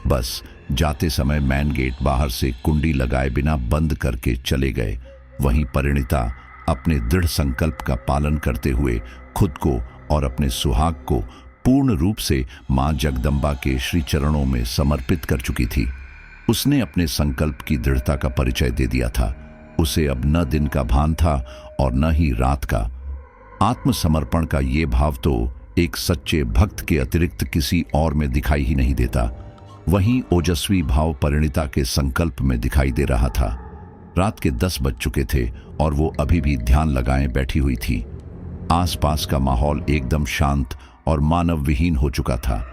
बस जाते समय मैन गेट बाहर से कुंडी लगाए बिना बंद करके चले गए। वहीं परिणीता अपने दृढ़ संकल्प का पालन करते हुए खुद को और अपने सुहाग को पूर्ण रूप से मां जगदम्बा के श्री चरणों में समर्पित कर चुकी थी। उसने अपने संकल्प की दृढ़ता का परिचय दे दिया था। उसे अब न दिन का भान था और न ही रात का। आत्मसमर्पण का ये भाव तो एक सच्चे भक्त के अतिरिक्त किसी और में दिखाई ही नहीं देता। वहीं ओजस्वी भाव परिणीता के संकल्प में दिखाई दे रहा था। रात के 10 बज चुके थे और वो अभी भी ध्यान लगाए बैठी हुई थी। आसपास का माहौल एकदम शांत और मानव विहीन हो चुका था,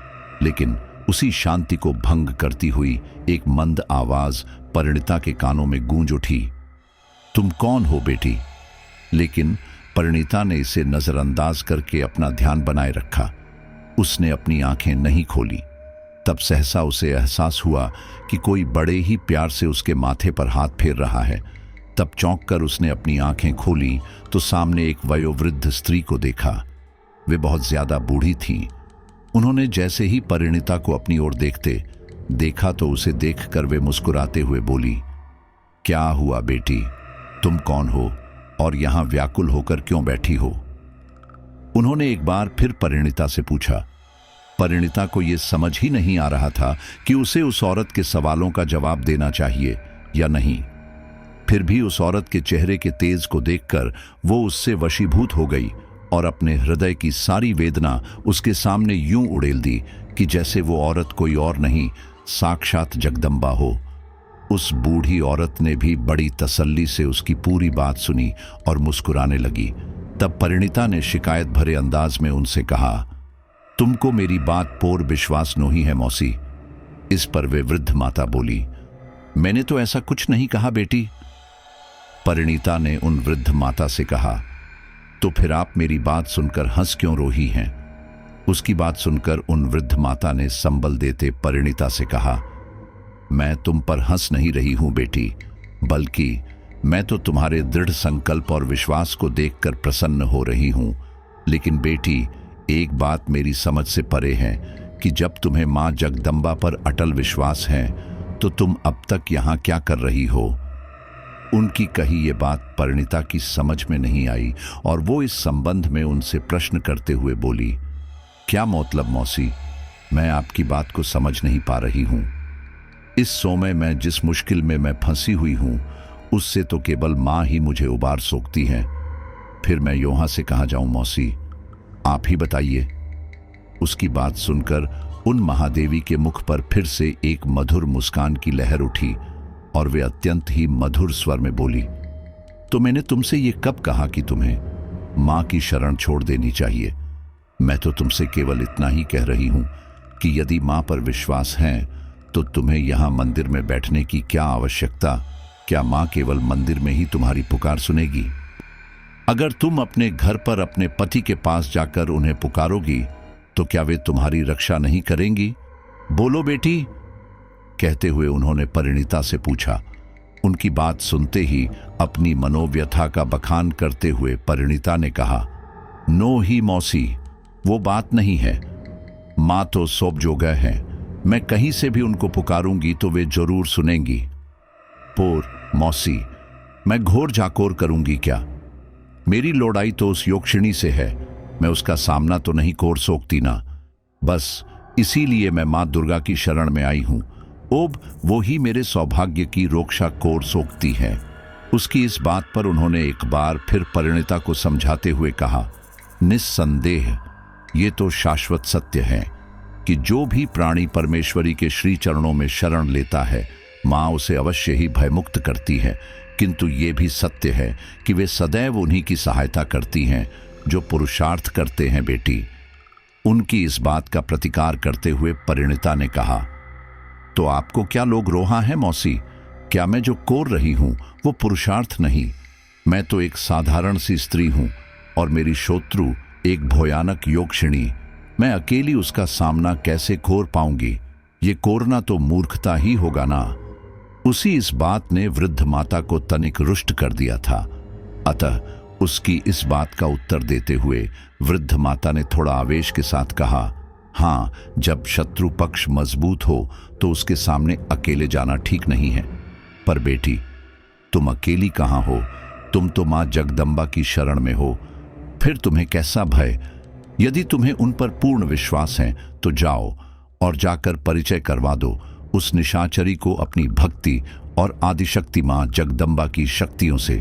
लेकिन उसी शांति को भंग करती हुई एक मंद आवाज परिणीता के कानों में गूंज उठी, तुम कौन हो बेटी? लेकिन परिणीता ने इसे नजरअंदाज करके अपना ध्यान बनाए रखा। उसने अपनी आंखें नहीं खोली। तब सहसा उसे एहसास हुआ कि कोई बड़े ही प्यार से उसके माथे पर हाथ फेर रहा है। तब चौंक कर उसने अपनी आंखें खोली तो सामने एक वयोवृद्ध स्त्री को देखा। वे बहुत ज्यादा बूढ़ी थी। उन्होंने जैसे ही परिणीता को अपनी ओर देखा तो उसे देखकर वे मुस्कुराते हुए बोली, क्या हुआ बेटी, तुम कौन हो और यहां व्याकुल होकर क्यों बैठी हो? उन्होंने एक बार फिर परिणीता से पूछा। परिणीता को यह समझ ही नहीं आ रहा था कि उसे उस औरत के सवालों का जवाब देना चाहिए या नहीं। फिर भी उस औरत के चेहरे के तेज को देखकर वो उससे वशीभूत हो गई और अपने हृदय की सारी वेदना उसके सामने यूं उड़ेल दी कि जैसे वो औरत कोई और नहीं, साक्षात जगदम्बा हो। उस बूढ़ी औरत ने भी बड़ी तसल्ली से उसकी पूरी बात सुनी और मुस्कुराने लगी। तब परिणीता ने शिकायत भरे अंदाज में उनसे कहा, तुमको मेरी बात पोर विश्वास नहीं है मौसी। इस पर वे वृद्ध माता बोली, मैंने तो ऐसा कुछ नहीं कहा बेटी। परिणीता ने उन वृद्ध माता से कहा, तो फिर आप मेरी बात सुनकर हंस क्यों रोही हैं? उसकी बात सुनकर उन वृद्ध माता ने संबल देते परिणीता से कहा, मैं तुम पर हंस नहीं रही हूं बेटी, बल्कि मैं तो तुम्हारे दृढ़ संकल्प और विश्वास को देखकर प्रसन्न हो रही हूं। लेकिन बेटी, एक बात मेरी समझ से परे है कि जब तुम्हें मां जगदम्बा पर अटल विश्वास है तो तुम अब तक यहां क्या कर रही हो? उनकी कही ये बात परिणीता की समझ में नहीं आई और वो इस संबंध में उनसे प्रश्न करते हुए बोली, क्या मतलब मौसी? मैं आपकी बात को समझ नहीं पा रही हूं। इस समय में जिस मुश्किल में मैं फंसी हुई हूं उससे तो केवल मां ही मुझे उबार सकती है। फिर मैं यहाँ से कहाँ जाऊं मौसी, आप ही बताइए। उसकी बात सुनकर उन महादेवी के मुख पर फिर से एक मधुर मुस्कान की लहर उठी और वे अत्यंत ही मधुर स्वर में बोली, तो मैंने तुमसे ये कब कहा कि तुम्हें मां की शरण छोड़ देनी चाहिए? मैं तो तुमसे केवल इतना ही कह रही हूं कि यदि मां पर विश्वास है तो तुम्हें यहां मंदिर में बैठने की क्या आवश्यकता? क्या मां केवल मंदिर में ही तुम्हारी पुकार सुनेगी? अगर तुम अपने घर पर अपने पति के पास जाकर उन्हें पुकारोगी तो क्या वे तुम्हारी रक्षा नहीं करेंगी? बोलो बेटी, कहते हुए उन्होंने परिणीता से पूछा। उनकी बात सुनते ही अपनी मनोव्यथा का बखान करते हुए परिणीता ने कहा, नो ही मौसी, वो बात नहीं है। मां तो सोप जोगा है, मैं कहीं से भी उनको पुकारूंगी तो वे जरूर सुनेंगी। पोर मौसी, मैं घोर जाकोर करूंगी क्या? मेरी लोड़ाई तो उस योक्षिणी से है, मैं उसका सामना तो नहीं कोर सोकती ना। बस इसीलिए मैं मां दुर्गा की शरण में आई हूं। ओब वो ही मेरे सौभाग्य की रक्षा कोर सोकती है। उसकी इस बात पर उन्होंने एक बार फिर परिणीता को समझाते हुए कहा, निस्संदेह ये तो शाश्वत सत्य है कि जो भी प्राणी परमेश्वरी के श्री चरणों में शरण लेता है मां उसे अवश्य ही भयमुक्त करती है, किंतु ये भी सत्य है कि वे सदैव उन्हीं की सहायता करती हैं जो पुरुषार्थ करते हैं बेटी। उनकी इस बात का प्रतिकार करते हुए परिणीता ने कहा, तो आपको क्या लोग रोहा है मौसी? क्या मैं जो कोर रही हूं वो पुरुषार्थ नहीं? मैं तो एक साधारण सी स्त्री हूं और मेरी शत्रु एक भयानक योक्षिणी। मैं अकेली उसका सामना कैसे कोर पाऊंगी? ये कोरना तो मूर्खता ही होगा ना। उसी इस बात ने वृद्ध माता को तनिक रुष्ट कर दिया था। अतः उसकी इस बात का उत्तर देते हुए वृद्ध माता ने थोड़ा आवेश के साथ कहा, हाँ, जब शत्रु पक्ष मजबूत हो तो उसके सामने अकेले जाना ठीक नहीं है। पर बेटी, तुम अकेली कहाँ हो? तुम तो मां जगदम्बा की शरण में हो, फिर तुम्हें कैसा भय? यदि तुम्हें उन पर पूर्ण विश्वास है तो जाओ और जाकर परिचय करवा दो उस निशाचरी को अपनी भक्ति और आदिशक्ति मां जगदम्बा की शक्तियों से।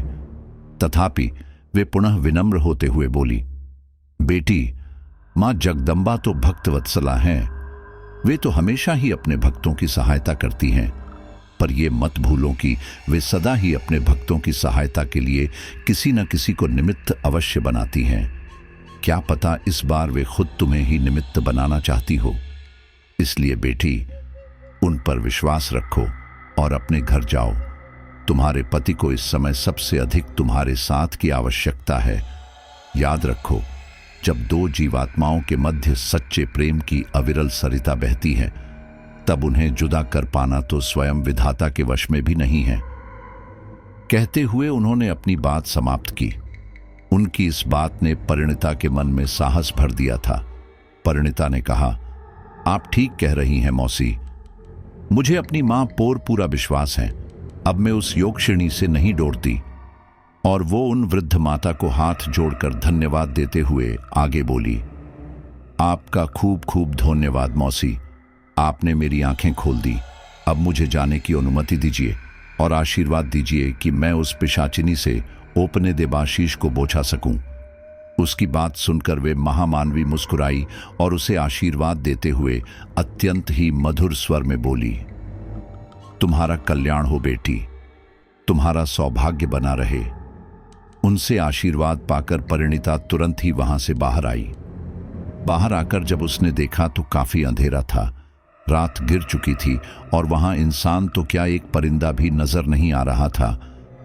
तथापि वे पुनः विनम्र होते हुए बोली, बेटी, मां जगदम्बा तो भक्तवत्सला हैं, वे तो हमेशा ही अपने भक्तों की सहायता करती हैं। पर ये मत भूलो कि वे सदा ही अपने भक्तों की सहायता के लिए किसी न किसी को निमित्त अवश्य बनाती हैं। क्या पता इस बार वे खुद तुम्हें ही निमित्त बनाना चाहती हो। इसलिए बेटी, उन पर विश्वास रखो और अपने घर जाओ। तुम्हारे पति को इस समय सबसे अधिक तुम्हारे साथ की आवश्यकता है। याद रखो, जब दो जीवात्माओं के मध्य सच्चे प्रेम की अविरल सरिता बहती है तब उन्हें जुदा कर पाना तो स्वयं विधाता के वश में भी नहीं है। कहते हुए उन्होंने अपनी बात समाप्त की। उनकी इस बात ने परिणीता के मन में साहस भर दिया था। परिणीता ने कहा, आप ठीक कह रही हैं मौसी, मुझे अपनी मां पोर पूरा विश्वास है। अब मैं उस योक्षिणी से नहीं डरती। और वो उन वृद्ध माता को हाथ जोड़कर धन्यवाद देते हुए आगे बोली, आपका खूब खूब धन्यवाद मौसी, आपने मेरी आंखें खोल दी। अब मुझे जाने की अनुमति दीजिए और आशीर्वाद दीजिए कि मैं उस पिशाचिनी से ओपने देबाशीष को बोझा सकूं। उसकी बात सुनकर वे महामानवी मुस्कुराई और उसे आशीर्वाद देते हुए अत्यंत ही मधुर स्वर में बोली, तुम्हारा कल्याण हो बेटी, तुम्हारा सौभाग्य बना रहे। उनसे आशीर्वाद पाकर परिणीता तुरंत ही वहां से बाहर आई। बाहर आकर जब उसने देखा तो काफी अंधेरा था, रात गिर चुकी थी और वहां इंसान तो क्या एक परिंदा भी नजर नहीं आ रहा था।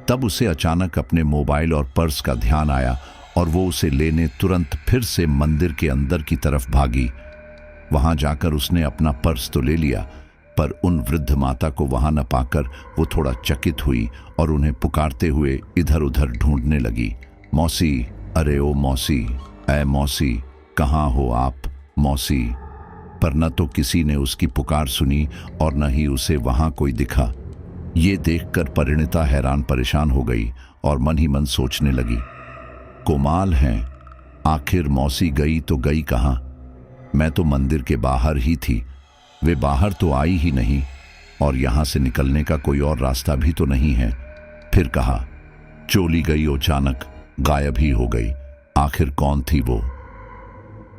तब उसे अचानक अपने मोबाइल और पर्स का ध्यान आया और वो उसे लेने तुरंत फिर से मंदिर के अंदर की तरफ भागी। वहां जाकर उसने अपना पर्स तो ले लिया, पर उन वृद्ध माता को वहां न पाकर वो थोड़ा चकित हुई और उन्हें पुकारते हुए इधर उधर ढूंढने लगी। मौसी, अरे ओ मौसी, ऐ मौसी, कहाँ हो आप मौसी? पर न तो किसी ने उसकी पुकार सुनी और न ही उसे वहां कोई दिखा। ये देखकर परिणीता हैरान परेशान हो गई और मन ही मन सोचने लगी, कमाल है, आखिर मौसी गई तो गई कहाँ? मैं तो मंदिर के बाहर ही थी, वे बाहर तो आई ही नहीं और यहां से निकलने का कोई और रास्ता भी तो नहीं है। फिर कहा, चोली गई अचानक, गायब ही हो गई। आखिर कौन थी वो?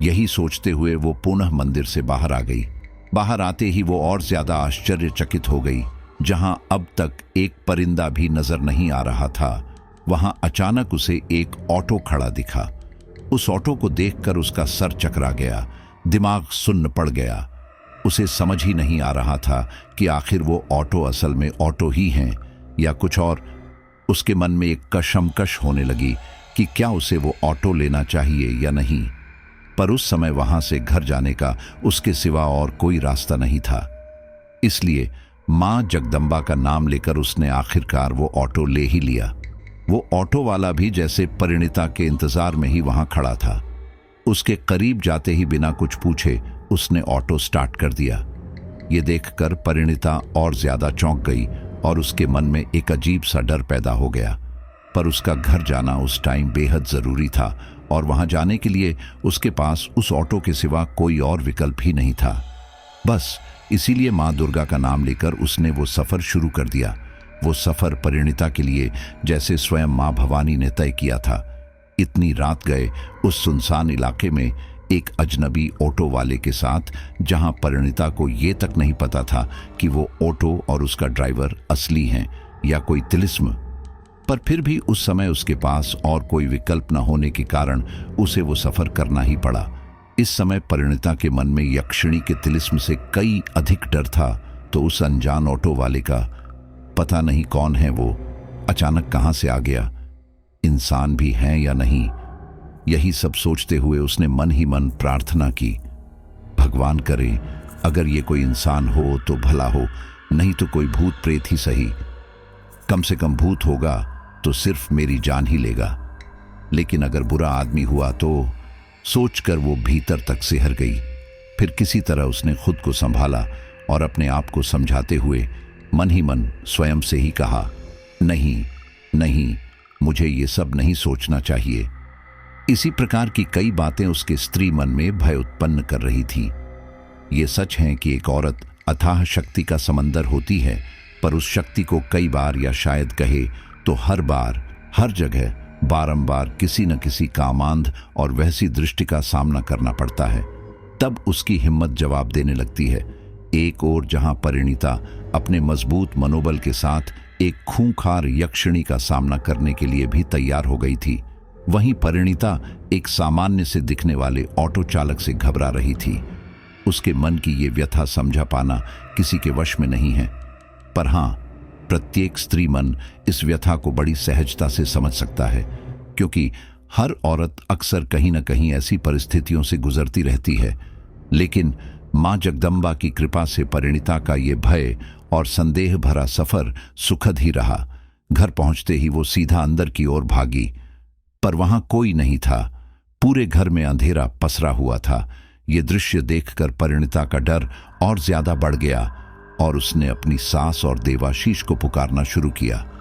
यही सोचते हुए वो पुनः मंदिर से बाहर आ गई। बाहर आते ही वो और ज्यादा आश्चर्यचकित हो गई। जहां अब तक एक परिंदा भी नजर नहीं आ रहा था, वहां अचानक उसे एक ऑटो खड़ा दिखा। उस ऑटो को देखकर उसका सर चकरा गया, दिमाग सुन्न पड़ गया। उसे समझ ही नहीं आ रहा था कि आखिर वो ऑटो असल में ऑटो ही हैं या कुछ और। उसके मन में एक कशमकश होने लगी कि क्या उसे वो ऑटो लेना चाहिए या नहीं। पर उस समय वहां से घर जाने का उसके सिवा और कोई रास्ता नहीं था। इसलिए मां जगदम्बा का नाम लेकर उसने आखिरकार वो ऑटो ले ही लिया। वो ऑटो वाला भी जैसे परिणीता के इंतजार में ही वहां खड़ा था। उसके करीब जाते ही बिना कुछ पूछे उसने ऑटो स्टार्ट कर दिया। ये देखकर परिणीता और ज्यादा चौंक गई और उसके मन में एक अजीब सा डर पैदा हो गया। पर उसका घर जाना उस टाइम बेहद जरूरी था और वहां जाने के लिए उसके पास उस ऑटो के सिवा कोई और विकल्प ही नहीं था। बस इसीलिए मां दुर्गा का नाम लेकर उसने वो सफर शुरू कर दिया। वो सफर परिणीता के लिए जैसे स्वयं मां भवानी ने तय किया था। इतनी रात गए उस सुनसान इलाके में एक अजनबी ऑटो वाले के साथ, जहां परिणीता को ये तक नहीं पता था कि वो ऑटो और उसका ड्राइवर असली हैं या कोई तिलिस्म। पर फिर भी उस समय उसके पास और कोई विकल्प न होने के कारण उसे वो सफर करना ही पड़ा। इस समय परिणीता के मन में यक्षिणी के तिलिस्म से कई अधिक डर था। तो उस अनजान ऑटो वाले का पता नहीं कौन है वो, अचानक कहां से आ गया, इंसान भी हैं या नहीं। यही सब सोचते हुए उसने मन ही मन प्रार्थना की, भगवान करे अगर ये कोई इंसान हो तो भला हो, नहीं तो कोई भूत प्रेत ही सही। कम से कम भूत होगा तो सिर्फ मेरी जान ही लेगा, लेकिन अगर बुरा आदमी हुआ तो। सोचकर वो भीतर तक सिहर गई। फिर किसी तरह उसने खुद को संभाला और अपने आप को समझाते हुए मन ही मन स्वयं से ही कहा, नहीं नहीं, मुझे ये सब नहीं सोचना चाहिए। इसी प्रकार की कई बातें उसके स्त्री मन में भय उत्पन्न कर रही थी। ये सच है कि एक औरत अथाह शक्ति का समंदर होती है, पर उस शक्ति को कई बार या शायद कहे तो हर बार, हर जगह बारंबार किसी न किसी कामांध और वैसी दृष्टि का सामना करना पड़ता है। तब उसकी हिम्मत जवाब देने लगती है। एक ओर जहां परिणीता अपने मजबूत मनोबल के साथ एक खूंखार यक्षिणी का सामना करने के लिए भी तैयार हो गई थी, वहीं परिणीता एक सामान्य से दिखने वाले ऑटो चालक से घबरा रही थी। उसके मन की ये व्यथा समझा पाना किसी के वश में नहीं है, पर हां, प्रत्येक स्त्री मन इस व्यथा को बड़ी सहजता से समझ सकता है, क्योंकि हर औरत अक्सर कहीं न कहीं ऐसी परिस्थितियों से गुजरती रहती है। लेकिन मां जगदम्बा की कृपा से परिणीता का ये भय और संदेह भरा सफर सुखद ही रहा। घर पहुंचते ही वो सीधा अंदर की ओर भागी, पर वहां कोई नहीं था। पूरे घर में अंधेरा पसरा हुआ था। ये दृश्य देखकर परिणीता का डर और ज्यादा बढ़ गया और उसने अपनी सास और देवाशीष को पुकारना शुरू किया।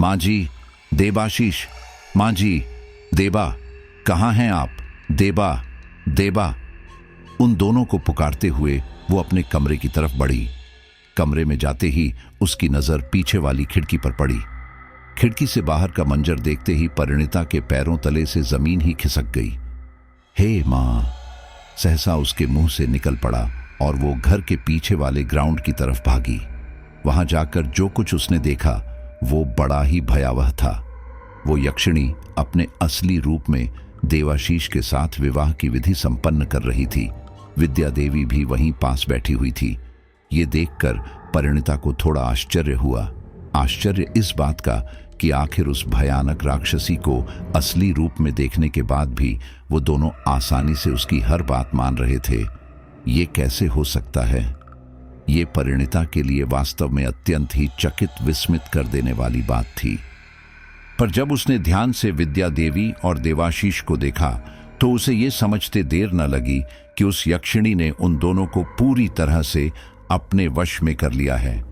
माँ जी, देवाशीष, माँ जी, देवा, कहाँ हैं आप? देवा, देवा। उन दोनों को पुकारते हुए वो अपने कमरे की तरफ बढ़ी। कमरे में जाते ही उसकी नजर पीछे वाली खिड़की पर पड़ी। खिड़की से बाहर का मंजर देखते ही परिणीता के पैरों तले से जमीन ही खिसक गई। हे मां, सहसा उसके मुंह से निकल पड़ा और वो घर के पीछे वाले ग्राउंड की तरफ भागी। वहां जाकर जो कुछ उसने देखा वो बड़ा ही भयावह था। वो यक्षिणी अपने असली रूप में देवाशीष के साथ विवाह की विधि संपन्न कर रही थी। विद्या देवी भी वहीं पास बैठी हुई थी। ये देखकर परिणीता को थोड़ा आश्चर्य हुआ। आश्चर्य इस बात का कि आखिर उस भयानक राक्षसी को असली रूप में देखने के बाद भी वो दोनों आसानी से उसकी हर बात मान रहे थे। ये कैसे हो सकता है? ये परिणीता के लिए वास्तव में अत्यंत ही चकित विस्मित कर देने वाली बात थी। पर जब उसने ध्यान से विद्या देवी और देवाशीष को देखा तो उसे ये समझते देर न लगी कि उस यक्षिणी ने उन दोनों को पूरी तरह से अपने वश में कर लिया है।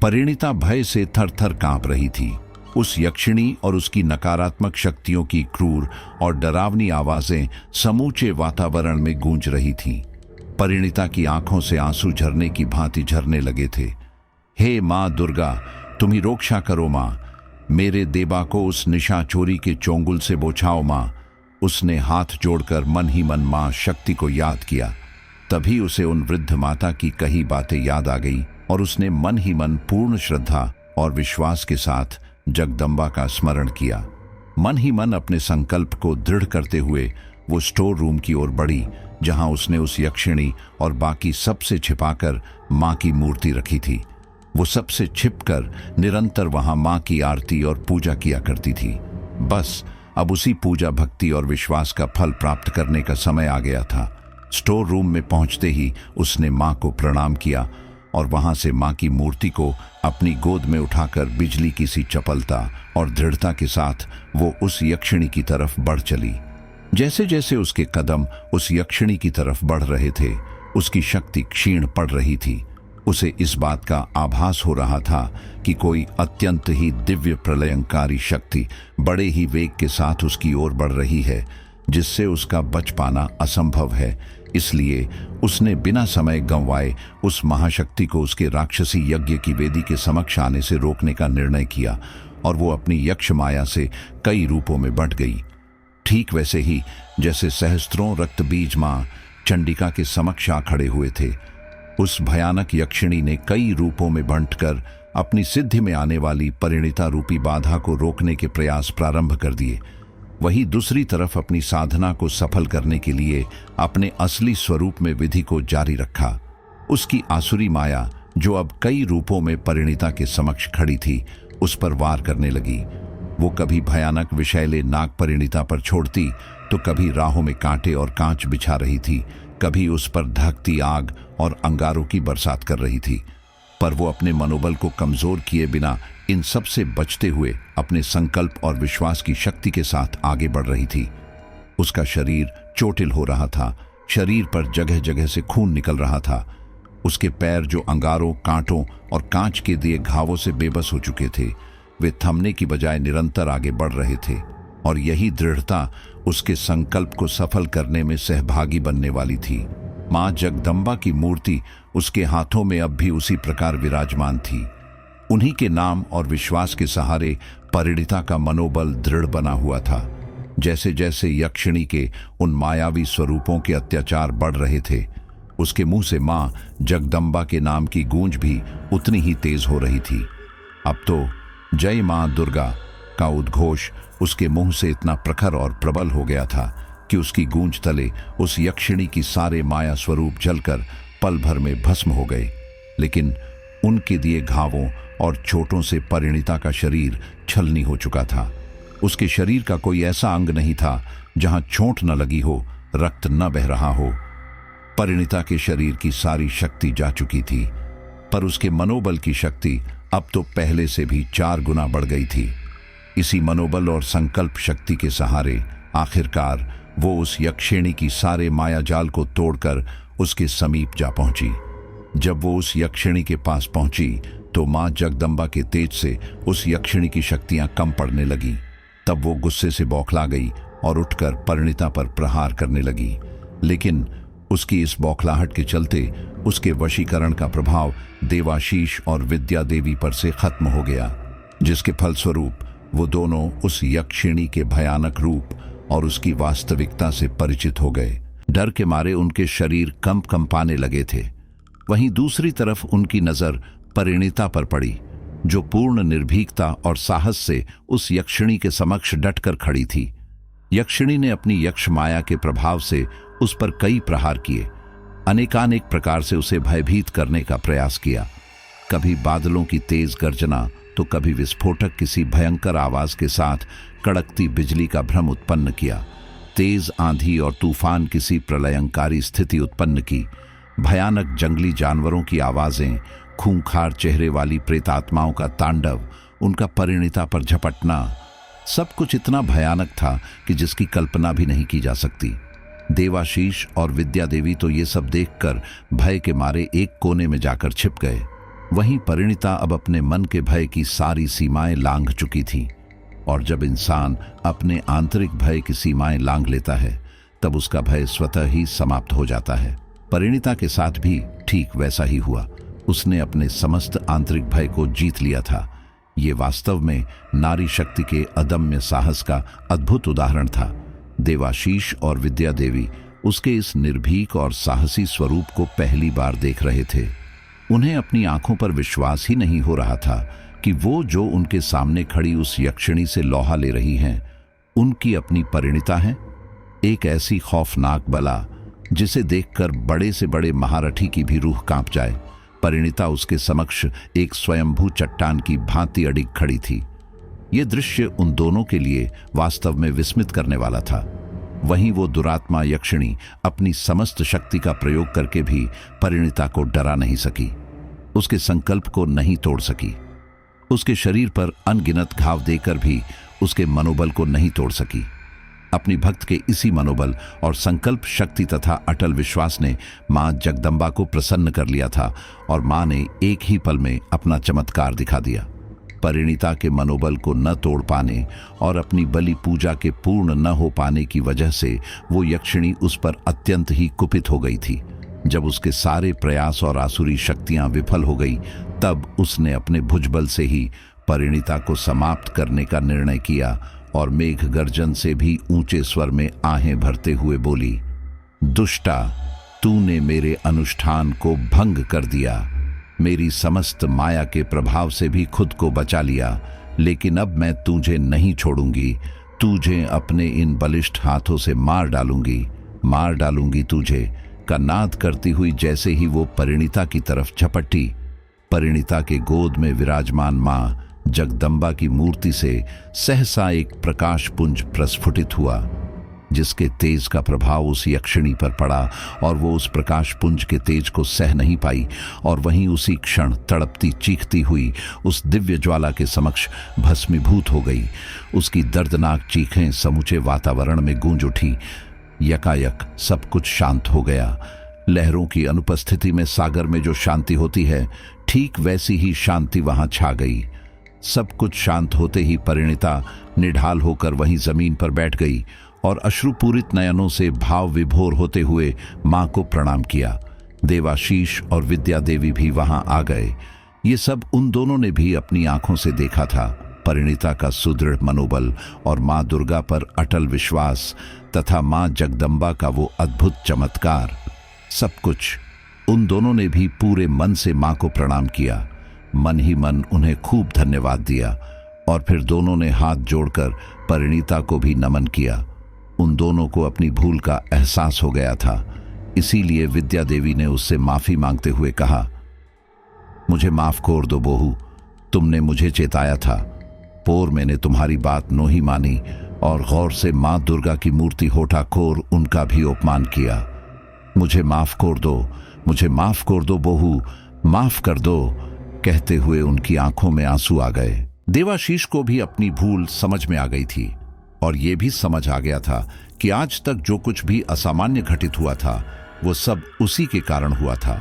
परिणीता भय से थर-थर कांप रही थी। उस यक्षिणी और उसकी नकारात्मक शक्तियों की क्रूर और डरावनी आवाजें समूचे वातावरण में गूंज रही थीं। परिणीता की आंखों से आंसू झरने की भांति झरने लगे थे। हे मां दुर्गा, तुम ही रक्षा करो मां। मेरे देवा को उस निशा चोरी के चोंगुल से बचाओ माँ। उसने हाथ जोड़कर मन ही मन माँ शक्ति को याद किया। तभी उसे उन वृद्ध माता की कही बातें याद आ गई और उसने मन ही मन पूर्ण श्रद्धा और विश्वास के साथ जगदम्बा का स्मरण किया। मन ही मन अपने संकल्प को दृढ़ करते हुए वो स्टोर रूम की ओर बढ़ी, जहां उसने उस यक्षिणी और बाकी सबसे छिपाकर माँ की मूर्ति रखी थी। वो सबसे छिपकर निरंतर वहां माँ की आरती और पूजा किया करती थी। बस अब उसी पूजा भक्ति और विश्वास का फल प्राप्त करने का समय आ गया था। स्टोर रूम में पहुंचते ही उसने माँ को प्रणाम किया और वहां से माँ की मूर्ति को अपनी गोद में उठाकर बिजली की सी चपलता और दृढ़ता के साथ वो उस यक्षिणी की तरफ बढ़ चली। जैसे जैसे उसके कदम उस यक्षिणी की तरफ बढ़ रहे थे, उसकी शक्ति क्षीण पड़ रही थी। उसे इस बात का आभास हो रहा था कि कोई अत्यंत ही दिव्य प्रलयंकारी शक्ति बड़े ही वेग के साथ उसकी ओर बढ़ रही है, जिससे उसका बच पाना असंभव है। इसलिए उसने बिना समय गंवाए उस महाशक्ति को उसके राक्षसी यज्ञ की वेदी के समक्ष आने से रोकने का निर्णय किया और वो अपनी यक्ष माया से कई रूपों में बंट गई। ठीक वैसे ही जैसे सहस्त्रों रक्त बीज मां चंडिका के समक्ष आ खड़े हुए थे, उस भयानक यक्षिणी ने कई रूपों में बंटकर अपनी सिद्धि में आने वाली परिणीता रूपी बाधा को रोकने के प्रयास प्रारंभ कर दिए। वहीं दूसरी तरफ अपनी साधना को सफल करने के लिए अपने असली स्वरूप में विधि को जारी रखा। उसकी आसुरी माया, जो अब कई रूपों में परिणीता के समक्ष खड़ी थी, उस पर वार करने लगी। वो कभी भयानक विषैले नाग परिणीता पर छोड़ती तो कभी राहों में कांटे और कांच बिछा रही थी, कभी उस पर धकती आग और अंगारों की बरसात कर रही थी। पर वो अपने मनोबल को कमजोर किए बिना इन सब से बचते हुए अपने संकल्प और विश्वास की शक्ति के साथ आगे बढ़ रही थी। उसका शरीर चोटिल हो रहा था, शरीर पर जगह जगह से खून निकल रहा था। उसके पैर, जो अंगारों, कांटों और कांच के दिए घावों से बेबस हो चुके थे, वे थमने की बजाय निरंतर आगे बढ़ रहे थे और यही दृढ़ता उसके संकल्प को सफल करने में सहभागी बनने वाली थी। मां जगदम्बा की मूर्ति उसके हाथों में अब भी उसी प्रकार विराजमान थी। उन्हीं के नाम और विश्वास के सहारे परिणीता का मनोबल दृढ़ बना हुआ था। जैसे जैसे यक्षिणी के उन मायावी स्वरूपों के अत्याचार बढ़ रहे थे, उसके मुंह से मां जगदम्बा के नाम की गूंज भी उतनी ही तेज हो रही थी। अब तो जय मां दुर्गा का उद्घोष उसके मुंह से इतना प्रखर और प्रबल हो गया था कि उसकी गूंज तले उस यक्षिणी की सारे माया स्वरूप जलकर पल भर में भस्म हो गए। लेकिन उनके दिए घावों और चोटों से परिणीता का शरीर छलनी हो चुका था। उसके शरीर का कोई ऐसा अंग नहीं था जहां चोट न लगी हो, रक्त न बह रहा हो। परिणीता के शरीर की सारी शक्ति जा चुकी थी, पर उसके मनोबल की शक्ति अब तो पहले से भी 4 गुना बढ़ गई थी। इसी मनोबल और संकल्प शक्ति के सहारे आखिरकार वो उस यक्षिणी की सारे मायाजाल को तोड़कर उसके समीप जा पहुंची। जब वो उस यक्षिणी के पास पहुंची तो मां जगदम्बा के तेज से उस यक्षिणी की शक्तियां कम पड़ने लगी। तब वो गुस्से से बौखला गई और उठकर परिणीता पर प्रहार करने लगी। लेकिन उसकी इस बौखलाहट के चलते उसके वशीकरण का प्रभाव देवाशीष और विद्या देवी पर से खत्म हो गया, जिसके फलस्वरूप वो दोनों उस यक्षिणी के भयानक रूप और उसकी वास्तविकता से परिचित हो गए। डर के मारे उनके शरीर कंपाने लगे थे। वहीं दूसरी तरफ उनकी नजर परिणीता पर पड़ी, जो पूर्ण निर्भीकता और साहस से उस यक्षिणी के समक्ष डटकर खड़ी थी। यक्षिणी ने अपनी यक्ष माया के प्रभाव से उस पर कई प्रहार किए, अनेकानेक प्रकार से उसे भयभीत करने का प्रयास किया। कभी बादलों की तेज गर्जना तो कभी विस्फोटक किसी भयंकर आवाज के साथ कड़कती बिजली का भ्रम उत्पन्न किया। तेज आंधी और तूफान किसी प्रलयंकारी स्थिति उत्पन्न की। भयानक जंगली जानवरों की आवाजें, खूंखार चेहरे वाली प्रेतात्माओं का तांडव, उनका परिणीता पर झपटना, सब कुछ इतना भयानक था कि जिसकी कल्पना भी नहीं की जा सकती। देवाशीष और विद्या देवी तो ये सब देखकर भय के मारे एक कोने में जाकर छिप गए। वहीं परिणीता अब अपने मन के भय की सारी सीमाएं लांघ चुकी थी, और जब इंसान अपने आंतरिक भय की सीमाएं लांघ लेता है तब उसका भय स्वतः ही समाप्त हो जाता है। परिणीता के साथ भी ठीक वैसा ही हुआ। उसने अपने समस्त आंतरिक भय को जीत लिया था। ये वास्तव में नारी शक्ति के अदम्य साहस का अद्भुत उदाहरण था। देवाशीष और विद्या देवी उसके इस निर्भीक और साहसी स्वरूप को पहली बार देख रहे थे। उन्हें अपनी आंखों पर विश्वास ही नहीं हो रहा था कि वो जो उनके सामने खड़ी उस यक्षिणी से लोहा ले रही हैं, उनकी अपनी परिणीता है। एक ऐसी खौफनाक बला जिसे देखकर बड़े से बड़े महारथी की भी रूह कांप जाए। परिणीता उसके समक्ष एक स्वयंभू चट्टान की भांति अडिग खड़ी थी। ये दृश्य उन दोनों के लिए वास्तव में विस्मित करने वाला था। वहीं वो दुरात्मा यक्षिणी अपनी समस्त शक्ति का प्रयोग करके भी परिणीता को डरा नहीं सकी, उसके संकल्प को नहीं तोड़ सकी। उसके शरीर पर अनगिनत घाव देकर भी उसके मनोबल को नहीं तोड़ सकी। अपनी भक्त के इसी मनोबल और संकल्प शक्ति तथा अटल विश्वास ने मां जगदम्बा को प्रसन्न कर लिया था और मां ने एक ही पल में अपना चमत्कार दिखा दिया। परिणीता के मनोबल को न तोड़ पाने और अपनी बलि पूजा के पूर्ण न हो पाने की वजह से वो यक्षिणी उस पर अत्यंत ही कुपित हो गई थी। जब उसके सारे प्रयास और आसुरी शक्तियां विफल हो गई, तब उसने अपने भुजबल से ही परिणीता को समाप्त करने का निर्णय किया और मेघ गर्जन से भी ऊंचे स्वर में आहें भरते हुए बोली, दुष्टा, तूने मेरे अनुष्ठान को भंग कर दिया। मेरी समस्त माया के प्रभाव से भी खुद को बचा लिया, लेकिन अब मैं तुझे नहीं छोड़ूंगी। तुझे अपने इन बलिष्ठ हाथों से मार डालूंगी तुझे, का नाद करती हुई जैसे ही वो परिणीता की तरफ झपटी, परिणीता के गोद में विराजमान मां जगदम्बा की मूर्ति से सहसा एक प्रकाश पुंज प्रस्फुटित हुआ, जिसके तेज का प्रभाव उस यक्षिणी पर पड़ा और वो उस प्रकाश पुंज के तेज को सह नहीं पाई और वहीं उसी क्षण तड़पती चीखती हुई उस दिव्य ज्वाला के समक्ष भस्मीभूत हो गई। उसकी दर्दनाक चीखें समूचे वातावरण में गूंज उठी। यकायक सब कुछ शांत हो गया। लहरों की अनुपस्थिति में सागर में जो शांति होती है, ठीक वैसी ही शांति वहां छा गई। सब कुछ शांत होते ही परिणीता निढाल होकर वहीं जमीन पर बैठ गई और अश्रुपूरित नयनों से भाव विभोर होते हुए मां को प्रणाम किया। देवाशीष और विद्या देवी भी वहां आ गए। ये सब उन दोनों ने भी अपनी आंखों से देखा था। परिणीता का सुदृढ़ मनोबल और मां दुर्गा पर अटल विश्वास तथा मां जगदम्बा का वो अद्भुत चमत्कार, सब कुछ उन दोनों ने भी पूरे मन से मां को प्रणाम किया। मन ही मन उन्हें खूब धन्यवाद दिया और फिर दोनों ने हाथ जोड़कर परिणीता को भी नमन किया। उन दोनों को अपनी भूल का एहसास हो गया था, इसीलिए विद्या देवी ने उससे माफी मांगते हुए कहा, मुझे माफ कर दो बहू, तुमने मुझे चेताया था, पोर मैंने तुम्हारी बात नहीं मानी और गौर से मां दुर्गा की मूर्ति होठा खोर उनका भी अपमान किया। मुझे माफ कर दो बहू, माफ कर दो। कहते हुए उनकी आंखों में आंसू आ गए। देवाशीष को भी अपनी भूल समझ में आ गई थी और यह भी समझ आ गया था कि आज तक जो कुछ भी असामान्य घटित हुआ था, वो सब उसी के कारण हुआ था।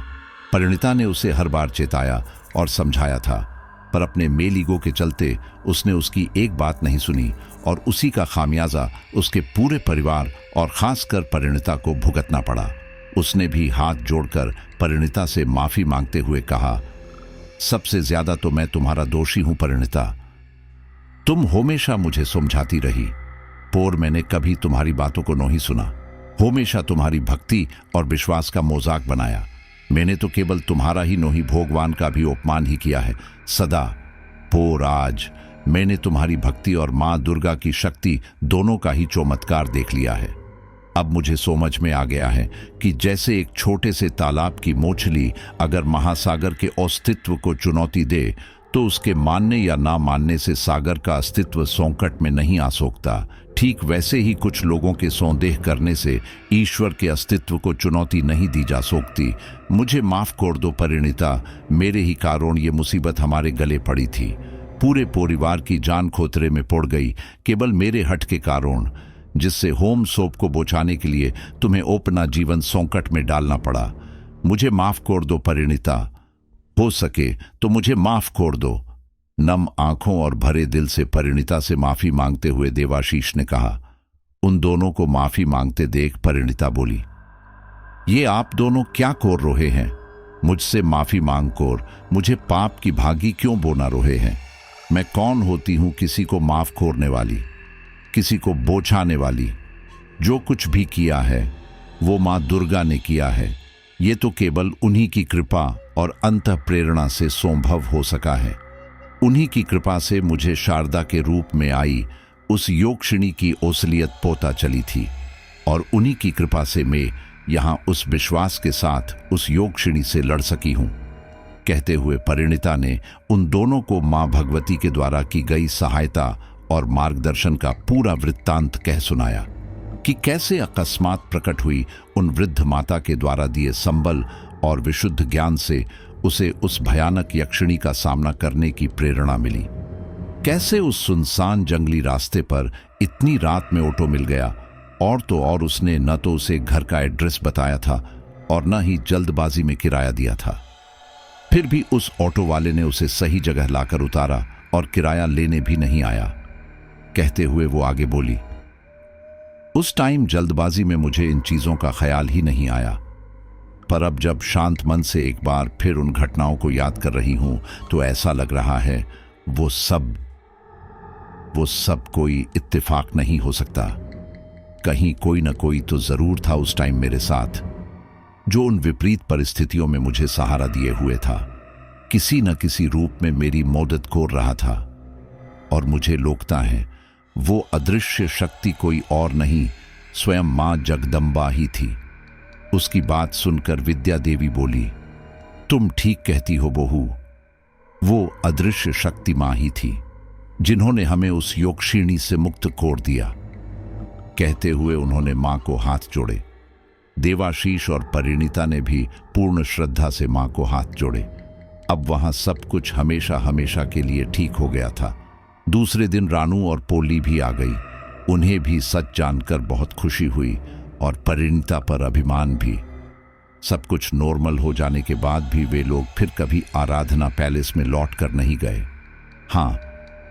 परिणीता ने उसे हर बार चेताया और समझाया था, पर अपने मेल ईगो के चलते उसने उसकी एक बात नहीं सुनी और उसी का खामियाजा उसके पूरे परिवार और खासकर परिणीता को भुगतना पड़ा। उसने भी हाथ जोड़कर परिणीता से माफी मांगते हुए कहा, सबसे ज्यादा तो मैं तुम्हारा दोषी हूं परिणीता। तुम हमेशा मुझे समझाती रही, पोर मैंने कभी तुम्हारी बातों को नहीं सुना, हमेशा तुम्हारी भक्ति और विश्वास का मजाक बनाया। मैंने तो केवल तुम्हारा ही नहीं भगवान का भी अपमान ही किया है सदा। पोर आज मैंने तुम्हारी भक्ति और मां दुर्गा की शक्ति दोनों का ही चमत्कार देख लिया है। अब मुझे समझ में आ गया है कि जैसे एक छोटे से तालाब की मोचली अगर महासागर के अस्तित्व को चुनौती दे, तो उसके मानने या ना मानने से सागर का अस्तित्व संकट में नहीं आ सकता। ठीक वैसे ही कुछ लोगों के सौंदेह करने से ईश्वर के अस्तित्व को चुनौती नहीं दी जा सकती। मुझे माफ कर दो परिणीता, मेरे ही कारण ये मुसीबत हमारे गले पड़ी थी। पूरे परिवार की जान खोतरे में पड़ गई केवल मेरे हट के कारण, जिससे होम सोप को बचाने के लिए तुम्हें अपना जीवन संकट में डालना पड़ा। मुझे माफ कर दो परिणीता, हो सके तो मुझे माफ कर दो। नम आंखों और भरे दिल से परिणीता से माफी मांगते हुए देवाशीष ने कहा। उन दोनों को माफी मांगते देख परिणीता बोली, ये आप दोनों क्या कर रहे हैं? मुझसे माफी मांग कर मुझे पाप की भागी क्यों बोना रहे हैं? मैं कौन होती हूं किसी को माफ खोरने वाली, किसी को बोझाने वाली। जो कुछ भी किया है वो माँ दुर्गा ने किया है। ये तो केवल उन्हीं की कृपा और अंतः प्रेरणा से संभव हो सका है। उन्हीं की कृपा से मुझे शारदा के रूप में आई उस योक्षिणी की ओसलियत पोता चली थी, और उन्हीं की कृपा से मैं यहाँ उस विश्वास के साथ उस योक्षिणी से लड़ सकी हूँ। कहते हुए परिणीता ने उन दोनों को माँ भगवती के द्वारा की गई सहायता और मार्गदर्शन का पूरा वृत्तांत कह सुनाया कि कैसे अकस्मात प्रकट हुई उन वृद्ध माता के द्वारा दिए संबल और विशुद्ध ज्ञान से उसे उस भयानक यक्षिणी का सामना करने की प्रेरणा मिली। कैसे उस सुनसान जंगली रास्ते पर इतनी रात में ऑटो मिल गया, और तो और उसने न तो उसे घर का एड्रेस बताया था और न ही जल्दबाजी में किराया दिया था। फिर भी उस ऑटो वाले ने उसे सही जगह लाकर उतारा और किराया लेने भी नहीं आया। कहते हुए वो आगे बोली, उस टाइम जल्दबाजी में मुझे इन चीजों का ख्याल ही नहीं आया, पर अब जब शांत मन से एक बार फिर उन घटनाओं को याद कर रही हूं तो ऐसा लग रहा है वो सब कोई इत्तेफाक नहीं हो सकता। कहीं कोई न कोई तो जरूर था उस टाइम मेरे साथ, जो उन विपरीत परिस्थितियों में मुझे सहारा दिए हुए था, किसी न किसी रूप में मेरी मदद कर रहा था। और मुझे लगता है वो अदृश्य शक्ति कोई और नहीं, स्वयं मां जगदम्बा ही थी। उसकी बात सुनकर विद्या देवी बोली, तुम ठीक कहती हो बहू, वो अदृश्य शक्ति मां ही थी जिन्होंने हमें उस योक्षिणी से मुक्त कर दिया। कहते हुए उन्होंने मां को हाथ जोड़े। देवाशीष और परिणीता ने भी पूर्ण श्रद्धा से मां को हाथ जोड़े। अब वहां सब कुछ हमेशा हमेशा के लिए ठीक हो गया था। दूसरे दिन रानू और पोली भी आ गई। उन्हें भी सच जानकर बहुत खुशी हुई और परिणीता पर अभिमान भी। सब कुछ नॉर्मल हो जाने के बाद भी वे लोग फिर कभी आराधना पैलेस में लौट कर नहीं गए। हाँ,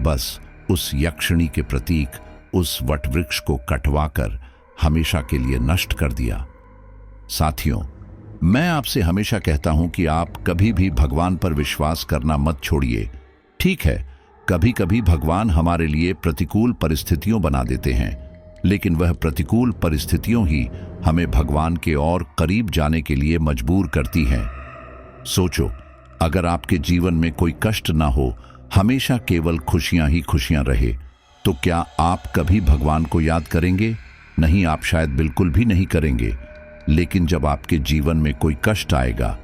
बस उस यक्षिणी के प्रतीक उस वटवृक्ष को कटवाकर हमेशा के लिए नष्ट कर दिया। साथियों, मैं आपसे हमेशा कहता हूं कि आप कभी भी भगवान पर विश्वास करना मत छोड़िए। ठीक है, कभी कभी भगवान हमारे लिए प्रतिकूल परिस्थितियों बना देते हैं, लेकिन वह प्रतिकूल परिस्थितियों ही हमें भगवान के और करीब जाने के लिए मजबूर करती हैं। सोचो, अगर आपके जीवन में कोई कष्ट ना हो, हमेशा केवल खुशियां ही खुशियां रहे, तो क्या आप कभी भगवान को याद करेंगे? नहीं, आप शायद बिल्कुल भी नहीं करेंगे। लेकिन जब आपके जीवन में कोई कष्ट आएगा,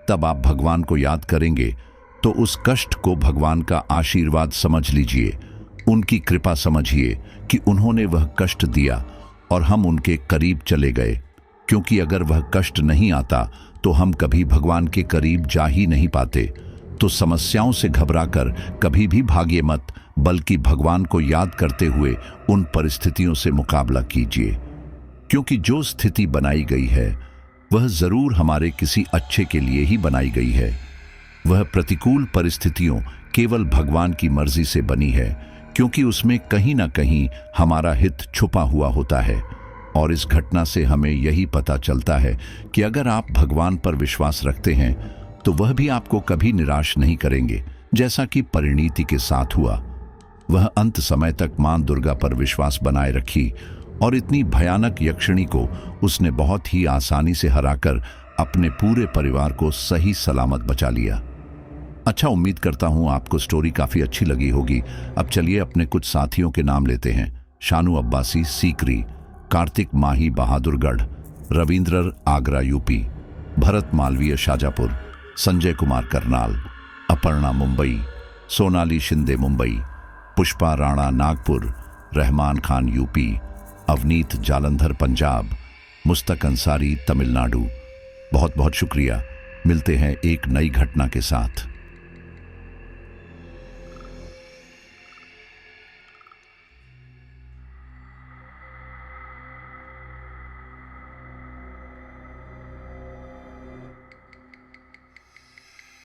तब आप भगवान को याद करेंगे, तो उस कष्ट को भगवान का आशीर्वाद समझ लीजिए, उनकी कृपा समझिए कि उन्होंने वह कष्ट दिया और हम उनके करीब चले गए। क्योंकि अगर वह कष्ट नहीं आता तो हम कभी भगवान के करीब जा ही नहीं पाते। तो समस्याओं से घबराकर कभी भी भागिए मत, बल्कि भगवान को याद करते हुए उन परिस्थितियों से मुकाबला कीजिए। क्योंकि जो स्थिति बनाई गई है वह जरूर हमारे किसी अच्छे के लिए ही बनाई गई है। वह प्रतिकूल परिस्थितियों केवल भगवान की मर्जी से बनी है, क्योंकि उसमें कहीं ना कहीं हमारा हित छुपा हुआ होता है। और इस घटना से हमें यही पता चलता है कि अगर आप भगवान पर विश्वास रखते हैं तो वह भी आपको कभी निराश नहीं करेंगे। जैसा कि परिणीति के साथ हुआ, वह अंत समय तक मां दुर्गा पर विश्वास बनाए रखी और इतनी भयानक यक्षिणी को उसने बहुत ही आसानी से हराकर अपने पूरे परिवार को सही सलामत बचा लिया। अच्छा, उम्मीद करता हूं आपको स्टोरी काफी अच्छी लगी होगी। अब चलिए अपने कुछ साथियों के नाम लेते हैं। शानू अब्बासी, सीकरी, कार्तिक माही, बहादुरगढ़, रविंद्र, आगरा यूपी, भरत मालवीय, शाजापुर, संजय कुमार, करनाल, अपर्णा, मुंबई, सोनाली शिंदे, मुंबई, पुष्पा राणा, नागपुर, रहमान खान, यूपी, अवनीत, जालंधर, पंजाब, मुस्तक अंसारी, तमिलनाडु। बहुत बहुत शुक्रिया। मिलते हैं एक नई घटना के साथ।